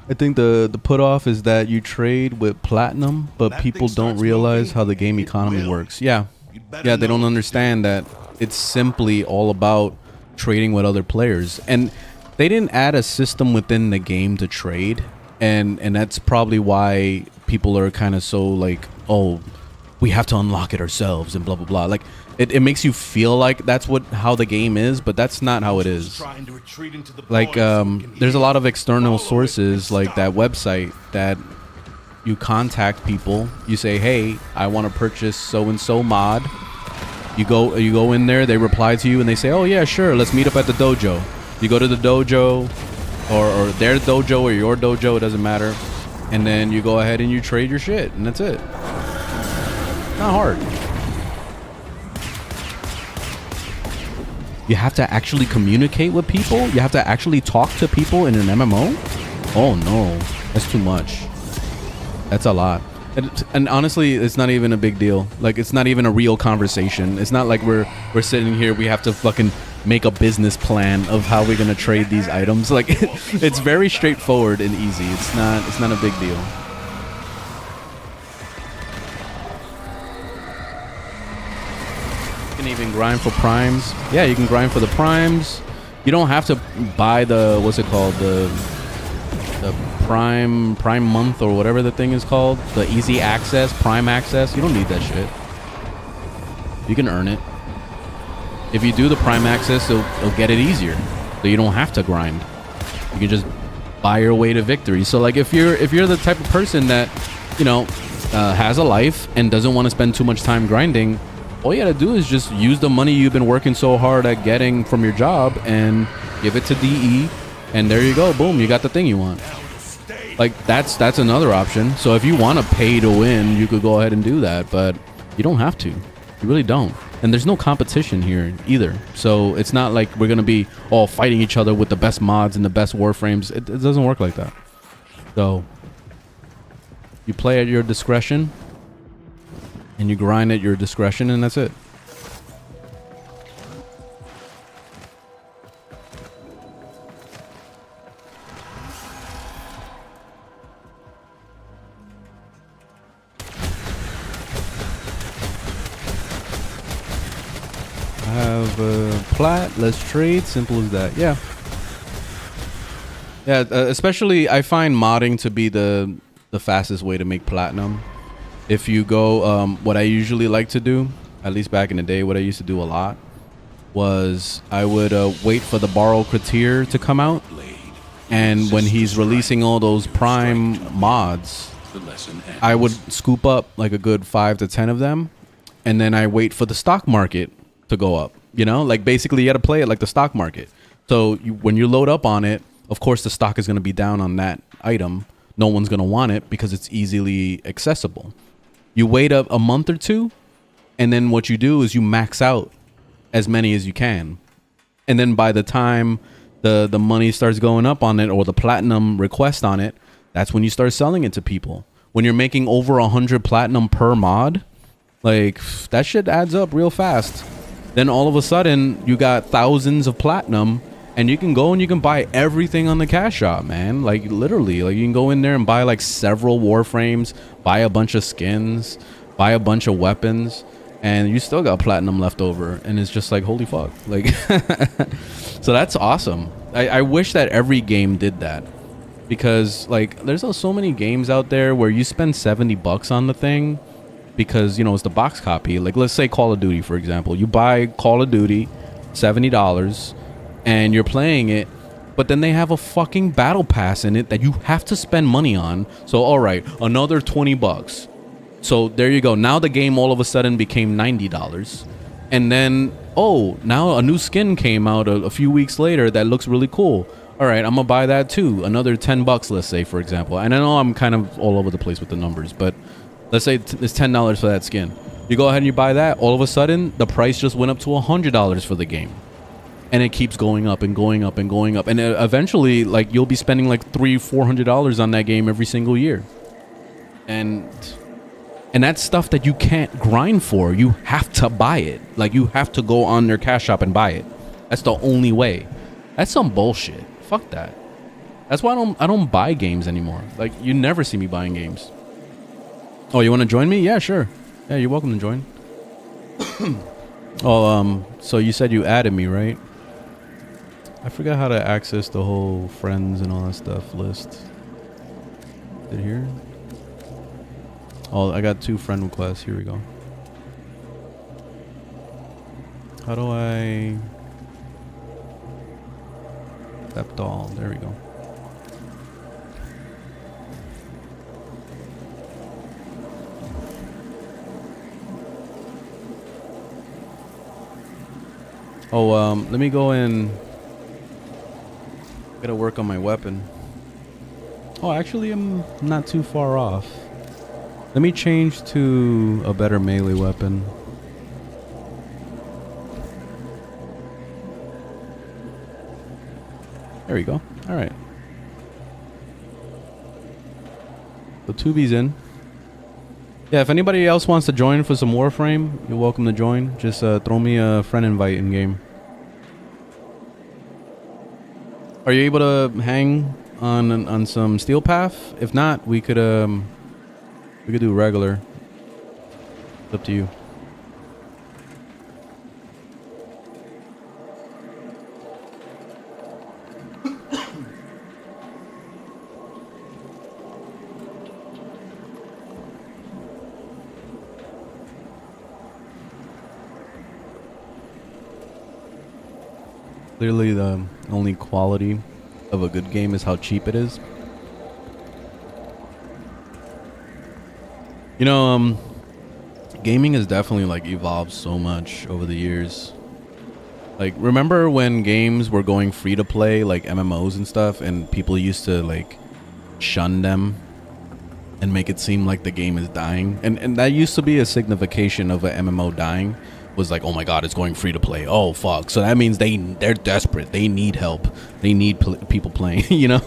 I think the put off is that you trade with platinum, but people don't realize how the game economy works. Yeah, they don't understand that it's simply all about trading with other players, and they didn't add a system within the game to trade, and that's probably why people are kind of so like, oh, we have to unlock it ourselves and blah blah blah. Like it makes you feel like that's how the game is, but that's not how it is. Like there's a lot of external sources like that website that you contact people. You say, hey, I want to purchase so and so mod, You go in there, they reply to you and they say, oh yeah, sure, let's meet up at the dojo. You go to the dojo or their dojo or your dojo, it doesn't matter. And then you go ahead and you trade your shit and that's it. Not hard. You have to actually communicate with people? You have to actually talk to people in an MMO? Oh no, that's too much. That's a lot. And honestly, it's not even a big deal. Like, it's not even a real conversation. It's not like we're sitting here, we have to fucking make a business plan of how we're gonna trade these items. Like, it's very straightforward and easy. It's not a big deal. You can even grind for primes. Yeah, you can grind for the primes. You don't have to buy the, what's it called, the prime month or whatever the thing is called, the easy access, prime access. You don't need that shit. You can earn it. If you do the prime access, it'll get it easier, so you don't have to grind. You can just buy your way to victory. So like, if you're the type of person that, you know, has a life and doesn't want to spend too much time grinding, all you gotta do is just use the money you've been working so hard at getting from your job and give it to DE, and there you go. Boom, you got the thing you want. Like, that's another option. So if you want to pay to win, you could go ahead and do that, but you don't have to. You really don't. And there's no competition here either. So it's not like we're going to be all fighting each other with the best mods and the best Warframes. It doesn't work like that. So you play at your discretion and you grind at your discretion, and that's it. Plat, let's trade. Simple as that. Yeah, especially I find modding to be the fastest way to make platinum. If you go, what I usually like to do, at least back in the day, what I used to do a lot was I would wait for the Borrow Courier to come out, and when he's releasing all those prime mods, I would scoop up like a good 5 to 10 of them, and then I wait for the stock market to go up. You know, like, basically you got to play it like the stock market. So when you load up on it, of course the stock is going to be down on that item. No one's going to want it because it's easily accessible. You wait up a month or two, and then what you do is you max out as many as you can. And then by the time the money starts going up on it, or the platinum request on it, that's when you start selling it to people. When you're making over 100 platinum per mod, like, that shit adds up real fast. Then all of a sudden you got thousands of platinum, and you can go and you can buy everything on the cash shop, man. Like, literally, like, you can go in there and buy like several Warframes, buy a bunch of skins, buy a bunch of weapons, and you still got platinum left over. And it's just like, holy fuck. Like, so that's awesome. I wish that every game did that, because like, there's so many games out there where you spend $70 on the thing because, you know, it's the box copy. Like, let's say Call of Duty, for example. You buy Call of Duty, $70, and you're playing it, but then they have a fucking battle pass in it that you have to spend money on. So, all right, another $20. So there you go. Now the game all of a sudden became $90. And then, oh, now a new skin came out a few weeks later that looks really cool. All right, I'm gonna buy that too. Another $10, let's say, for example. And I know I'm kind of all over the place with the numbers, but let's say it's $10 for that skin. You go ahead and you buy that. All of a sudden, the price just went up to $100 for the game. And it keeps going up and going up and going up. And eventually, like, you'll be spending like $300-400 on that game every single year. And that's stuff that you can't grind for. You have to buy it. Like, you have to go on their cash shop and buy it. That's the only way. That's some bullshit. Fuck that. That's why I don't buy games anymore. Like, you never see me buying games. Oh, you want to join me? Yeah, sure. Yeah, you're welcome to join. Oh, so you said you added me, right? I forgot how to access the whole friends and all that stuff list. Is it here? Oh, I got 2 friend requests. Here we go. How do I... accept all? There we go. Oh, let me go and gotta work on my weapon. Oh, actually, I'm not too far off. Let me change to a better melee weapon. There we go. All right. So 2B's in. Yeah, if anybody else wants to join for some Warframe, you're welcome to join. Just throw me a friend invite in game. Are you able to hang on some Steel Path? If not, we could do regular. It's up to you. Clearly, the only quality of a good game is how cheap it is. You know, gaming has definitely like evolved so much over the years. Like, remember when games were going free to play, like MMOs and stuff, and people used to like shun them and make it seem like the game is dying? And that used to be a signification of an MMO dying. Was like, oh my god, it's going free to play. Oh fuck. So that means they're desperate. They need help. They need people playing, you know?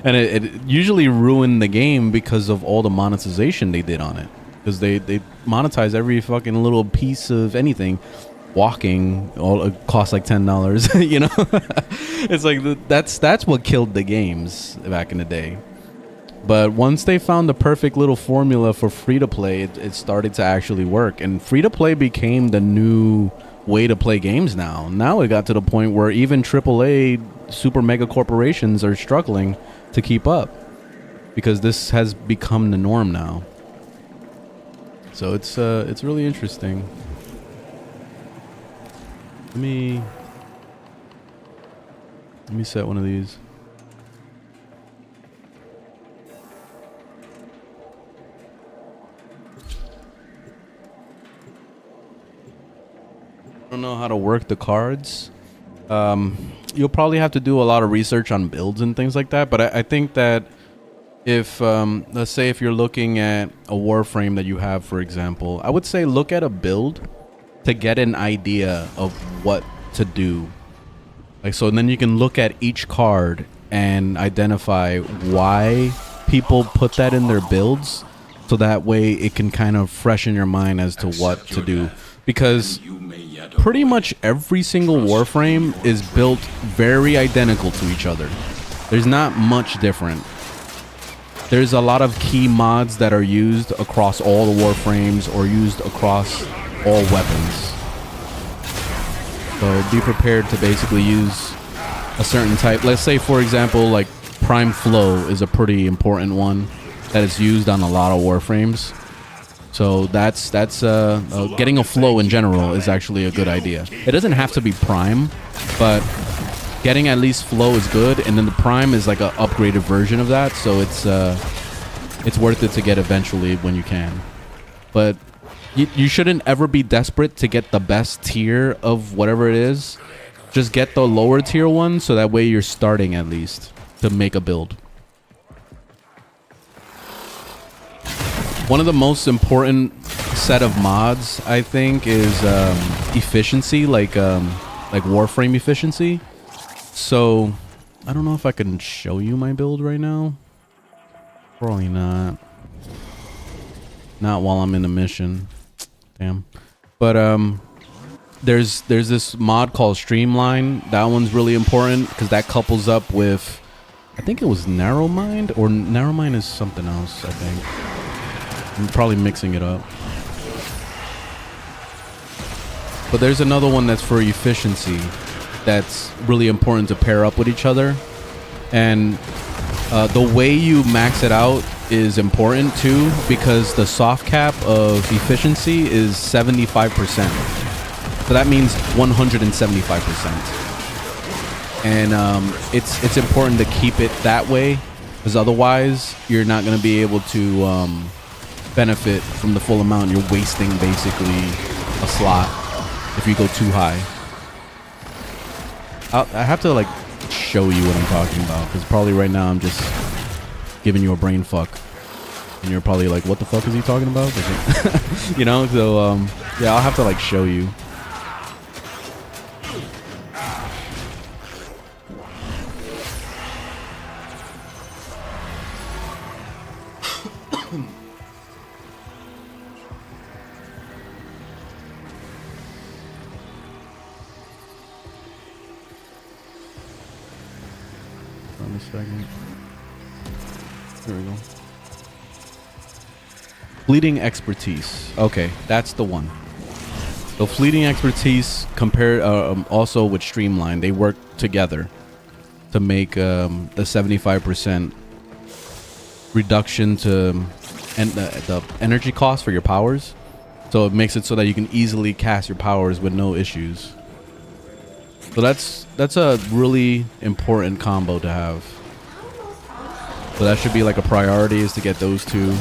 And it usually ruined the game because of all the monetization they did on it. Because they monetize every fucking little piece of anything. Walking all it costs like $10, you know? It's like that's what killed the games back in the day. But once they found the perfect little formula for free-to-play, it started to actually work. And free-to-play became the new way to play games now. Now it got to the point where even AAA super mega corporations are struggling to keep up. Because this has become the norm now. So it's really interesting. Let me set one of these. I don't know how to work the cards. You'll probably have to do a lot of research on builds and things like that. But I think that if, let's say if you're looking at a Warframe that you have, for example, I would say look at a build to get an idea of what to do. Like, so then you can look at each card and identify why people put that in their builds. So that way it can kind of freshen your mind as to what to do. Because pretty much every single Warframe is built very identical to each other. There's not much different. There's a lot of key mods that are used across all the Warframes or used across all weapons. So be prepared to basically use a certain type. Let's say, for example, like Prime Flow is a pretty important one that is used on a lot of Warframes. So that's getting a flow in general is actually a good idea. It doesn't have to be Prime, but getting at least flow is good, and then the Prime is like an upgraded version of that. So it's worth it to get eventually when you can. But you shouldn't ever be desperate to get the best tier of whatever it is. Just get the lower tier one, so that way you're starting at least to make a build. One of the most important set of mods, I think, is efficiency, like Warframe efficiency. So I don't know if I can show you my build right now. Probably not. Not while I'm in a mission. Damn. But there's this mod called Streamline. That one's really important because that couples up with, I think it was Narrowmind, or Narrowmind is something else, I think. I'm probably mixing it up. But there's another one that's for efficiency that's really important to pair up with each other. And the way you max it out is important too, because the soft cap of efficiency is 75%. So that means 175%. And it's important to keep it that way, because otherwise you're not going to be able to benefit from the full amount. You're wasting basically a slot if you go too high. I have to like show you what I'm talking about, because probably right now I'm just giving you a brain fuck, and you're probably like, what the fuck is he talking about? You know, so yeah, I'll have to like show you. A second. Here we go. Fleeting expertise. Okay, that's the one. So fleeting expertise compared also with streamline, they work together to make the 75% reduction to the energy cost for your powers. So it makes it so that you can easily cast your powers with no issues. So that's a really important combo to have. So that should be like a priority, is to get those two.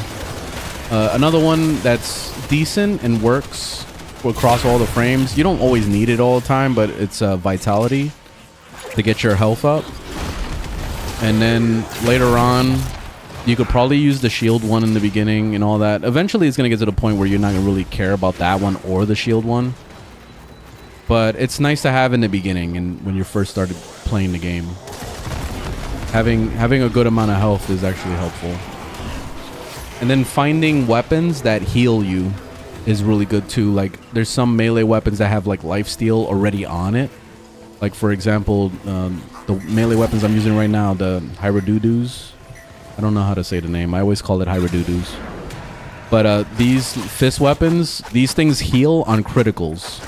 Another one that's decent and works across all the frames. You don't always need it all the time, but it's vitality to get your health up. And then later on, you could probably use the shield one in the beginning and all that. Eventually, it's going to get to the point where you're not going to really care about that one or the shield one. But it's nice to have in the beginning and when you first started playing the game. Having a good amount of health is actually helpful. And then finding weapons that heal you is really good too. Like there's some melee weapons that have like lifesteal already on it. Like for example, the melee weapons I'm using right now, the Hyrodudus. I don't know how to say the name. I always call it Hyrodudus. But these fist weapons, these things heal on criticals.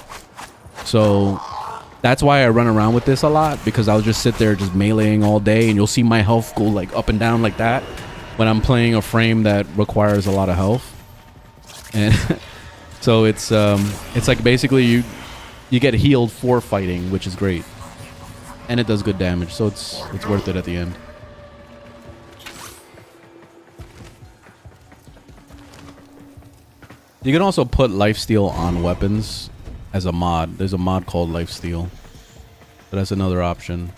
So that's why I run around with this a lot, because I'll just sit there just meleeing all day and you'll see my health go like up and down like that when I'm playing a frame that requires a lot of health. And so it's like basically you get healed for fighting, which is great. And it does good damage, so it's worth it at the end. You can also put lifesteal on weapons as a mod. There's a mod called lifesteal. But that's another option.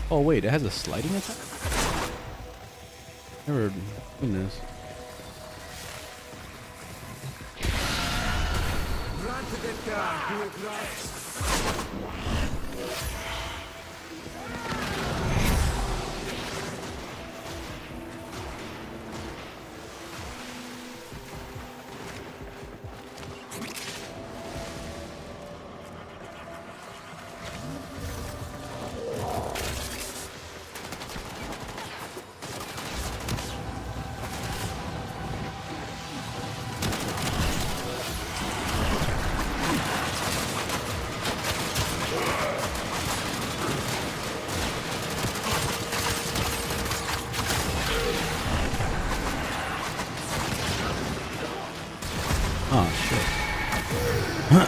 Oh wait, it has a sliding attack? Never seen this. Oh, shit. I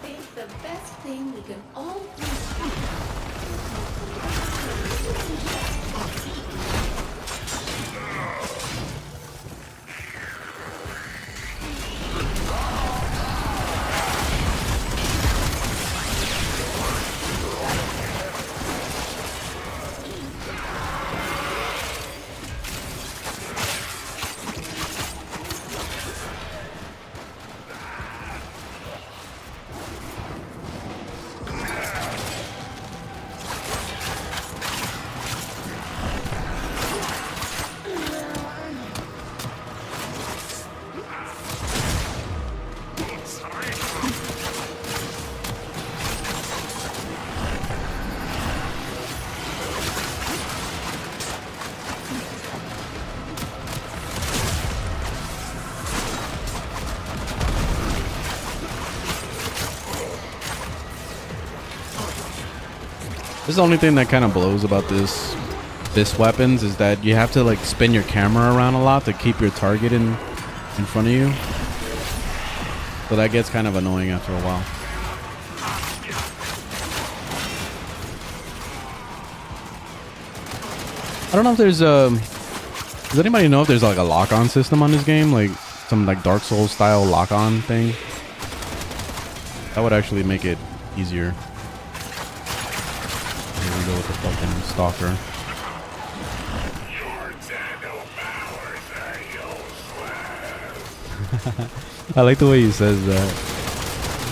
think the best thing we can all do. This is the only thing that kind of blows about this weapons is that you have to like spin your camera around a lot to keep your target in front of you. So that gets kind of annoying after a while. I don't know if there's does anybody know if there's like a lock-on system on this game? Like some like Dark Souls style lock-on thing? That would actually make it easier. Here we go with the fucking stalker. I like the way he says that.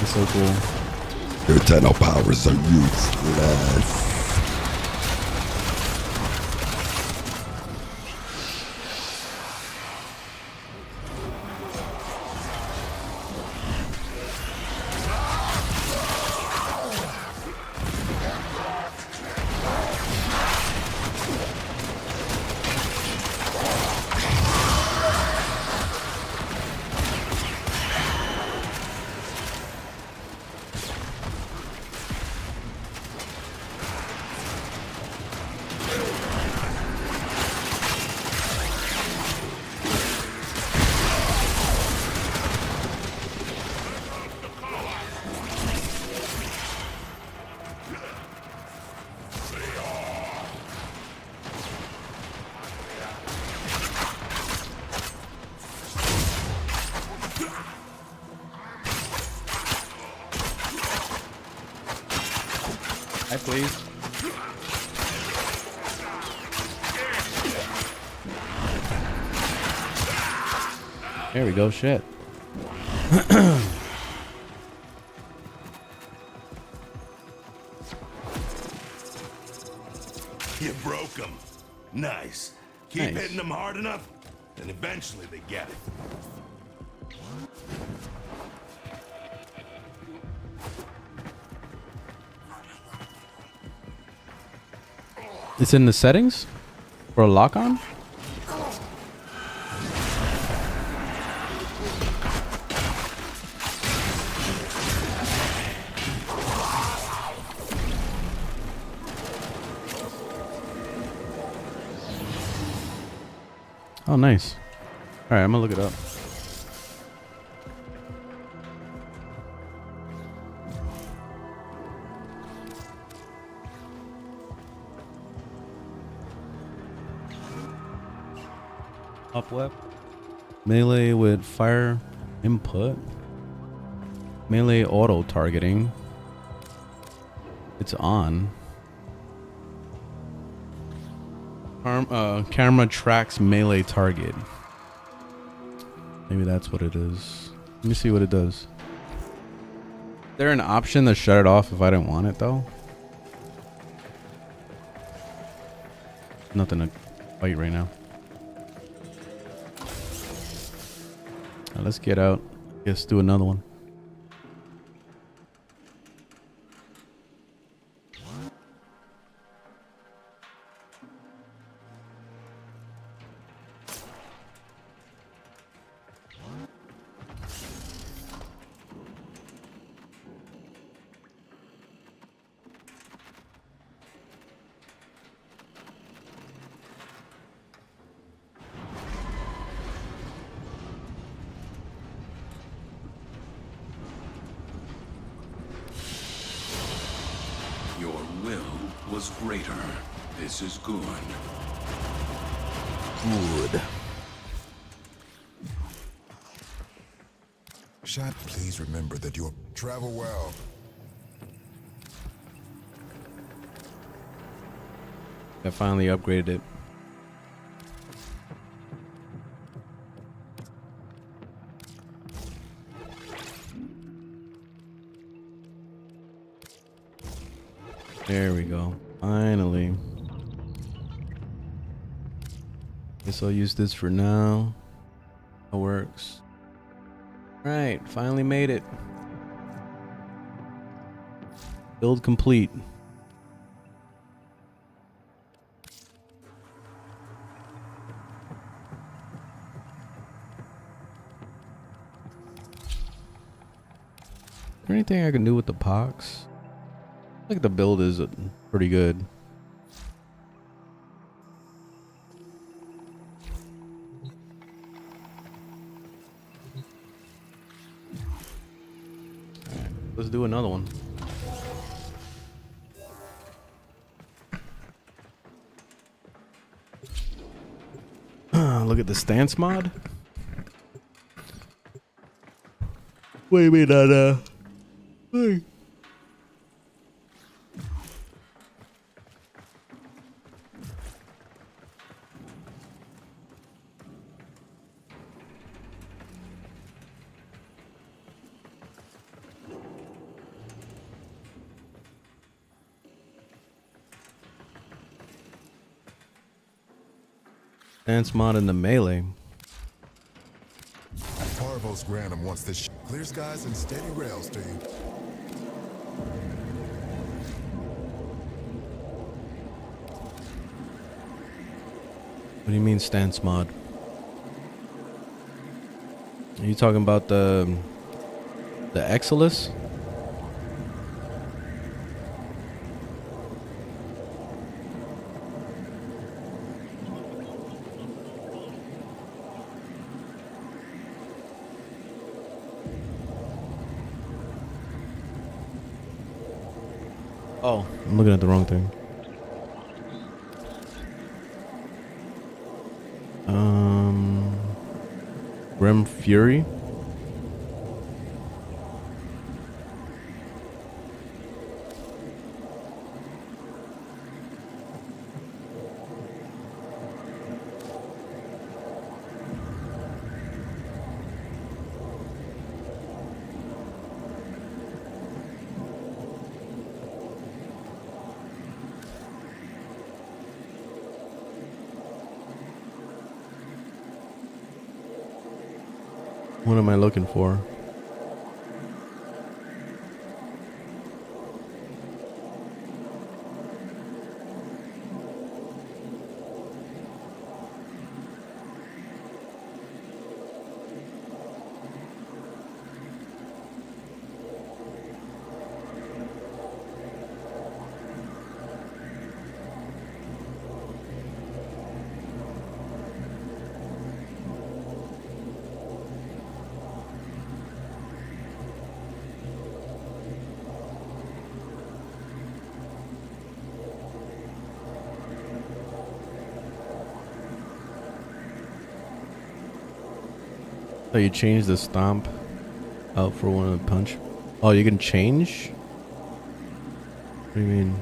It's so cool. Your eternal powers are useless. Hi, please. There we go. Shit. You broke them. Nice. Keep hitting them hard enough, and eventually they get it. It's in the settings for a lock-on? Oh, nice. All right, I'm gonna look it up. Up web. Melee with fire input. Melee auto targeting. It's on. Camera tracks melee target. Maybe that's what it is. Let me see what it does. Is there an option to shut it off if I didn't want it though? Nothing to fight right now. Let's get out. Let's do another one. Your will was greater. This is good. Good. Shot, please remember that you'll travel well. I finally upgraded it. There we go. Finally. Guess I'll use this for now. That works. Right, finally made it. Build complete. Is there anything I can do with the pox? Like the build is pretty good. Alright, let's do another one. Look at the stance mod. What do you mean that thing? Stance mod in the melee. Parvos Granum wants this clear skies and steady rails, team. What do you mean stance mod? Are you talking about the Exilus? Oh, I'm looking at the wrong thing. Grim Fury. What am I looking for? Oh, you changed the stomp out for one of the punch. Oh, you can change? What do you mean?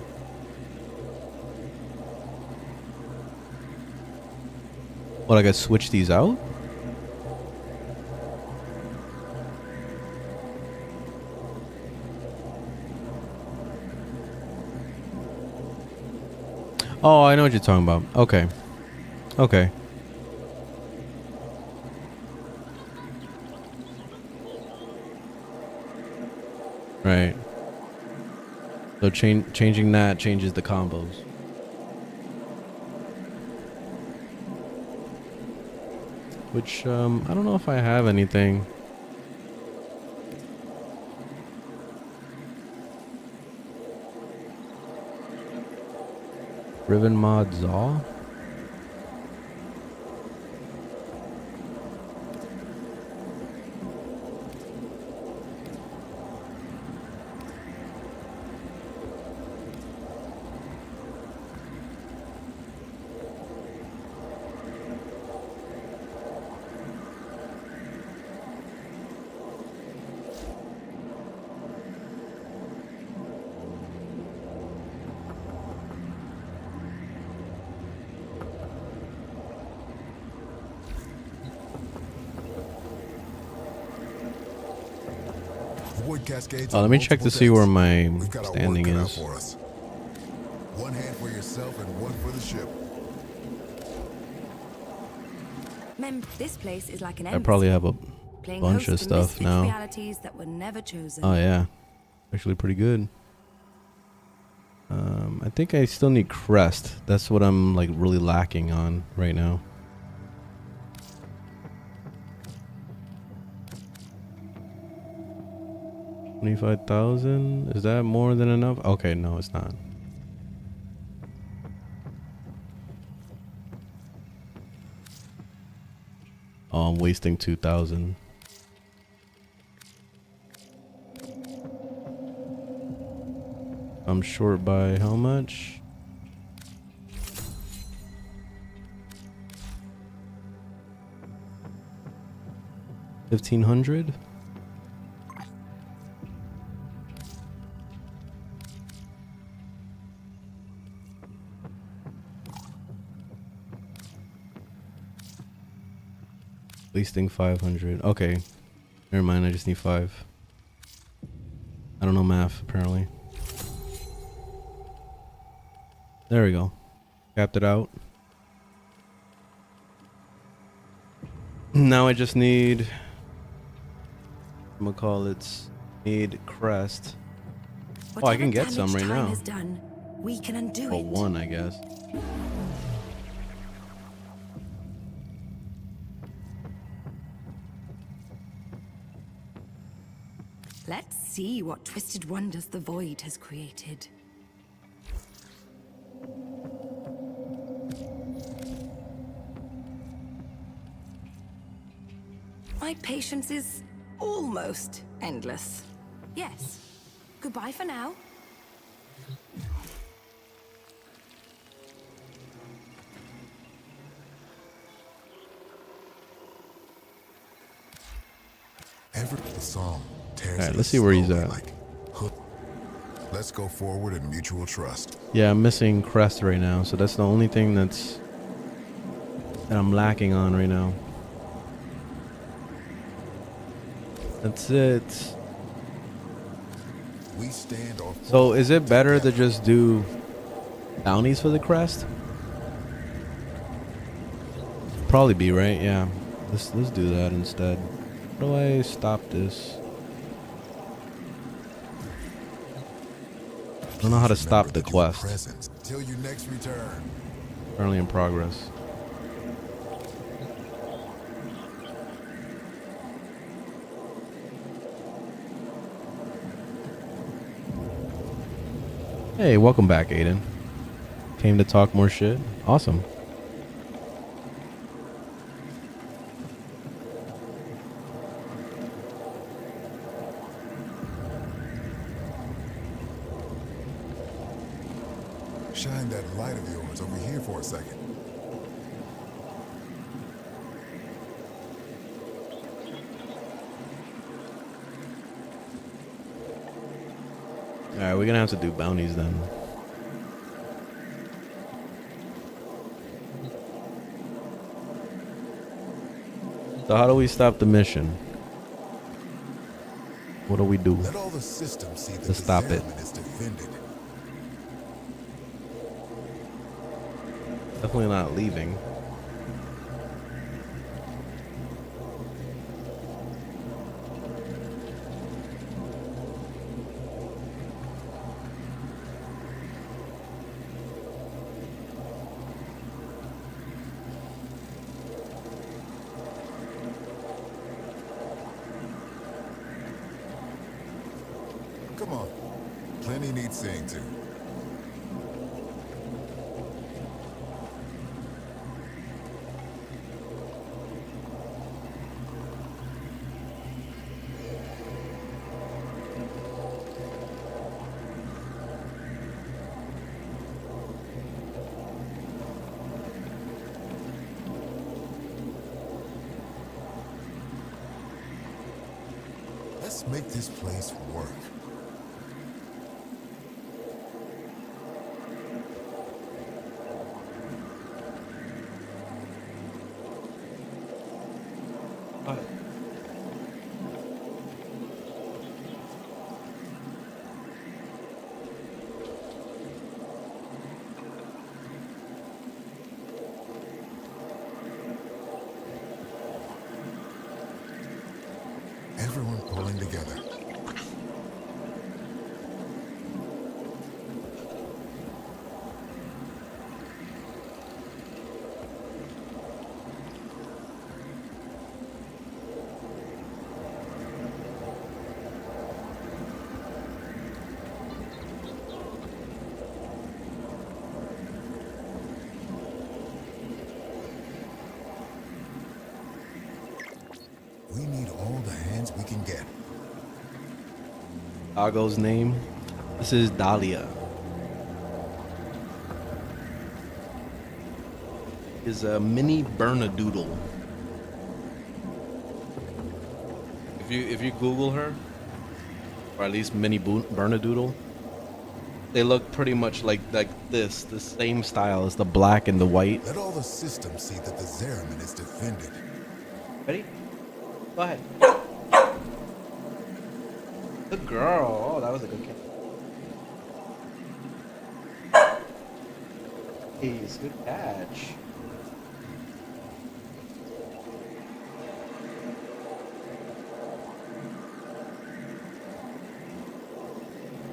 What, I gotta switch these out? Oh, I know what you're talking about. Okay. Okay. Right. So changing that changes the combos. Which, I don't know if I have anything. Riven mod Zaw? Let me check to see where my standing is. One hand for yourself and one for the ship. This place is like an I probably have a bunch of stuff now. Realities that were never chosen. Oh yeah, actually pretty good. I think I still need crest. That's what I'm like really lacking on right now. 25,000. Is that more than enough? Okay, no, it's not. Oh, I'm wasting 2,000. I'm short by how much? $1,500. Wasting 500. Okay. Never mind, I just need 5. I don't know math, apparently. There we go. Capped it out. Now I just need... I'm gonna call it... Need crest. Oh, I can get some right now. Done, we can undo Well, it. 1, I guess. Let's see what twisted wonders the void has created. My patience is almost endless. Yes. Goodbye for now. Every song tears. Alright, let's see where he's at. like hook. Let's go forward in mutual trust. Yeah, I'm missing crest right now, so that's the only thing that I'm lacking on right now. That's it. We stand on. So is it better to just do bounties for the crest? Probably be, right? Yeah. Let's do that instead. How do I stop this? I don't know how to stop the quest. Till you next return. Currently in progress. Hey, welcome back, Aiden. Came to talk more shit. Awesome. Shine that light of yours over here for a second. Alright, we're gonna have to do bounties then. So how do we stop the mission? What do we do Let all the systems see that to stop it? is defended. Definitely not leaving. Come on. Plenty needs seeing to. Let's make this place work. Everyone pulling together. Doggo's name. This is Dahlia. Is a mini Bernedoodle. If you Google her, or at least mini Bernedoodle, they look pretty much like this, the same style as the black and the white. Let all the systems see that the Zeramin is defended. Ready? Go ahead. Good girl. Oh, that was a good catch. Please, good catch.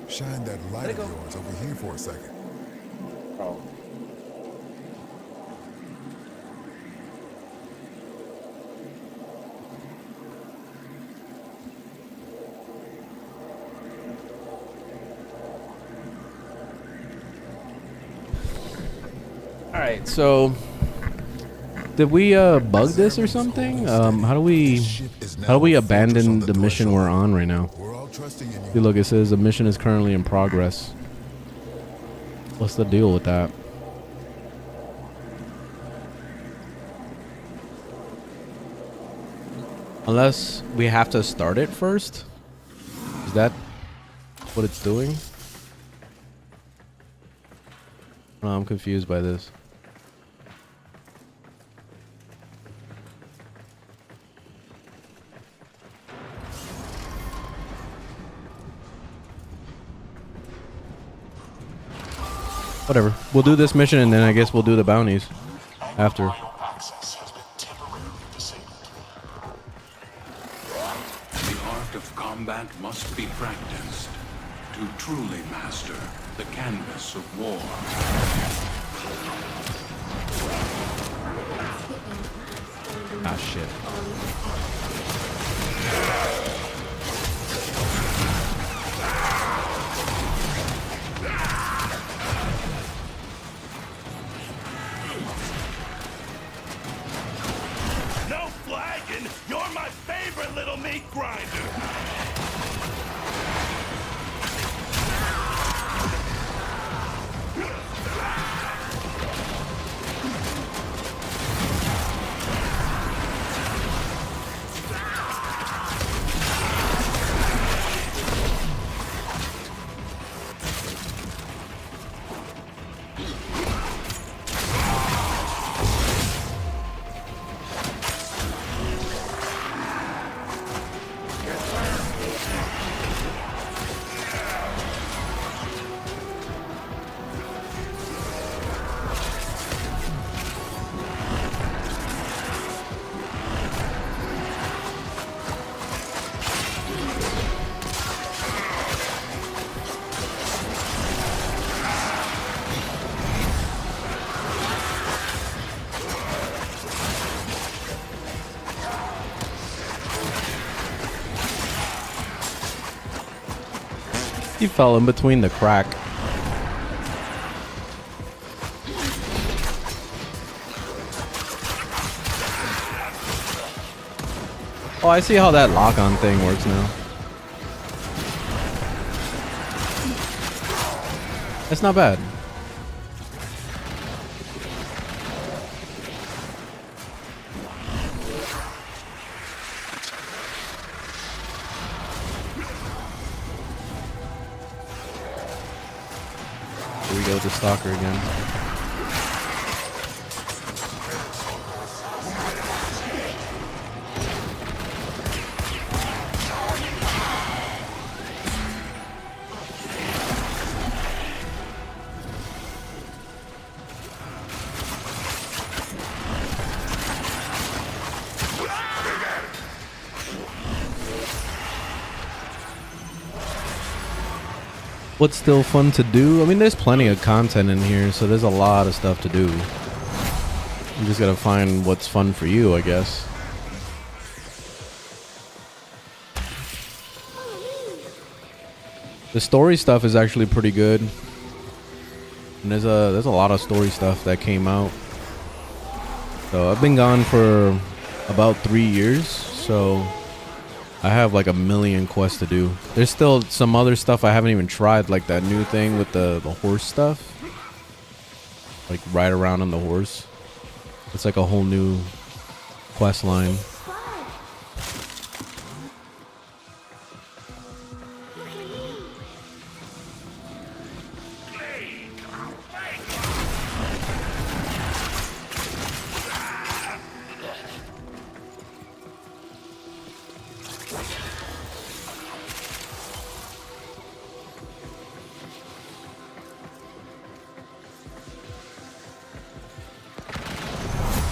Shine that light of yours over here for a second. Oh. All right, so did we bug this or something? How do we abandon the mission we're on right now? See, look, it says the mission is currently in progress. What's the deal with that? Unless we have to start it first? Is that what it's doing? No, I'm confused by this. Whatever. We'll do this mission and then I guess we'll do the bounties after. Access has been temporarily disabled. The art of combat must be practiced to truly master the canvas of war. Ah, shit. No flagging! You're my favorite little meat grinder! He fell in between the crack. Oh, I see how that lock-on thing works now. That's not bad. Here we go with the stalker again. What's still fun to do? I mean, there's plenty of content in here, so there's a lot of stuff to do. You just gotta find what's fun for you, I guess. The story stuff is actually pretty good. And there's a lot of story stuff that came out. So I've been gone for about 3 years, so I have like a million quests to do. There's still some other stuff I haven't even tried, like that new thing with the horse stuff. Like ride around on the horse. It's like a whole new quest line.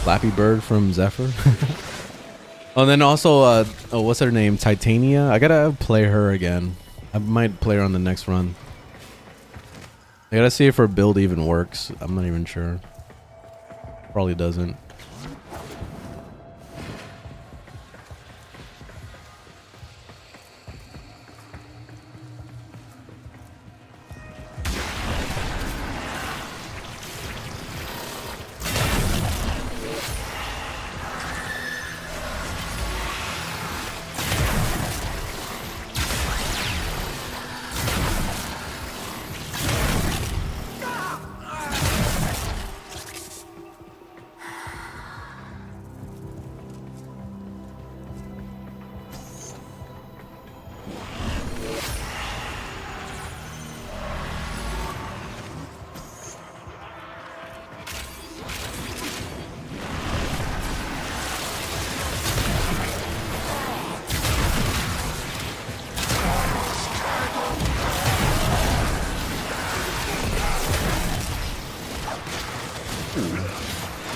Flappy Bird from Zephyr. Oh, and then also, oh, what's her name? Titania. I gotta play her again. I might play her on the next run. I gotta see if her build even works. I'm not even sure. Probably doesn't.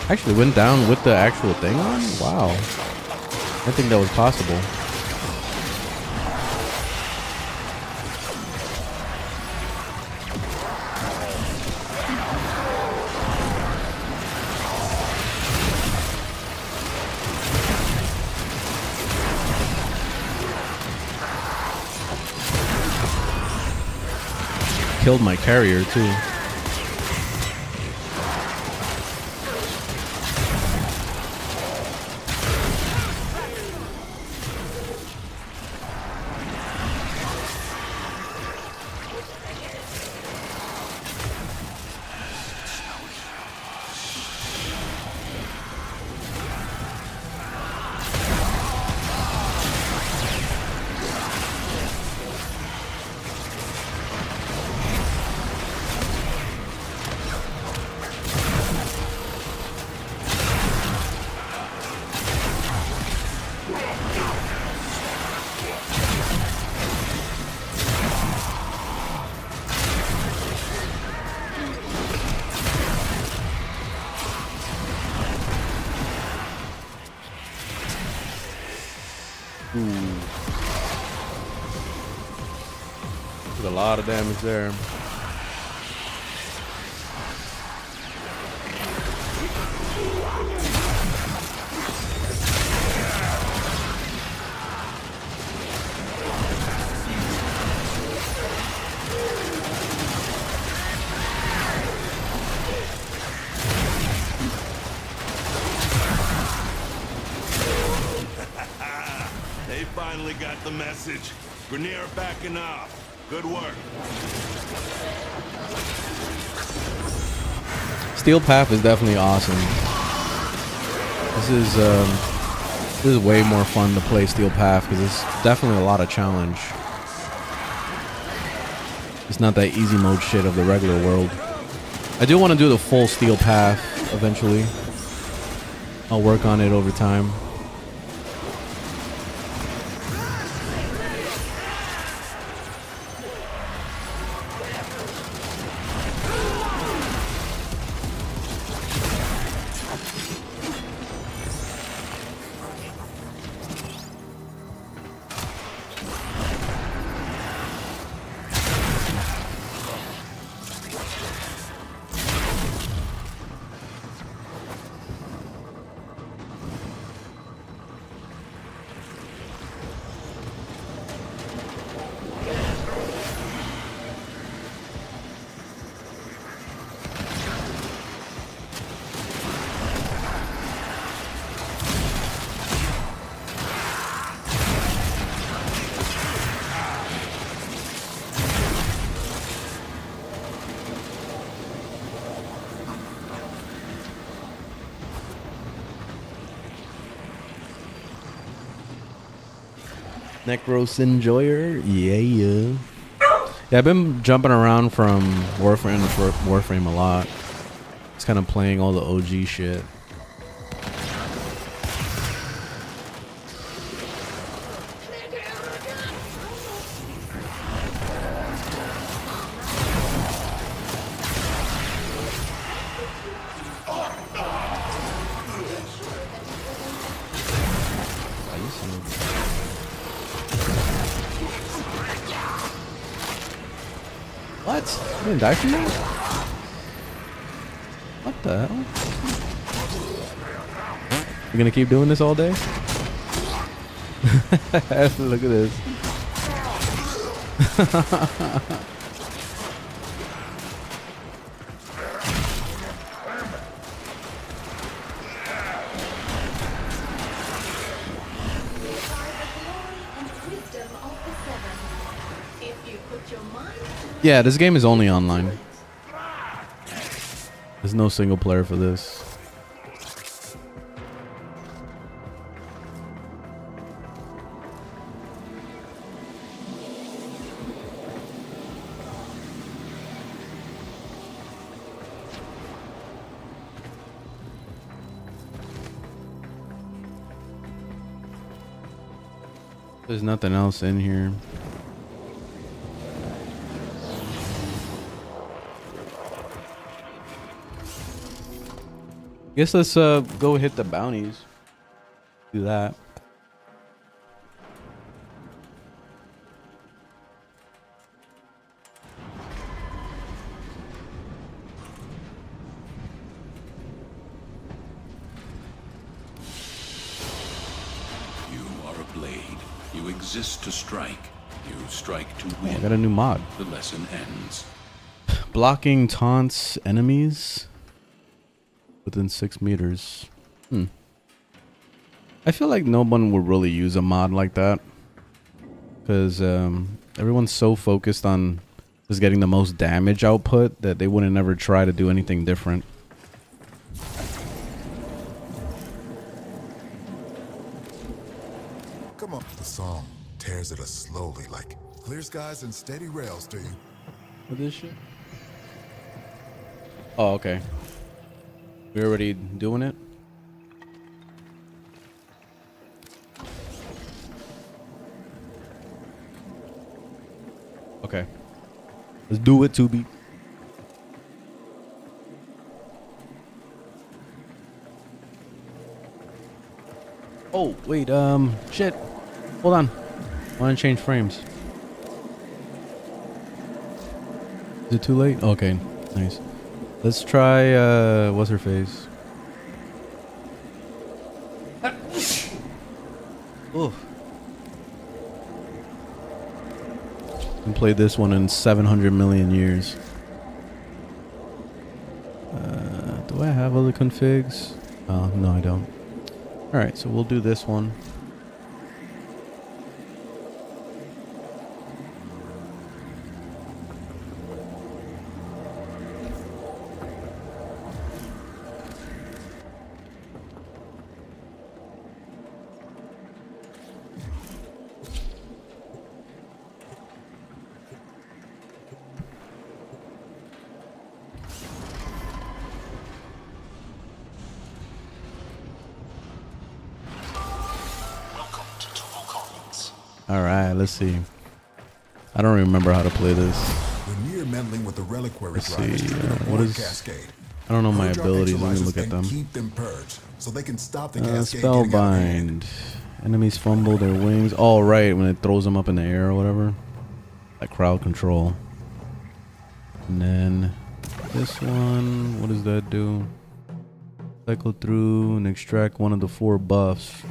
Actually went down with the actual thing on? Wow. I didn't think that was possible. Killed my carrier too. Did a lot of damage there. They finally got the message. Grenier backing off. Good work. Steel Path is definitely awesome. This is way more fun to play Steel Path because it's definitely a lot of challenge. It's not that easy mode shit of the regular world. I do want to do the full Steel Path eventually. I'll work on it over time. Necros enjoyer, yeah. Yeah, I've been jumping around from Warframe to Warframe a lot. It's kind of playing all the OG shit. What? You didn't die from that? What the hell? You gonna keep doing this all day? Look at this. Yeah, this game is only online. There's no single player for this. There's nothing else in here. Guess let's go hit the bounties. Do that. You are a blade. You exist to strike. You strike to win. I got a new mod. The lesson ends. Blocking taunts enemies within 6 meters. I feel like no one would really use a mod like that, because everyone's so focused on just getting the most damage output that they wouldn't ever try to do anything different. Come on. The song tears at us slowly, like clear skies and steady rails, do you? What is shit? Oh, okay. We already doing it? Okay. Let's do it, Tubi. Oh, wait, shit. Hold on. I want to change frames. Is it too late? Okay, nice. Let's try, what's her face? Oh. And played this one in 700 million years. Do I have other configs? Oh, no, I don't. Alright, so we'll do this one. Alright, let's see. I don't remember how to play this. When you're meddling with the reliquary, let's see. What is... cascade. I don't know my abilities. Let me look at them. Keep them purged so they can stop the cascade. Spellbind. Enemies fumble their wings. Oh, right, when it throws them up in the air or whatever. Like crowd control. And then this one, what does that do? Cycle through and extract one of the 4 buffs.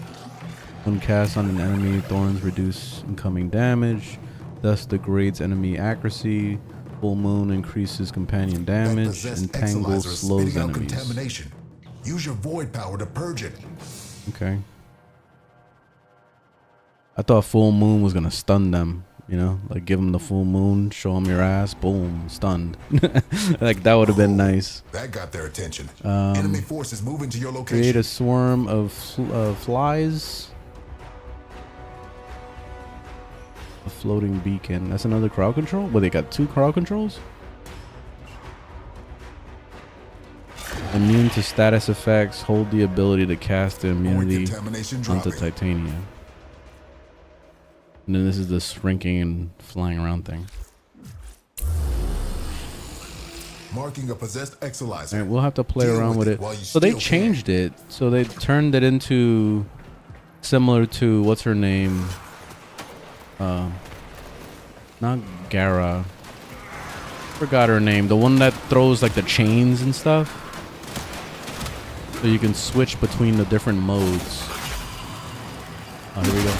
When cast on an enemy, thorns reduce incoming damage. Thus degrades enemy accuracy. Full moon increases companion damage. Entangle slows enemies. Use your void power to purge it. Okay. I thought full moon was gonna stun them. You know, like give them the full moon, show them your ass, boom, stunned. Like that would have been nice. That got their attention. Enemy forces moving to your location. Create a swarm of flies. A floating beacon. That's another crowd control? Well, they got 2 crowd controls? Immune to status effects. Hold the ability to cast the immunity onto titanium. And then this is the shrinking and flying around thing. Marking a possessed exilizer. Alright, we'll have to play around with it. So they changed it. So they turned it into similar to what's her name? Not Gara. Forgot her name. The one that throws like the chains and stuff. So you can switch between the different modes. Oh, here we go.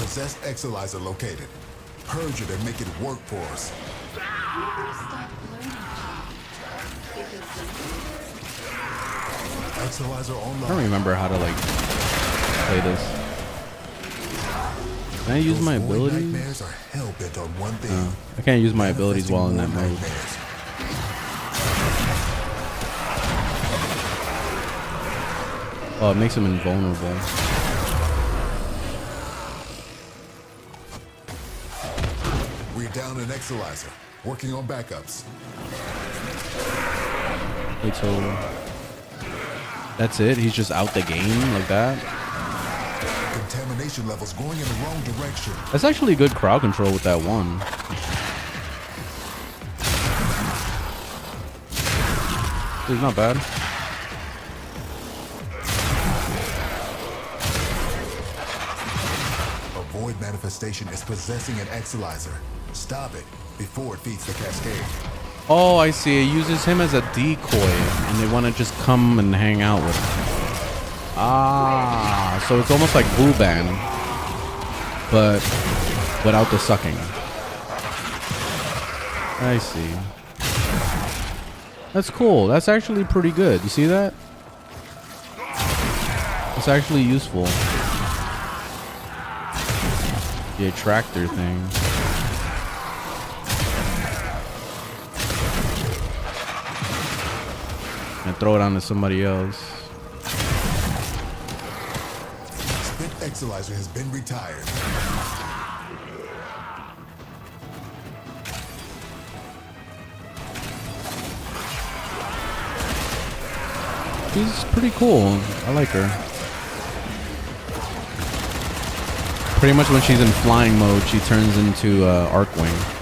Possessed exilizer located. Purge it and make it work for us. Exilizer online. I don't remember how to like play this. Can I use my abilities? Nightmares are hell-bent on one thing. I can't use my abilities while in that mode. Oh, it makes him invulnerable. We're down an exilizer. Working on backups. Wait, so that's it? He's just out the game like that? Contamination levels going in the wrong direction. That's actually good crowd control with that one. It's not bad. A void manifestation is possessing an exilizer. Stop it before it feeds the cascade. Oh, I see. It uses him as a decoy, and they want to just come and hang out with him. Ah, so it's almost like Booban, but without the sucking. I see. That's cool. That's actually pretty good. You see that? It's actually useful. The attractor thing. And throw it onto somebody else. Spent exilizer has been retired. She's pretty cool. I like her. Pretty much when she's in flying mode, she turns into Arcwing.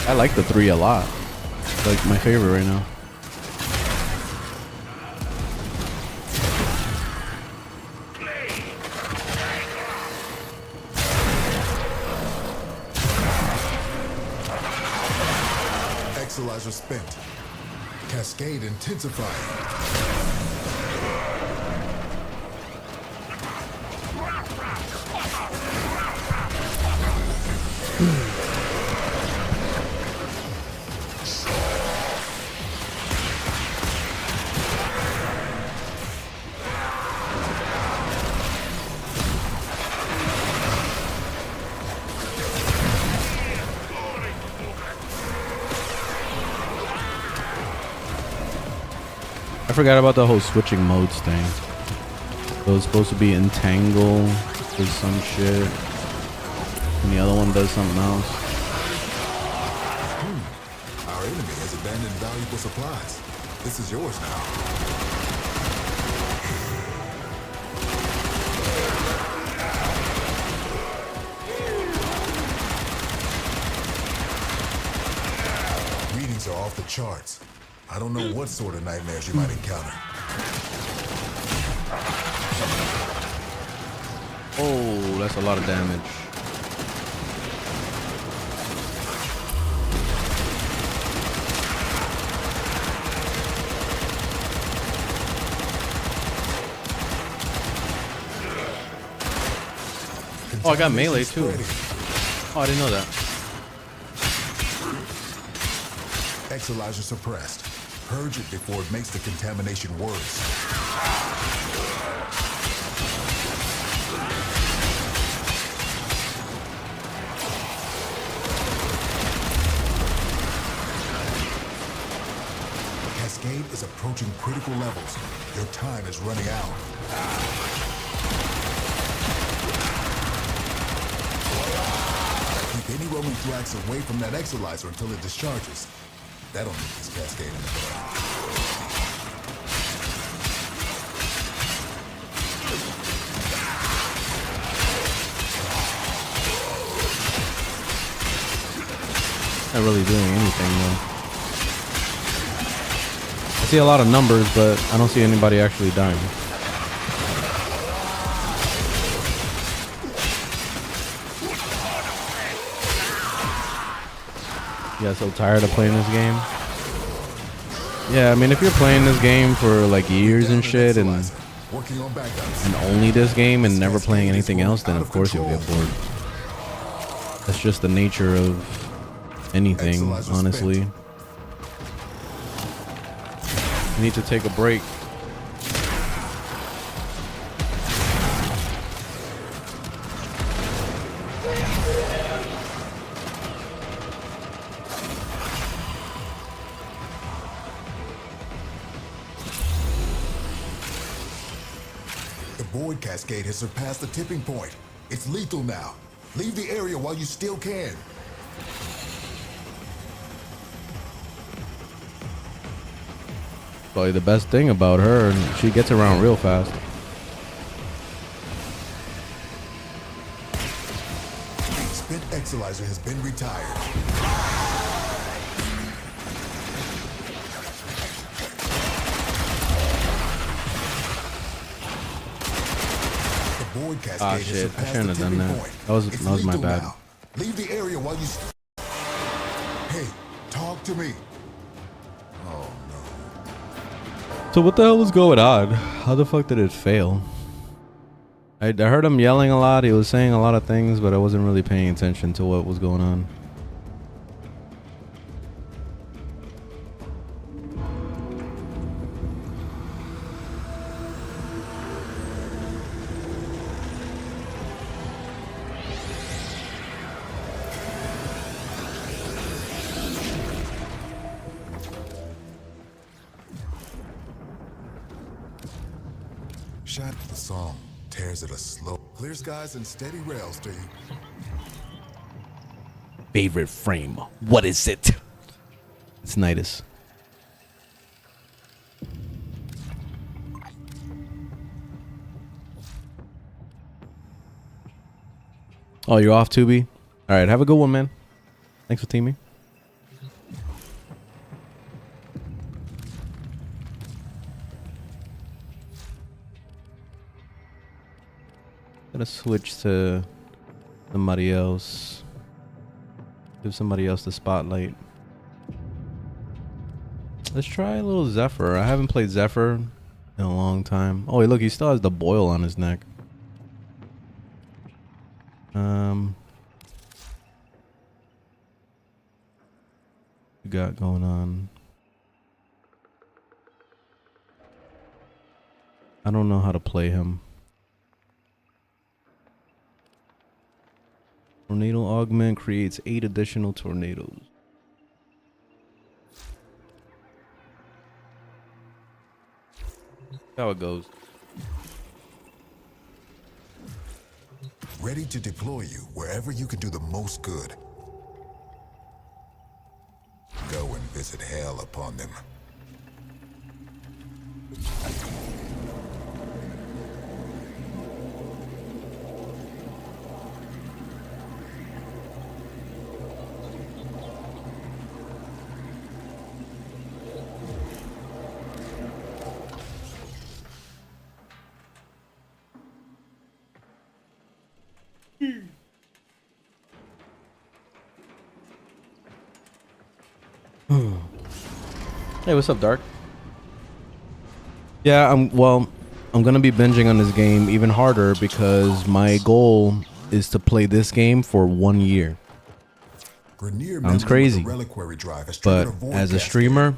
I like the 3 a lot. It's like my favorite right now. Exilizer spent. Cascade intensifying. I forgot about the whole switching modes thing. So it's supposed to be entangle with some shit, and the other one does something else. Our enemy has abandoned valuable supplies. This is yours now. Readings are off the charts. I don't know what sort of nightmares you might encounter. Oh, that's a lot of damage. Oh, I got melee too. Oh, I didn't know that. Exilizer suppressed. Purge it before it makes the contamination worse. is approaching critical levels. Your time is running out. Keep any roaming thrax away from that exolyzer until it discharges. That'll make this cascade in the blood. Not really doing anything though. I see a lot of numbers, but I don't see anybody actually dying. You guys so tired of playing this game? Yeah, I mean, if you're playing this game for like years and shit, and only this game and never playing anything else, then of course you'll get bored. That's just the nature of anything, honestly. You need to take a break. The void cascade has surpassed the tipping point. It's lethal now. Leave the area while you still can. Probably the best thing about her, she gets around real fast. The spent exolyzer has been retired. The void cascade Ah shit, I shouldn't have done that. That was my bad. Now. Leave the area while you... Hey, talk to me. Oh no. So what the hell was going on? How the fuck did it fail? I heard him yelling a lot. He was saying a lot of things, but I wasn't really paying attention to what was going on. The song tears at a slow, clear skies and steady rails to you. Favorite frame. What is it? It's Nidus. Oh, you're off, Tubi? All right, have a good one, man. Thanks for teaming. Gonna switch to somebody else. Give somebody else the spotlight. Let's try a little Zephyr. I haven't played Zephyr in a long time. Oh, look, he still has the boil on his neck. What we got going on? I don't know how to play him. Tornado augment creates 8 additional tornadoes. How it goes. Ready to deploy you wherever you can do the most good. Go and visit hell upon them. Hey, what's up, Dark? Yeah, I'm gonna be binging on this game even harder because my goal is to play this game for 1 year. Sounds crazy, but as a streamer,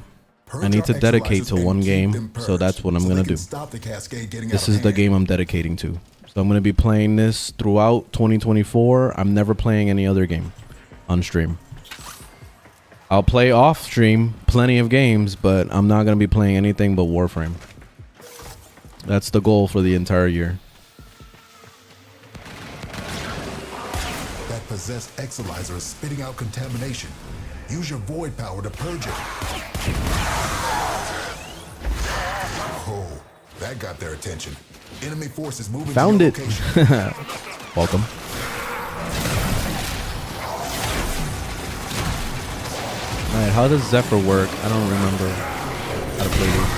I need to dedicate to one game, so that's what I'm gonna do. This is the game I'm dedicating to. So I'm gonna be playing this throughout 2024. I'm never playing any other game on stream. I'll play off stream plenty of games, but I'm not gonna be playing anything but Warframe. That's the goal for the entire year. That possessed Exalizer is spitting out contamination. Use your void power to purge it. Oh, that got their attention. Enemy forces moving Found to your it. location. Welcome. Alright, how does Zephyr work? I don't remember how to play this.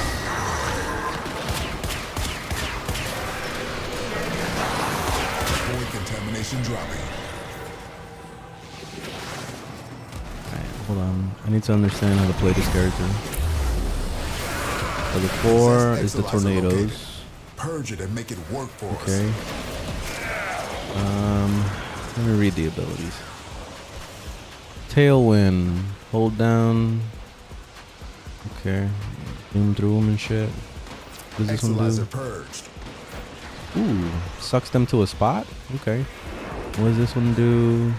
Void contamination dropping. Hold on, I need to understand how to play this character. The 4 is the tornadoes. Purge it and make it work for us. Okay. Let me read the abilities. Tailwind, hold down. Okay, zoom through them and shit. What does this one do? Purged. Ooh, sucks them to a spot. Okay. What does this one do?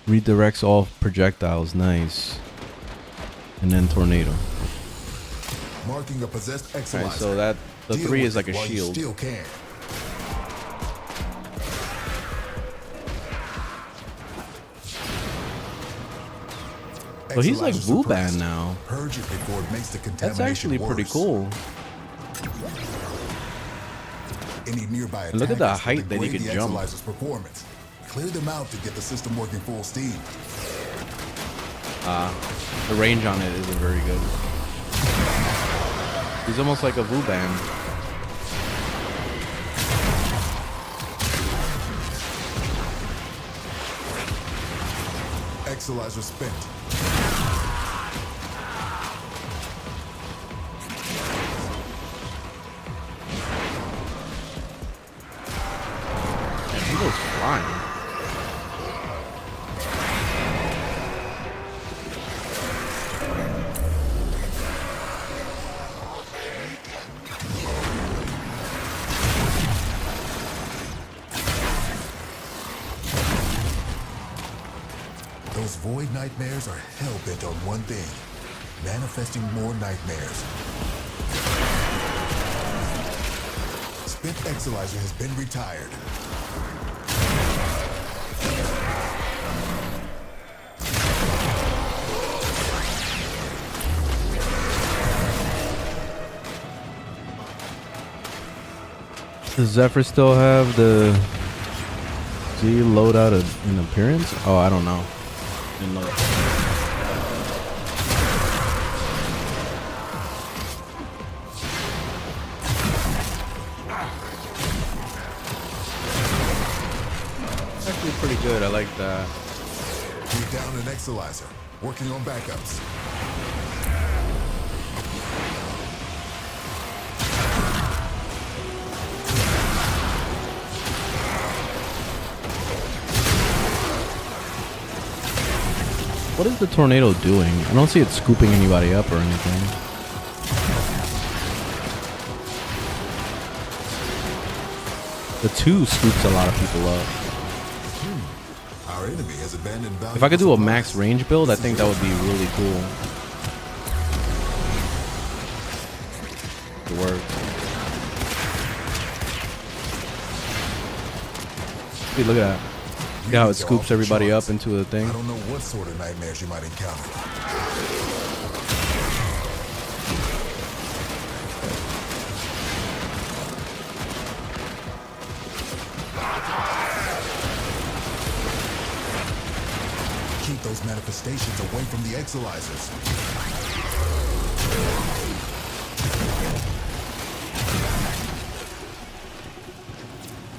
Redirects all projectiles. Nice. And then tornado. Marking a possessed Exalizer. Alright, so that the 3 is like a shield. Still can. So he's like Vuban now. Purge it before it makes the contamination That's actually pretty cool. Any nearby And look at the height that he degrade can the jump. Exalizer's performance. Clear them out to get the system working full steam. The range on it isn't very good. He's almost like a Vuban. Exalizer spent. And he goes flying. Those void nightmares are hell-bent on one thing. Manifesting more nightmares. Spent Exalizer has been retired. Does Zephyr still have the Z loadout in appearance? Oh, I don't know. Didn't look. Actually pretty good. I like that. We're down an Exalizer. Working on backups. What is the tornado doing? I don't see it scooping anybody up or anything. The 2 scoops a lot of people up. Our enemy has abandoned valuable If I could do a supplies. max range build, I think that would be really cool. It works. Dude, look at that. Look at how it scoops everybody up into the thing. I don't know what sort of nightmares you might encounter. Keep those manifestations away from the Exalizers.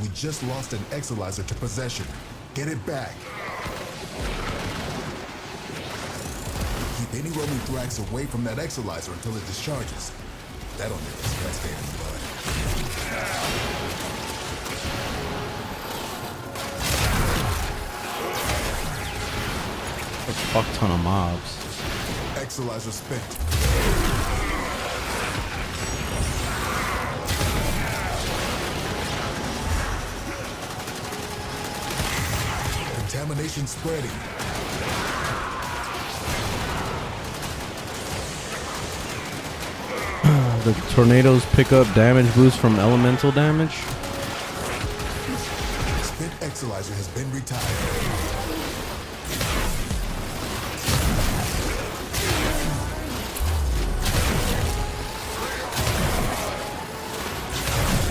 We just lost an Exalizer to possession. Get it back. Keep any roaming thrax away from that Exalizer until it discharges. That'll make us cascade in blood. A fuck ton of mobs. Exalizer spent. Contamination spreading. The tornadoes pick up damage boost from elemental damage. Spent Exilizer has been retired.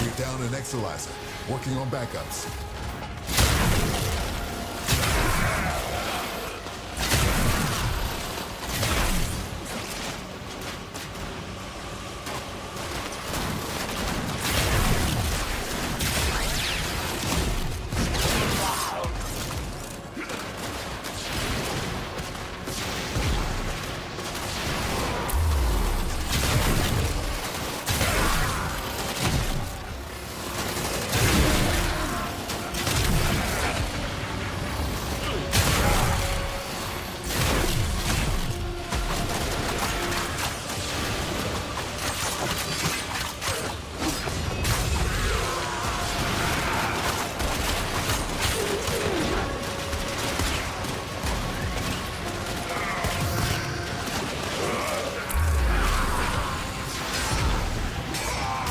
We're down an Exilizer. Working on backups.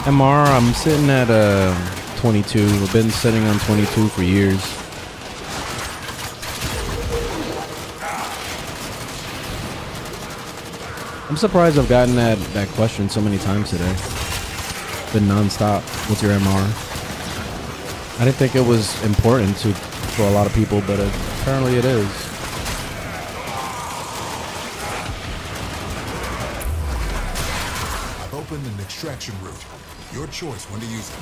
MR, I'm sitting at 22. I've been sitting on 22 for years. I'm surprised I've gotten that question so many times today. Been non-stop. What's your MR? I didn't think it was important for a lot of people, but apparently it is. I've opened an extraction route. Your choice when to use it.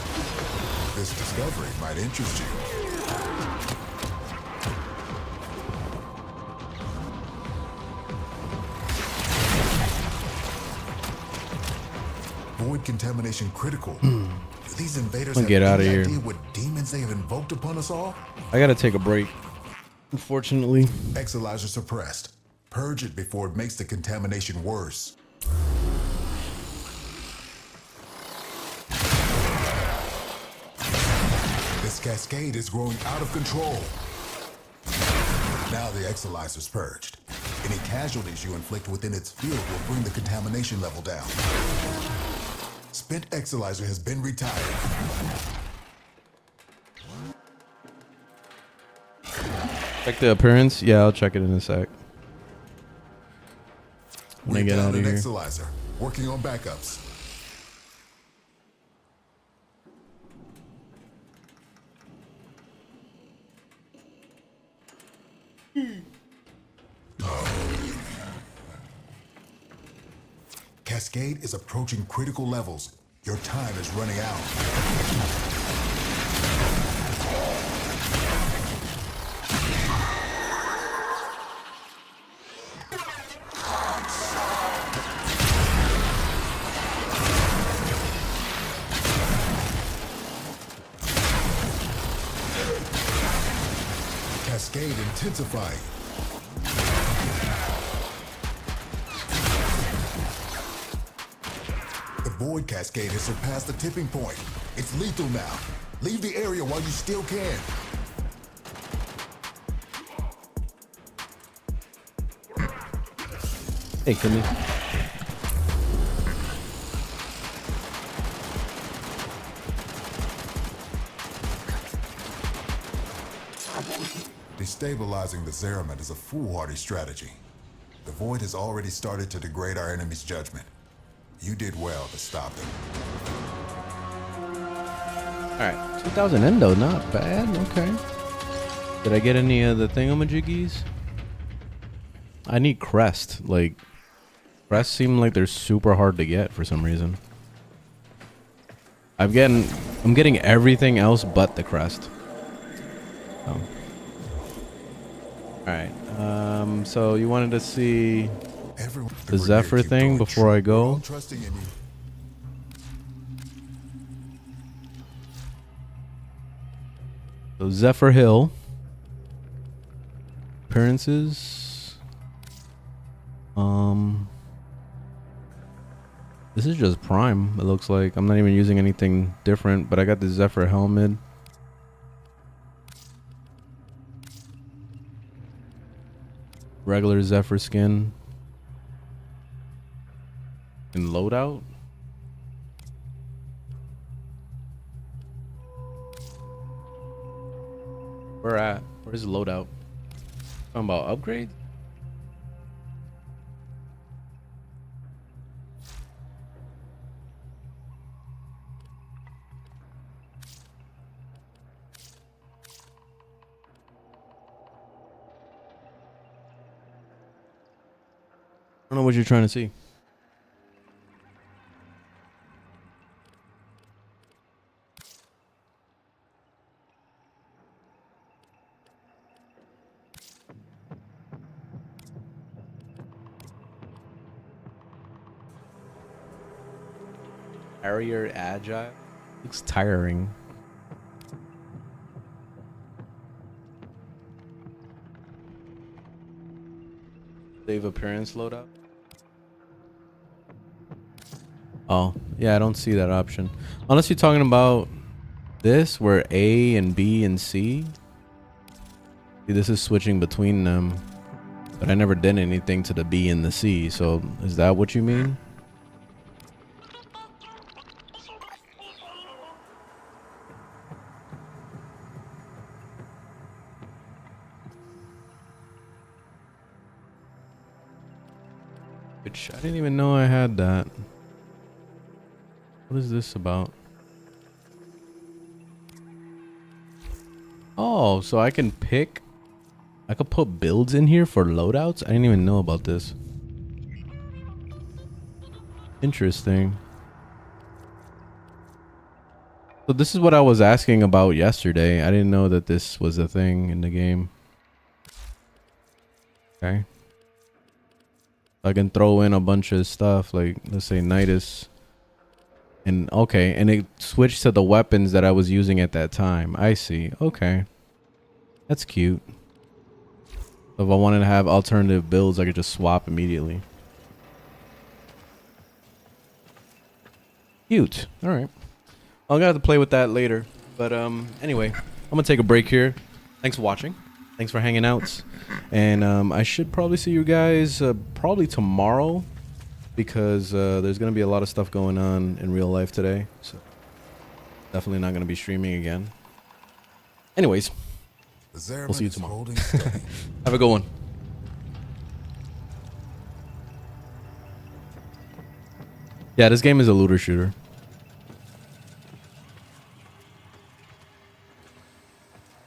This discovery might interest you. Void contamination critical. Do these invaders have Get out of any here. idea what demons they have invoked upon us all? I gotta take a break, unfortunately. Exilizer suppressed. Purge it before it makes the contamination worse. This cascade is growing out of control. Now the Exilizer's purged. Any casualties you inflict within its field will bring the contamination level down. Spent Exilizer has been retired. Check the appearance? Yeah, I'll check it in a sec. When I We're get down out an of here. Exilizer. Working on backups. Cascade is approaching critical levels. Your time is running out. Cascade intensifying. The Void Cascade has surpassed the tipping point. It's lethal now. Leave the area while you still can. Hey, Kimmy. Destabilizing the Zeramet is a foolhardy strategy. The Void has already started to degrade our enemy's judgment. You did well to stop it. Alright, 2,000 endo, not bad, okay. Did I get any of the thingamajiggies? I need crest, like, crests seem like they're super hard to get for some reason. I'm getting everything else but the crest. Oh. Alright, so you wanted to see the Zephyr thing before I go? Trusting in you. So Zephyr Hill. Appearances. This is just Prime, it looks like. I'm not even using anything different, but I got the Zephyr helmet. Regular Zephyr skin. And loadout. Where at? Where's the loadout? Talking about upgrades? I don't know what you're trying to see. Barrier agile looks tiring. Save appearance loadout. Oh, yeah, I don't see that option. Unless you're talking about this, where A and B and C. See, this is switching between them. But I never did anything to the B and the C, so is that what you mean? Which I didn't even know I had that. What is this about? Oh, so I can pick. I could put builds in here for loadouts? I didn't even know about this. Interesting. So this is what I was asking about yesterday. I didn't know that this was a thing in the game. Okay. I can throw in a bunch of stuff like, let's say, Nidus. And okay, and it switched to the weapons that I was using at that time. I see. Okay. That's cute. So if I wanted to have alternative builds, I could just swap immediately. Cute. All right. I'm gonna have to play with that later. But anyway, I'm gonna take a break here. Thanks for watching. Thanks for hanging out. And I should probably see you guys probably tomorrow, because there's gonna be a lot of stuff going on in real life today. So definitely not gonna be streaming again. Anyways, we'll see you tomorrow. Have a good one. Yeah, this game is a looter shooter.